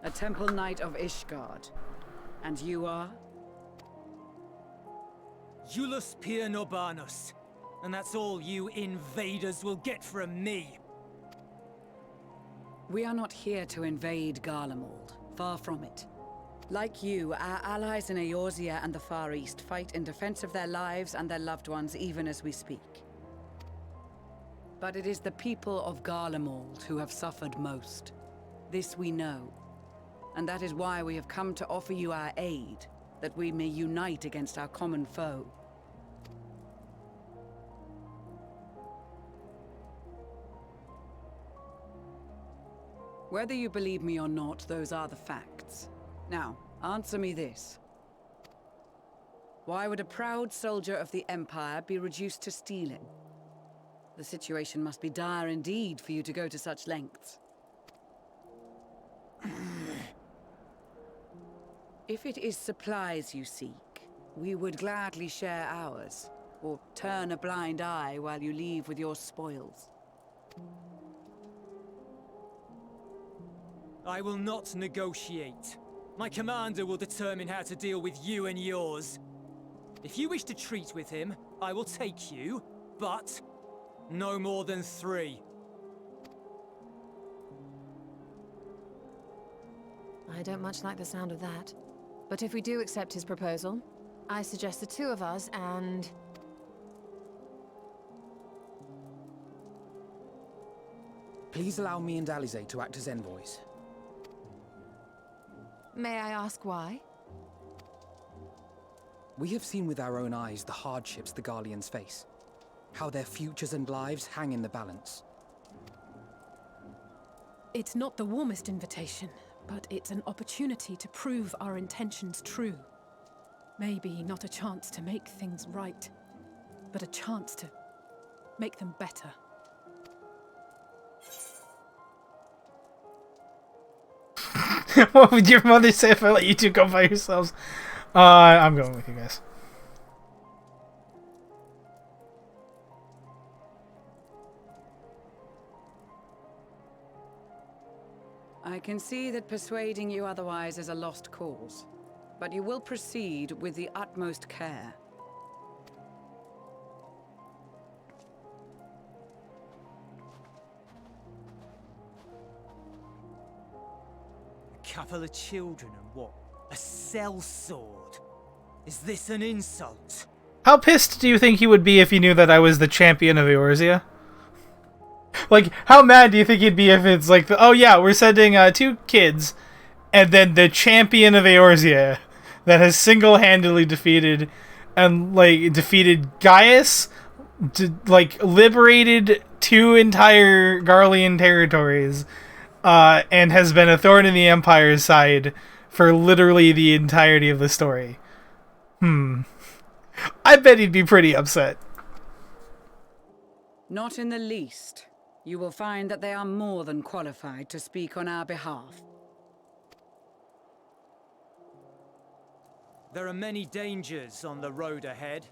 Speaker 3: a Temple Knight of Ishgard. And you are?
Speaker 6: Iulus Pier Norbanus. And that's all you invaders will get from me.
Speaker 3: We are not here to invade Garlemald. Far from it. Like you, our allies in Eorzea and the Far East fight in defense of their lives and their loved ones even as we speak. But it is the people of Garlemald who have suffered most. This we know. And that is why we have come to offer you our aid, that we may unite against our common foe. Whether you believe me or not, those are the facts. Now, answer me this. Why would a proud soldier of the Empire be reduced to stealing? The situation must be dire indeed for you to go to such lengths. If it is supplies you seek, we would gladly share ours, or turn a blind eye while you leave with your spoils.
Speaker 19: I will not negotiate. My commander will determine how to deal with you and yours. If you wish to treat with him, I will take you, but no more than 3.
Speaker 11: I don't much like the sound of that. But if we do accept his proposal, I suggest the 2 of us and...
Speaker 5: Please allow me and Alize to act as envoys.
Speaker 11: May I ask why?
Speaker 5: We have seen with our own eyes the hardships the Garleans face. How their futures and lives hang in the balance.
Speaker 4: It's not the warmest invitation, but it's an opportunity to prove our intentions true. Maybe not a chance to make things right, but a chance to make them better.
Speaker 1: What would your mother say if I let you 2 go by yourselves? I'm going with you guys.
Speaker 3: I can see that persuading you otherwise is a lost cause, but you will proceed with the utmost care.
Speaker 19: A couple of children and what? A sellsword? Is this an insult?
Speaker 1: How pissed do you think he would be if he knew that I was the champion of Eorzea? Like, how mad do you think he'd be if it's like, oh yeah, we're sending 2 kids, and then the champion of Eorzea that has single-handedly defeated Gaius, liberated 2 entire Garlean territories, and has been a thorn in the Empire's side for literally the entirety of the story. I bet he'd be pretty upset.
Speaker 3: Not in the least. You will find that they are more than qualified to speak on our behalf.
Speaker 19: There are many dangers on the road ahead.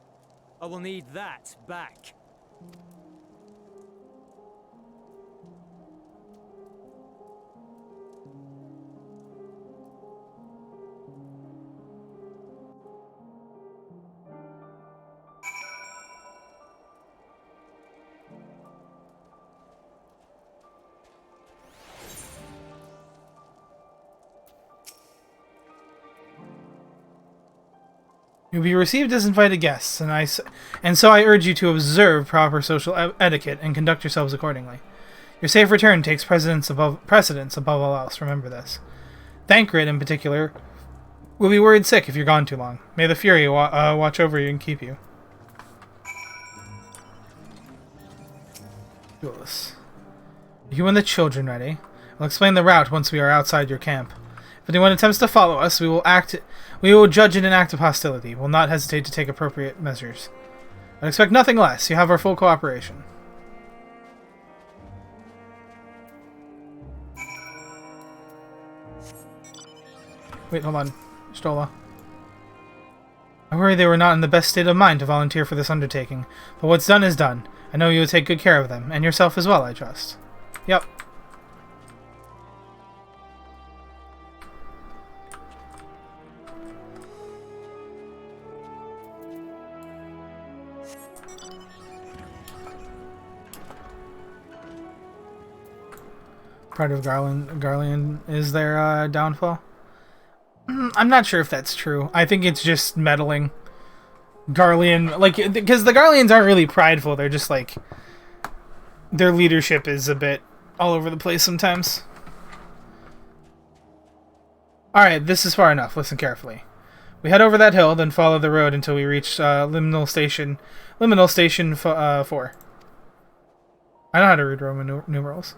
Speaker 19: I will need that back.
Speaker 1: You'll be received as invited guests, and so I urge you to observe proper social etiquette and conduct yourselves accordingly. Your safe return takes precedence above all else, remember this. Thancred, in particular, will be worried sick if you're gone too long. May the Fury watch over you and keep you. Duelist. Are you and the children ready? I'll explain the route once we are outside your camp. If anyone attempts to follow us, we will judge it an act of hostility. We will not hesitate to take appropriate measures. I expect nothing less. You have our full cooperation. Wait, hold on. Stola. I worry they were not in the best state of mind to volunteer for this undertaking, but what's done is done. I know you will take good care of them, and yourself as well, I trust. Yep. Part of Garlean is their downfall. I'm not sure if that's true. I think it's just meddling. Garlean, like, because the Garleans aren't really prideful. They're just like, their leadership is a bit all over the place sometimes. Alright, this is far enough. Listen carefully. We head over that hill, then follow the road until we reach Liminal Station 4. I know how to read Roman numerals.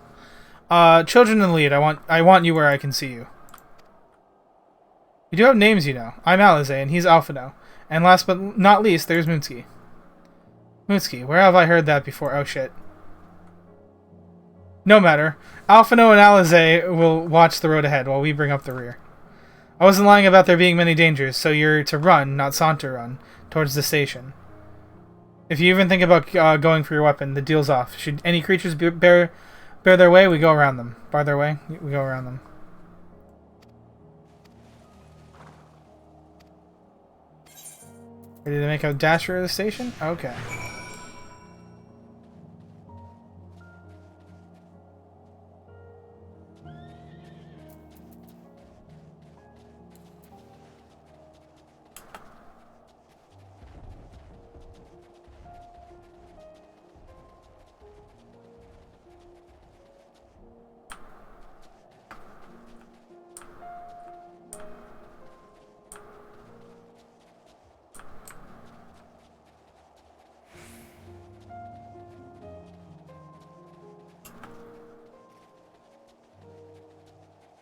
Speaker 1: Children in the lead. I want you where I can see you. You do have names, you know. I'm Alize, and he's Alphino. And last but not least, there's Moonsky. Moonsky, where have I heard that before? Oh shit. No matter. Alphino and Alize will watch the road ahead while we bring up the rear. I wasn't lying about there being many dangers, so you're to run, not saunter run, towards the station. If you even think about going for your weapon, the deal's off. Should any creatures bear their way, we go around them. Bar their way, we go around them. Ready to make a dash for the station? Okay.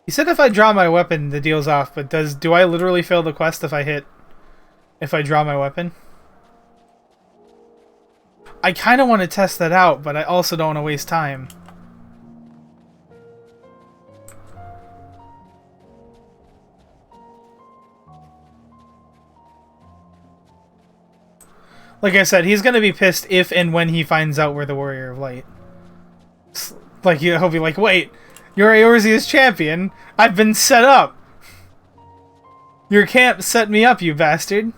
Speaker 1: He said if I draw my weapon, the deal's off, but do I literally fail the quest if I draw my weapon? I kind of want to test that out, but I also don't want to waste time. Like I said, he's going to be pissed if and when he finds out we're the Warrior of Light. Like, he'll be like, wait, you're Eorzea's champion? I've been set up! Your camp set me up, you bastard!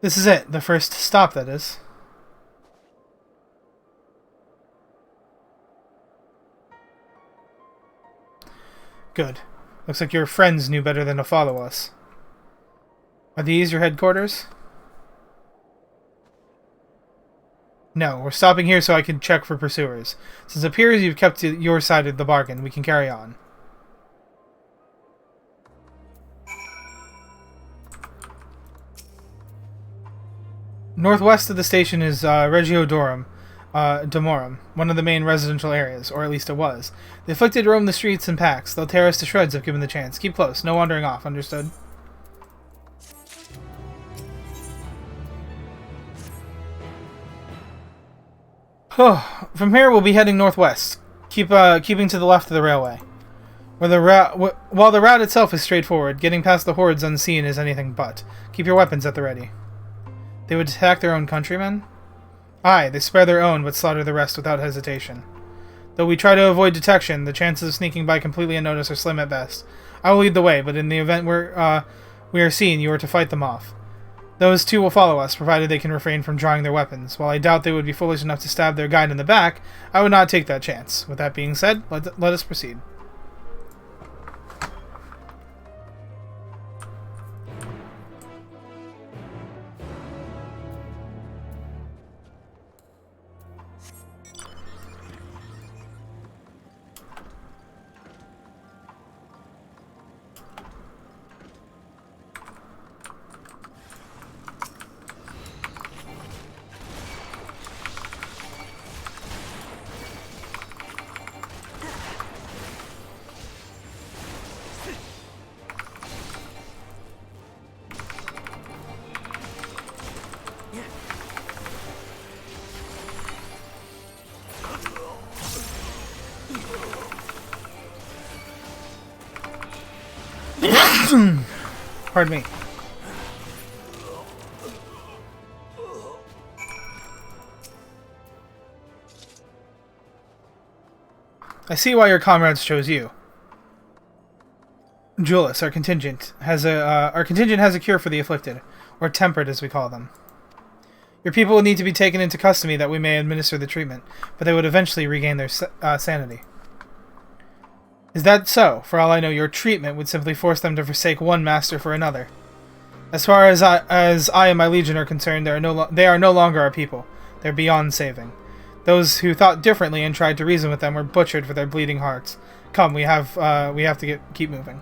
Speaker 1: This is it. The first stop, that is. Good. Looks like your friends knew better than to follow us. Are these your headquarters? No, we're stopping here so I can check for pursuers. Since it appears you've kept to your side of the bargain, we can carry on. Northwest of the station is Regio Domorum, one of the main residential areas, or at least it was. The afflicted roam the streets in packs. They'll tear us to shreds if given the chance. Keep close. No wandering off. Understood? From here, we'll be heading northwest, keeping to the left of the railway. While the route itself is straightforward, getting past the hordes unseen is anything but. Keep your weapons at the ready. They would attack their own countrymen? Aye, they spare their own, but slaughter the rest without hesitation. Though we try to avoid detection, the chances of sneaking by completely unnoticed are slim at best. I will lead the way, but in the event we are seen, you are to fight them off. Those two will follow us, provided they can refrain from drawing their weapons. While I doubt they would be foolish enough to stab their guide in the back, I would not take that chance. With that being said, let us proceed. Pardon me. I see why your comrades chose you. Julius, our contingent has a cure for the afflicted, or tempered as we call them. Your people will need to be taken into custody that we may administer the treatment, but they would eventually regain their sanity. Is that so? For all I know, your treatment would simply force them to forsake one master for another. As far as I and my legion are concerned, they are no longer our people. They're beyond saving. Those who thought differently and tried to reason with them were butchered for their bleeding hearts. Come, we have to keep moving.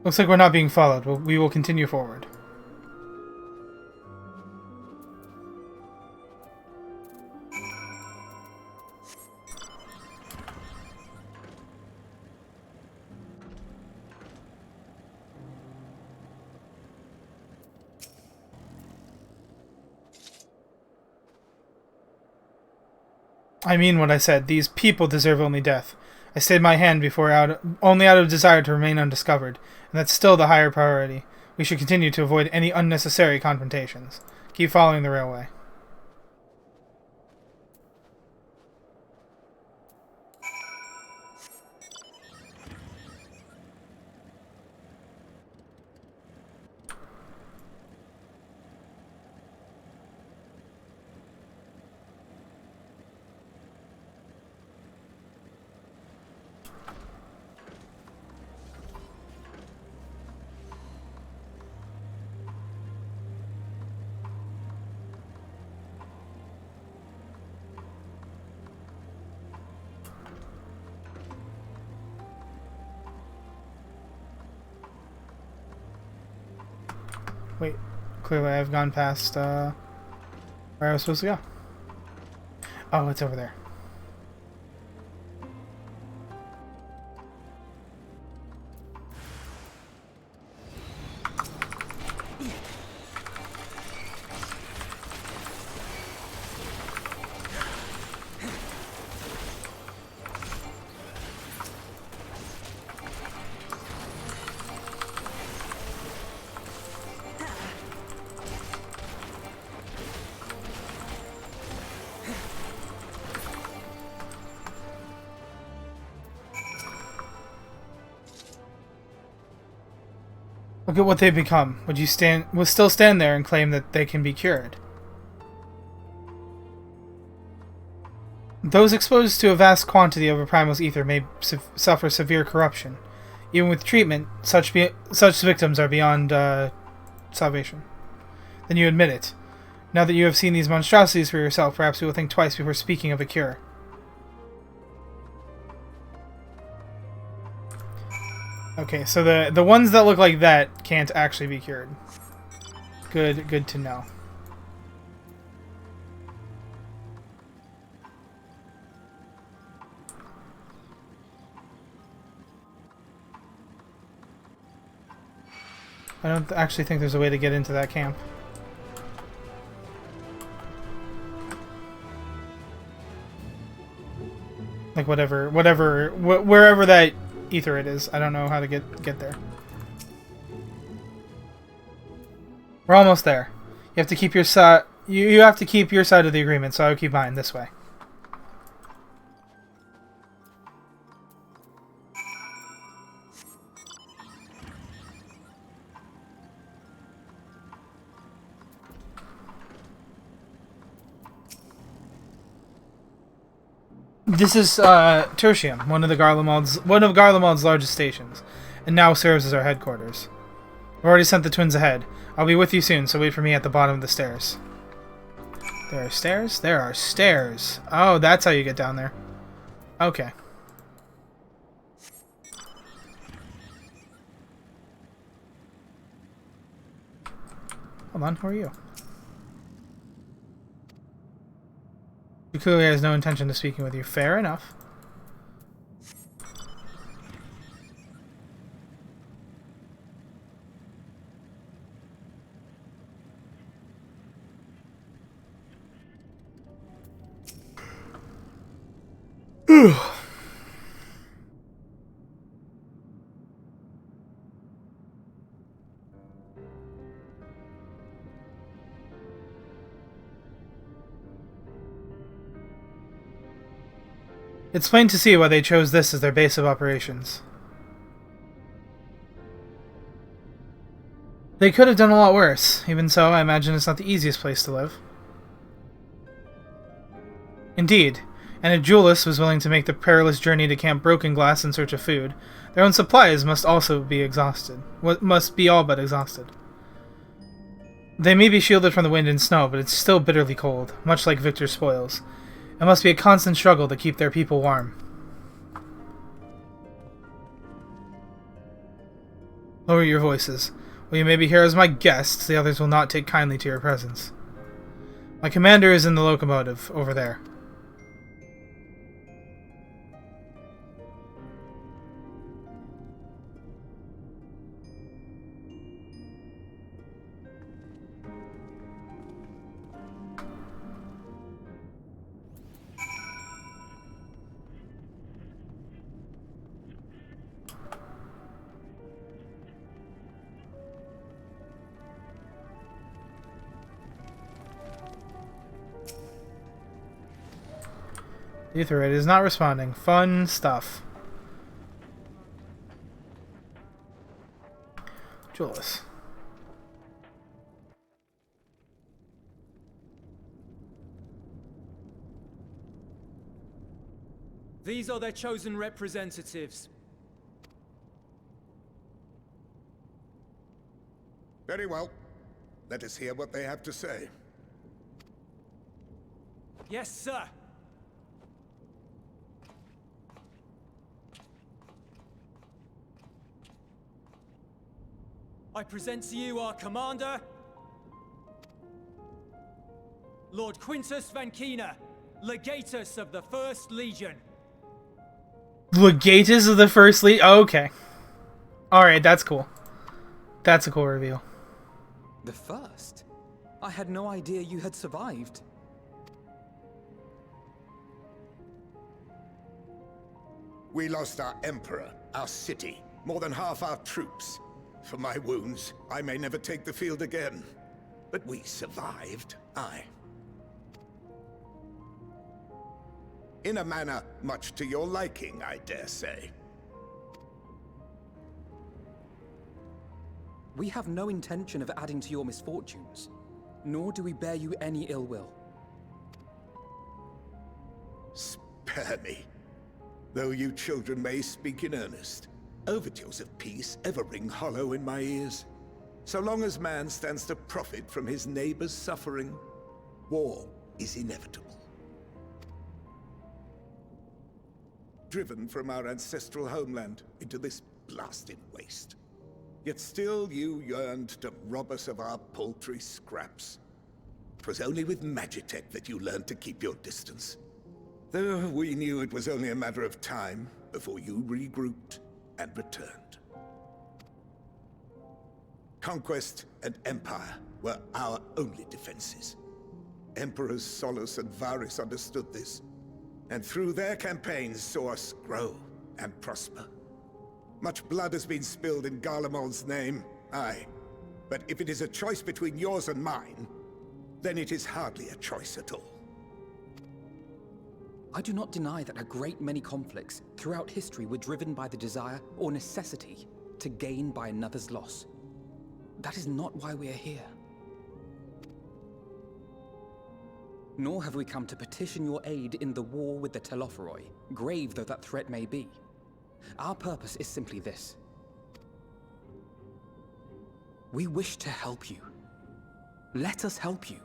Speaker 1: Looks like we're not being followed. We will continue forward. I mean what I said. These people deserve only death. I stayed my hand only out of desire to remain undiscovered, and that's still the higher priority. We should continue to avoid any unnecessary confrontations. Keep following the railway. Wait, clearly I've gone past where I was supposed to go. Oh, it's over there. Look at what they've become. Would still stand there and claim that they can be cured? Those exposed to a vast quantity of a primal's ether may suffer severe corruption. Even with treatment, such victims are beyond salvation. Then you admit it. Now that you have seen these monstrosities for yourself, perhaps you will think twice before speaking of a cure. Okay, so the ones that look like that can't actually be cured. Good to know. I don't actually think there's a way to get into that camp. Like wherever that ether it is. I don't know how to get there. We're almost there. You have to keep your side. You have to keep your side of the agreement, so I will keep mine this way. This is Tertium, one of Garlemald's largest stations, and now serves as our headquarters. I've already sent the twins ahead. I'll be with you soon, so wait for me at the bottom of the stairs. There are stairs? There are stairs. Oh, that's how you get down there. Okay. Hold on, who are you? He clearly has no intention of speaking with you. Fair enough. It's plain to see why they chose this as their base of operations. They could have done a lot worse. Even so, I imagine it's not the easiest place to live. Indeed, and if Julius was willing to make the perilous journey to Camp Broken Glass in search of food, their own supplies must also be exhausted. Must be all but exhausted. They may be shielded from the wind and snow, but it's still bitterly cold, much like Victor's spoils. It must be a constant struggle to keep their people warm. Lower your voices. While you may be here as my guests, the others will not take kindly to your presence. My commander is in the locomotive, over there. Etherite is not responding. Fun stuff. Julius.
Speaker 19: These are their chosen representatives.
Speaker 12: Very well. Let us hear what they have to say.
Speaker 19: Yes, sir. I present to you our commander, Lord Quintus Vankina, Legatus of the First Legion.
Speaker 1: Legatus of the First Legion? Oh, okay. Alright, that's cool. That's a cool reveal.
Speaker 5: The first? I had no idea you had survived.
Speaker 12: We lost our emperor, our city, more than half our troops. For my wounds, I may never take the field again. But we survived, aye. In a manner much to your liking, I dare say.
Speaker 5: We have no intention of adding to your misfortunes, nor do we bear you any ill will.
Speaker 12: Spare me. Though you children may speak in earnest, overtures of peace ever ring hollow in my ears. So long as man stands to profit from his neighbor's suffering, war is inevitable. Driven from our ancestral homeland into this blasted waste. Yet still you yearned to rob us of our paltry scraps. 'Twas only with Magitech that you learned to keep your distance. Though we knew it was only a matter of time before you regrouped and returned. Conquest and Empire were our only defenses. Emperors Solus and Varys understood this, and through their campaigns saw us grow and prosper. Much blood has been spilled in Garlemald's name, aye. But if it is a choice between yours and mine, then it is hardly a choice at all.
Speaker 5: I do not deny that a great many conflicts throughout history were driven by the desire or necessity to gain by another's loss. That is not why we are here. Nor have we come to petition your aid in the war with the Telophoroi, grave though that threat may be. Our purpose is simply this. We wish to help you. Let us help you.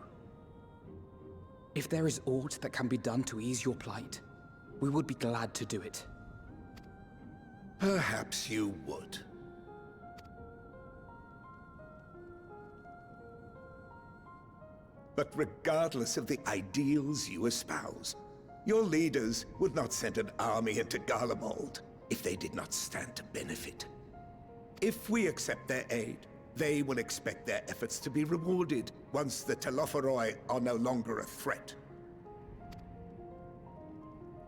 Speaker 5: If there is aught that can be done to ease your plight, we would be glad to do it.
Speaker 12: Perhaps you would. But regardless of the ideals you espouse, your leaders would not send an army into Garlemald if they did not stand to benefit. If we accept their aid, they will expect their efforts to be rewarded once the Telophoroi are no longer a threat.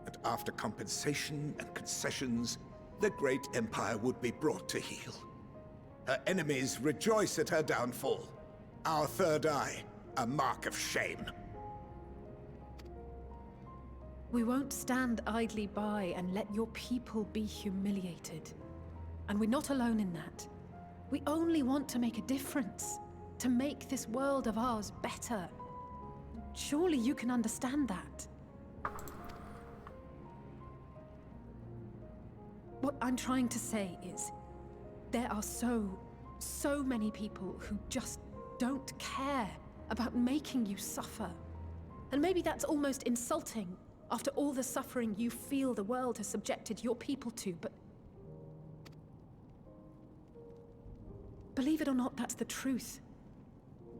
Speaker 12: And after compensation and concessions, the great empire would be brought to heel. Her enemies rejoice at her downfall. Our third eye, a mark of shame.
Speaker 4: We won't stand idly by and let your people be humiliated. And we're not alone in that. We only want to make a difference, to make this world of ours better. Surely you can understand that. What I'm trying to say is, there are so many people who just don't care about making you suffer. And maybe that's almost insulting after all the suffering you feel the world has subjected your people to, but believe it or not, that's the truth.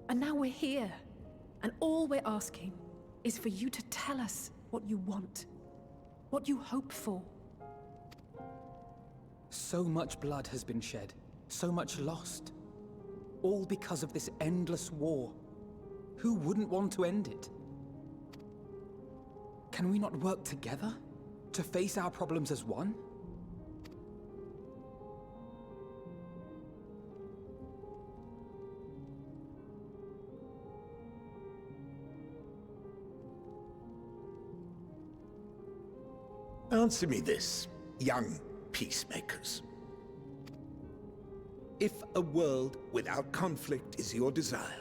Speaker 4: And now we're here, and all we're asking is for you to tell us what you want, what you hope for.
Speaker 5: So much blood has been shed, so much lost. All because of this endless war. Who wouldn't want to end it? Can we not work together to face our problems as one?
Speaker 12: Answer me this, young peacemakers. If a world without conflict is your desire,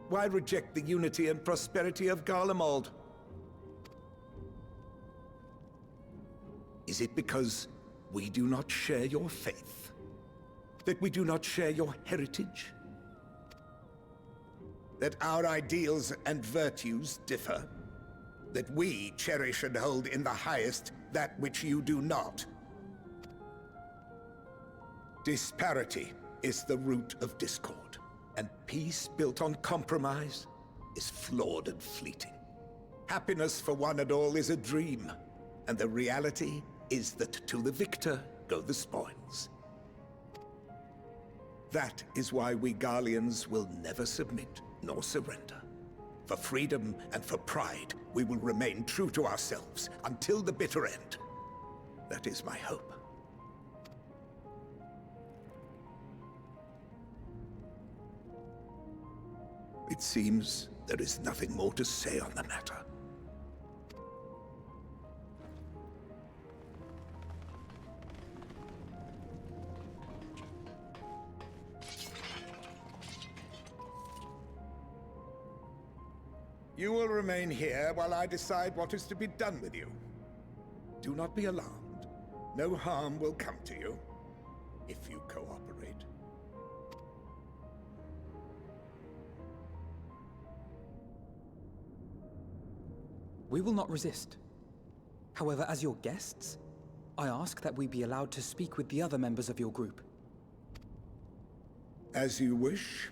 Speaker 12: why reject the unity and prosperity of Garlemald? Is it because we do not share your faith? That we do not share your heritage? That our ideals and virtues differ? That we cherish and hold in the highest that which you do not? Disparity is the root of discord, and peace built on compromise is flawed and fleeting. Happiness for one and all is a dream, and the reality is that to the victor go the spoils. That is why we Garleans will never submit nor surrender. For freedom and for pride, we will remain true to ourselves until the bitter end. That is my hope. It seems there is nothing more to say on the matter. You will remain here while I decide what is to be done with you. Do not be alarmed. No harm will come to you if you cooperate.
Speaker 5: We will not resist. However, as your guests, I ask that we be allowed to speak with the other members of your group.
Speaker 12: As you wish.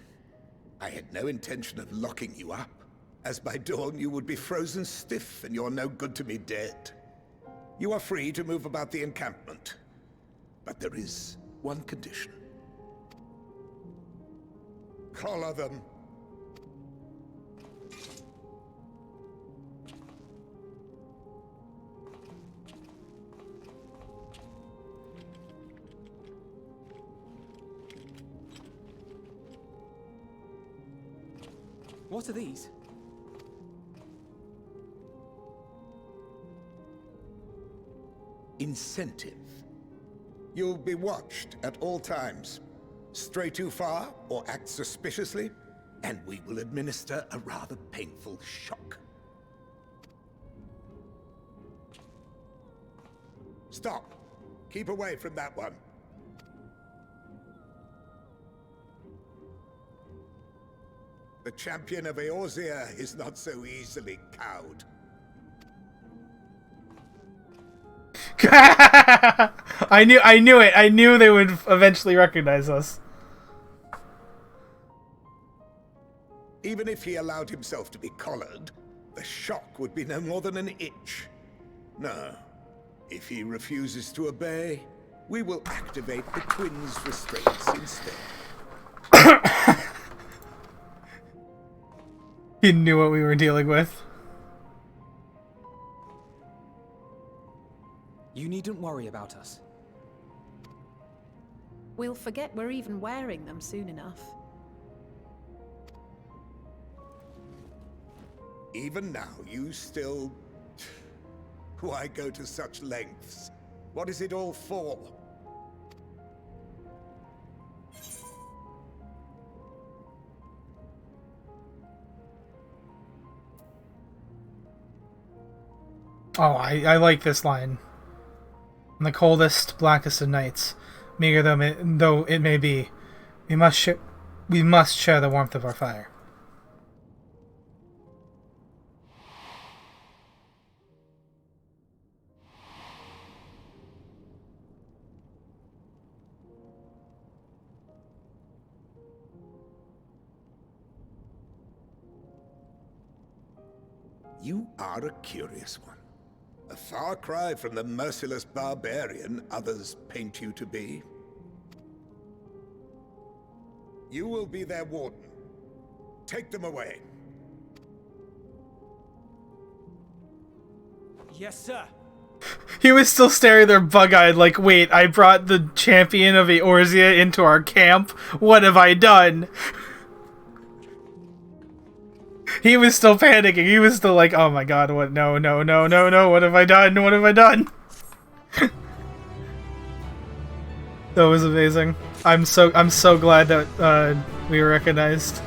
Speaker 12: I had no intention of locking you up, as by dawn you would be frozen stiff and you're no good to me dead. You are free to move about the encampment, but there is one condition. Collar them.
Speaker 5: What are these?
Speaker 12: Incentive. You'll be watched at all times. Stray too far or act suspiciously, and we will administer a rather painful shock. Stop! Keep away from that one. The champion of Eorzea is not so easily cowed.
Speaker 1: I knew it. I knew they would eventually recognize us.
Speaker 12: Even if he allowed himself to be collared, the shock would be no more than an itch. No. If he refuses to obey, we will activate the twins' restraints instead.
Speaker 1: He knew what we were dealing with.
Speaker 5: You needn't worry about us.
Speaker 4: We'll forget we're even wearing them soon enough.
Speaker 12: Even now, you still... Why go to such lengths? What is it all for?
Speaker 1: Oh, I like this line. On the coldest, blackest of nights, meager though it may be, we must share the warmth of our fire.
Speaker 12: You are a curious one. A far cry from the merciless barbarian others paint you to be. You will be their warden. Take them away.
Speaker 19: Yes, sir.
Speaker 1: He was still staring there bug-eyed like, wait, I brought the champion of Eorzea into our camp? What have I done? He was still panicking. He was still like, oh my god, what? No, what have I done? What have I done? That was amazing. I'm so glad that we were recognized.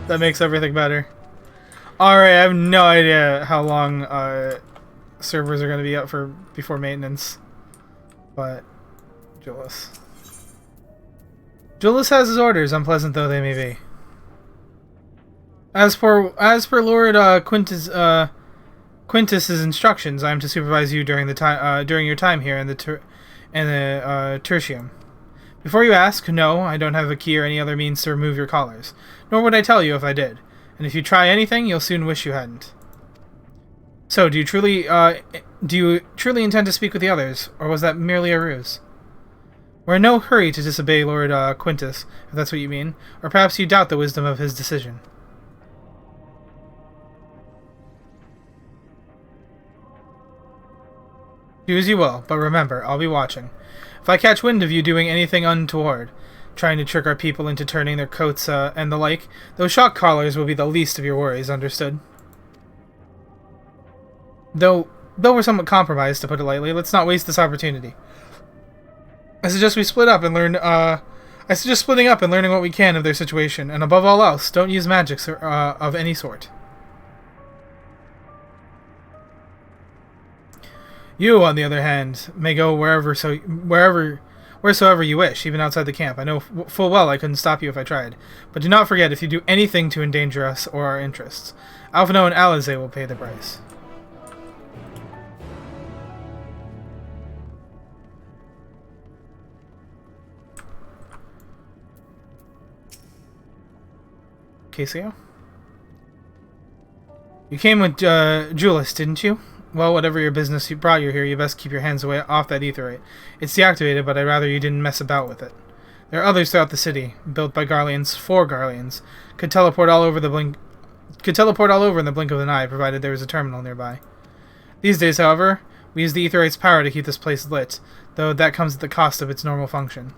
Speaker 1: That makes everything better. Alright, I have no idea how long servers are going to be up for before maintenance. But, Julius has his orders, unpleasant though they may be. As per Lord Quintus's instructions, I am to supervise you during your time here in the Tertium. Before you ask, no, I don't have a key or any other means to remove your collars. Nor would I tell you if I did. And if you try anything, you'll soon wish you hadn't. So, do you truly intend to speak with the others, or was that merely a ruse? We're in no hurry to disobey Lord Quintus, if that's what you mean, or perhaps you doubt the wisdom of his decision. Do as you will, but remember, I'll be watching. If I catch wind of you doing anything untoward, trying to trick our people into turning their coats and the like, those shock collars will be the least of your worries, understood? Though we're somewhat compromised, to put it lightly, let's not waste this opportunity. I suggest splitting up and learning what we can of their situation, and above all else, don't use magics of any sort. You, on the other hand, may go wheresoever you wish, even outside the camp. I know full well I couldn't stop you if I tried. But do not forget, if you do anything to endanger us or our interests, Alphino and Alize will pay the price. Casio? You came with Julius, didn't you? Well, whatever your business brought you here, you best keep your hands away off that aetherite. It's deactivated, but I'd rather you didn't mess about with it. There are others throughout the city, built by Garleans for Garleans. Could teleport all over in the blink of an eye, provided there was a terminal nearby. These days, however, we use the aetherite's power to keep this place lit, though that comes at the cost of its normal function.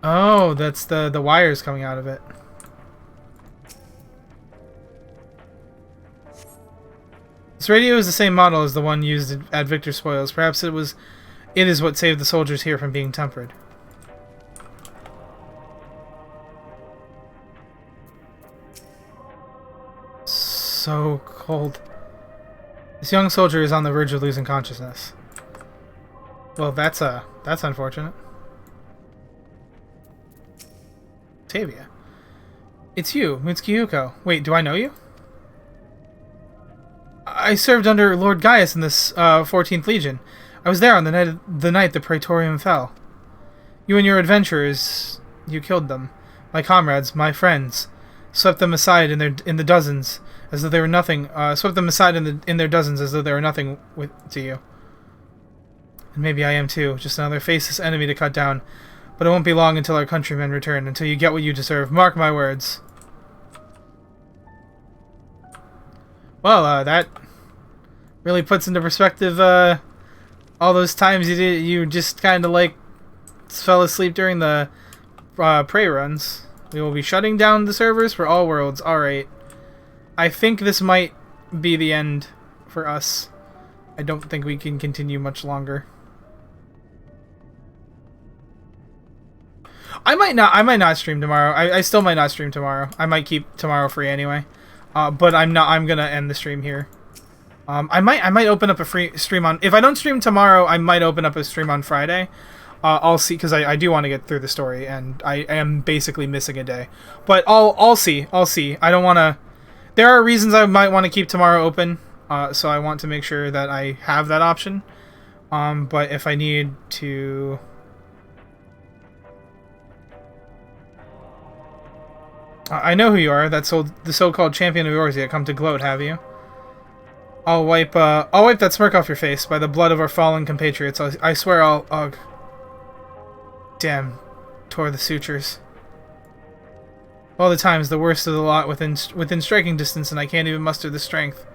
Speaker 1: Oh, that's the wires coming out of it. This radio is the same model as the one used at Victor Spoils. Perhaps it is what saved the soldiers here from being tempered. so cold. This young soldier is on the verge of losing consciousness. Well, that's unfortunate. Tavia. It's you, Mitsuki Yuko. Wait, do I know you? I served under Lord Gaius in this 14th Legion. I was there on the night the Praetorium fell. You and your adventurers, you killed them. My comrades, my friends, swept them aside in the dozens, as though they were nothing. Swept them aside in their dozens, as though they were nothing to you. And maybe I am too, just another faceless enemy to cut down. But it won't be long until our countrymen return, until you get what you deserve. Mark my words. Well, that really puts into perspective all those times you just kind of like fell asleep during the prey runs. We will be shutting down the servers for all worlds. Alright. I think this might be the end for us. I don't think we can continue much longer. I might not stream tomorrow. I still might not stream tomorrow. I might keep tomorrow free anyway. But I'm gonna end the stream here. I might open up a free stream on, if I don't stream tomorrow, I might open up a stream on Friday. I'll see, because I do want to get through the story, and I am basically missing a day. But I'll see. I don't want to... There are reasons I might want to keep tomorrow open, so I want to make sure that I have that option. But if I need to... I know who you are, the so-called champion of Eorzea. Come to gloat, have you? I'll wipe that smirk off your face by the blood of our fallen compatriots. I swear I'll... Ugh. Damn. Tore the sutures. All the times, the worst of the lot within striking distance, and I can't even muster the strength.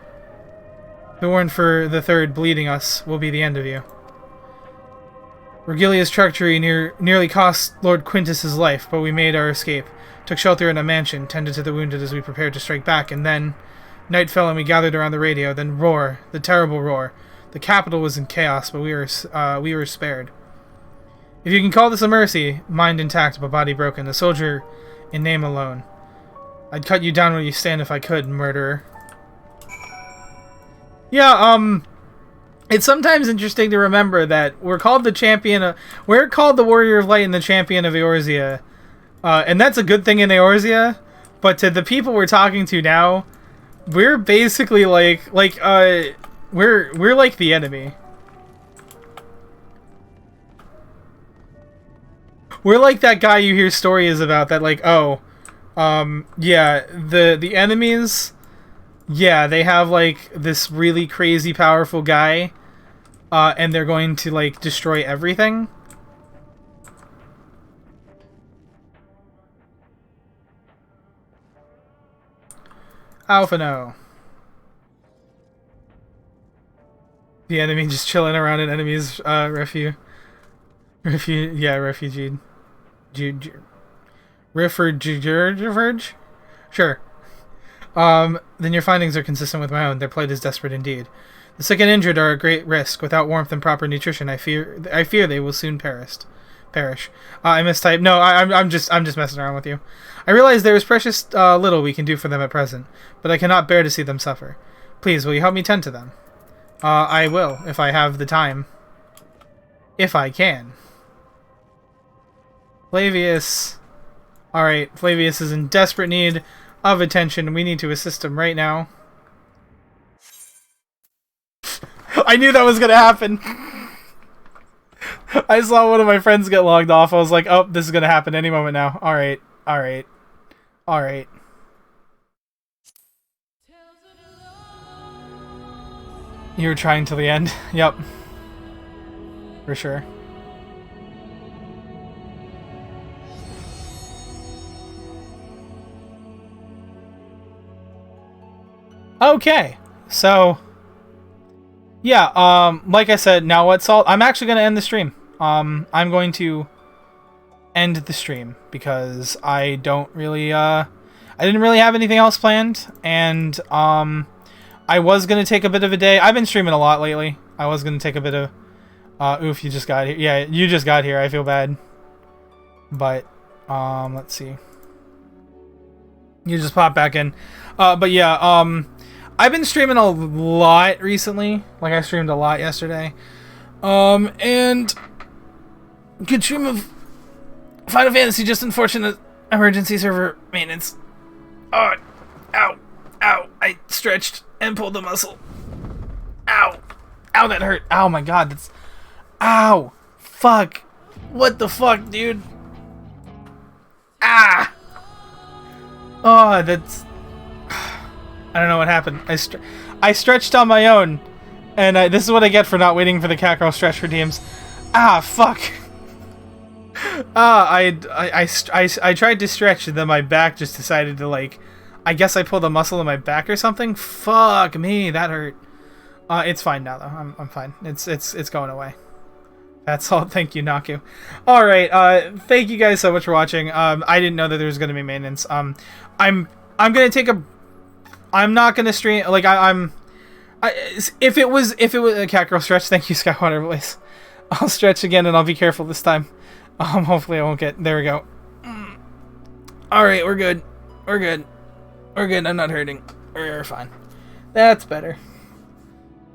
Speaker 1: If it weren't for the third bleeding us, will be the end of you. Regilia's treachery nearly cost Lord Quintus his life, but we made our escape. Took shelter in a mansion, tended to the wounded as we prepared to strike back, and then... Night fell and we gathered around the radio, then roar, the terrible roar. The capital was in chaos, but we were spared. If you can call this a mercy, mind intact but body broken, a soldier in name alone. I'd cut you down where you stand if I could, murderer. Yeah, it's sometimes interesting to remember that we're called we're called the Warrior of Light and the Champion of Eorzea. And that's a good thing in Eorzea, but to the people we're talking to now, we're basically we're like the enemy. We're like that guy you hear stories about that yeah, the enemies, yeah, they have like this really crazy powerful guy, and they're going to like destroy everything. Alpha no. The enemy just chilling around an enemy's refugee. Refuge? Sure. Then your findings are consistent with my own. Their plight is desperate indeed. The sick and injured are a great risk. Without warmth and proper nutrition, I fear they will soon perish. I mistyped. No, I'm just messing around with you. I realize there is precious little we can do for them at present, but I cannot bear to see them suffer. Please, will you help me tend to them? I will, if I have the time. If I can. Flavius. Alright, Flavius is in desperate need of attention. We need to assist him right now. I knew that was gonna happen. I saw one of my friends get logged off. I was like, oh, this is gonna happen any moment now. Alright. You were trying till the end. Yep. For sure. Okay. So... yeah, like I said, now what, Salt? I'm actually going to end the stream. I'm going to end the stream because I don't really, I didn't really have anything else planned, and, I was going to take a bit of a day. I've been streaming a lot lately. I was going to take a bit of, oof, you just got here. Yeah, you just got here. I feel bad. But, let's see. You just popped back in. But yeah, I've been streaming a lot recently. Like, I streamed a lot yesterday. And good stream of Final Fantasy, just unfortunate emergency server maintenance. Oh, ow, ow, I stretched and pulled the muscle. Ow, ow, that hurt. Oh my god, that's, ow, fuck, what the fuck, dude? Ah! Oh, that's, I don't know what happened. I stretched on my own, and this is what I get for not waiting for the cat girl stretch redeems. Ah, fuck. I tried to stretch, and then my back just decided to, like, I guess I pulled a muscle in my back or something. Fuck me, that hurt. It's fine now though. I'm fine. It's going away. That's all. Thank you, Naku. All right. Thank you guys so much for watching. I didn't know that there was gonna be maintenance. I'm gonna take a. I'm not gonna stream. Like if it was a cat girl stretch. Thank you, Skywater Voice. I'll stretch again and I'll be careful this time. Hopefully I won't get. There we go. All right, we're good. We're good. We're good. I'm not hurting. We're fine. That's better.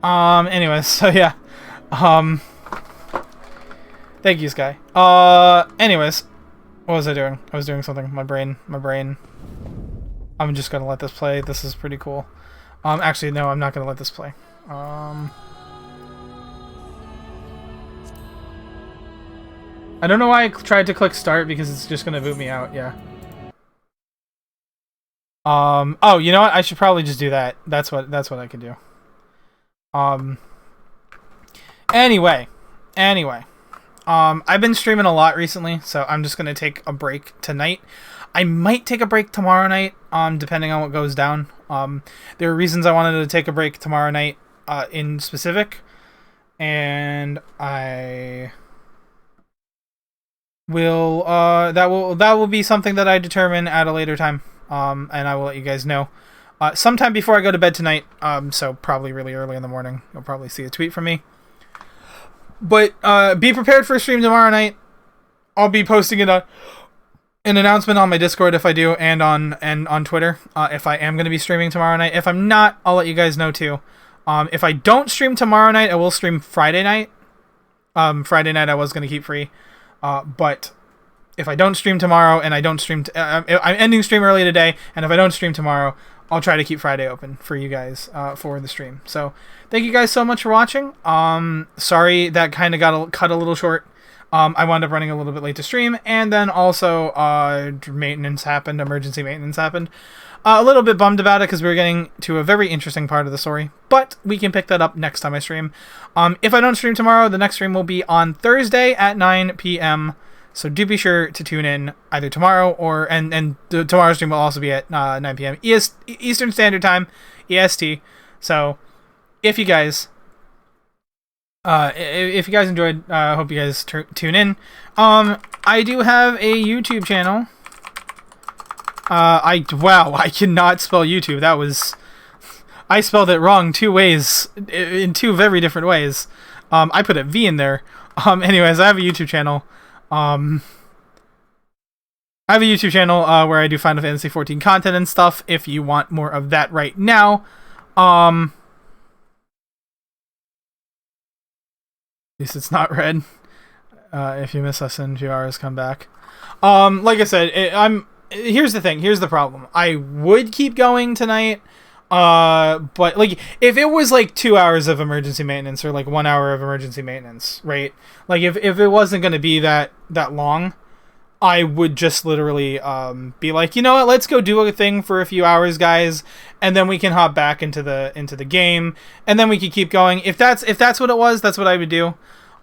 Speaker 1: Anyways, so yeah. Thank you, Sky. Anyways, what was I doing? I was doing something. My brain. I'm just gonna let this play. This is pretty cool. Actually, no, I'm not gonna let this play. I don't know why I tried to click start, because it's just gonna boot me out. Yeah. Oh, you know what? I should probably just do that. That's what I could do. Anyway. I've been streaming a lot recently, so I'm just gonna take a break tonight. I might take a break tomorrow night, depending on what goes down. There are reasons I wanted to take a break tomorrow night, in specific, and I will, that will be something that I determine at a later time, and I will let you guys know. Sometime before I go to bed tonight, so probably really early in the morning, you'll probably see a tweet from me. But be prepared for a stream tomorrow night. I'll be posting an announcement on my Discord if I do, and on Twitter if I am going to be streaming tomorrow night. If I'm not, I'll let you guys know too. If I don't stream tomorrow night, I will stream Friday night. Friday night I was going to keep free, but if I don't stream tomorrow and I don't stream, I'm ending stream early today, and if I don't stream tomorrow, I'll try to keep Friday open for you guys for the stream. So thank you guys so much for watching. Sorry that kind of got cut a little short. I wound up running a little bit late to stream, and then also maintenance happened, emergency maintenance happened. A little bit bummed about it because we were getting to a very interesting part of the story, but we can pick that up next time I stream. If I don't stream tomorrow, the next stream will be on Thursday at 9 p.m. So do be sure to tune in either tomorrow or tomorrow's stream will also be at 9 p.m. Eastern Standard Time, EST. So if you guys enjoyed, I hope you guys tune in. I do have a YouTube channel. Wow, I cannot spell YouTube. I spelled it wrong 2 ways, in 2 very different ways. I put a V in there. Anyways, I have a YouTube channel. I have a YouTube channel where I do Final Fantasy 14 content and stuff. If you want more of that right now, at least it's not red. If you miss us in a few hours, come back. Like I said, here's the thing. Here's the problem. I would keep going tonight. But like, if it was like 2 hours of emergency maintenance or like 1 hour of emergency maintenance, right? Like if it wasn't going to be that long, I would just literally, be like, you know what, let's go do a thing for a few hours, guys. And then we can hop back into the game, and then we can keep going. If that's what it was, that's what I would do.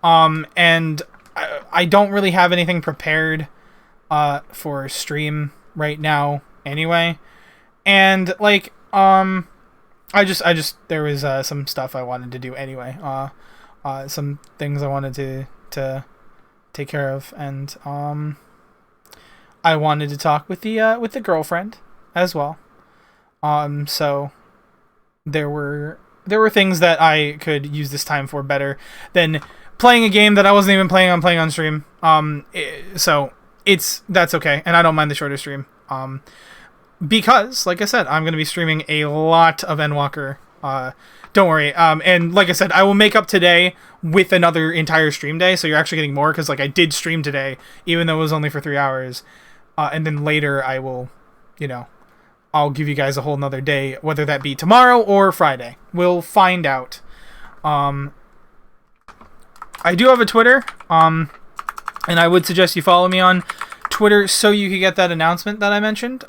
Speaker 1: And I don't really have anything prepared, for stream right now anyway. And like, I just there was some stuff I wanted to do anyway. Some things I wanted to take care of, and I wanted to talk with the girlfriend as well. So there were things that I could use this time for better than playing a game that I wasn't even playing on stream. So that's okay, and I don't mind the shorter stream. because, like I said, I'm going to be streaming a lot of Endwalker. Don't worry. And like I said, I will make up today with another entire stream day, so you're actually getting more, because like I did stream today, even though it was only for 3 hours. And then later I will, you know, I'll give you guys a whole nother day, whether that be tomorrow or Friday. We'll find out. I do have a Twitter, and I would suggest you follow me on Twitter so you could get that announcement that I mentioned.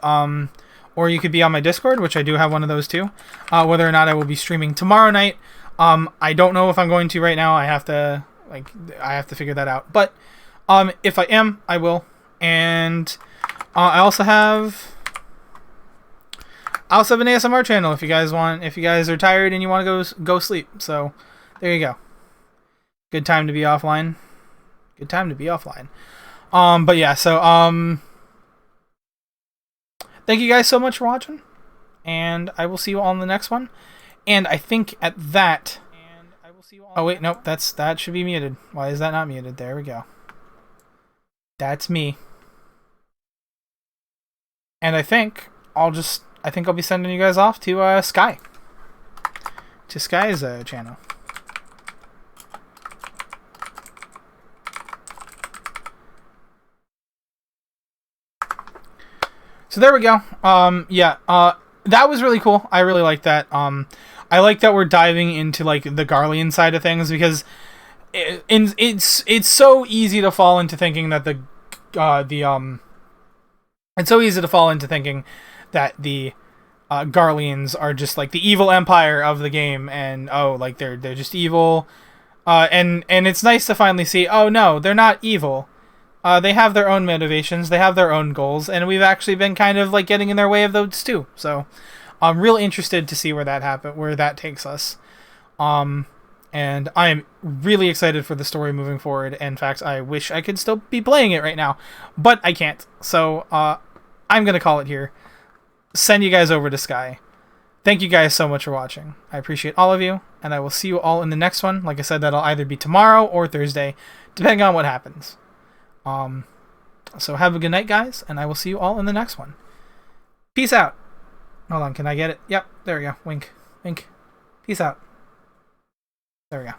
Speaker 1: Or you could be on my Discord, which I do have one of those too. Whether or not I will be streaming tomorrow night, I don't know if I'm going to right now. I have to figure that out. But if I am, I will. And I also have an ASMR channel if you guys are tired and you want to go sleep. So there you go. Good time to be offline. Good time to be offline. But yeah, so thank you guys so much for watching, and I will see you all in the next one. And I think at that... Oh wait, nope, that should be muted. Why is that not muted? There we go. That's me. And I think I'll be sending you guys off to Sky. To Sky's channel. So there we go. That was really cool. I really like that. I like that we're diving into like the Garlean side of things, because it's so easy to fall into thinking that the Garleans are just like the evil empire of the game, and like they're just evil. And it's nice to finally see, oh no, they're not evil. They have their own motivations, they have their own goals, and we've actually been kind of like getting in their way of those too. So I'm real interested to see where that takes us. And I am really excited for the story moving forward. In fact, I wish I could still be playing it right now, but I can't. So I'm going to call it here. Send you guys over to Sky. Thank you guys so much for watching. I appreciate all of you, and I will see you all in the next one. Like I said, that'll either be tomorrow or Thursday, depending on what happens. So have a good night, guys, and I will see you all in the next one. Peace out. Hold on, can I get it? Yep, there we go. Wink. Wink. Peace out. There we go.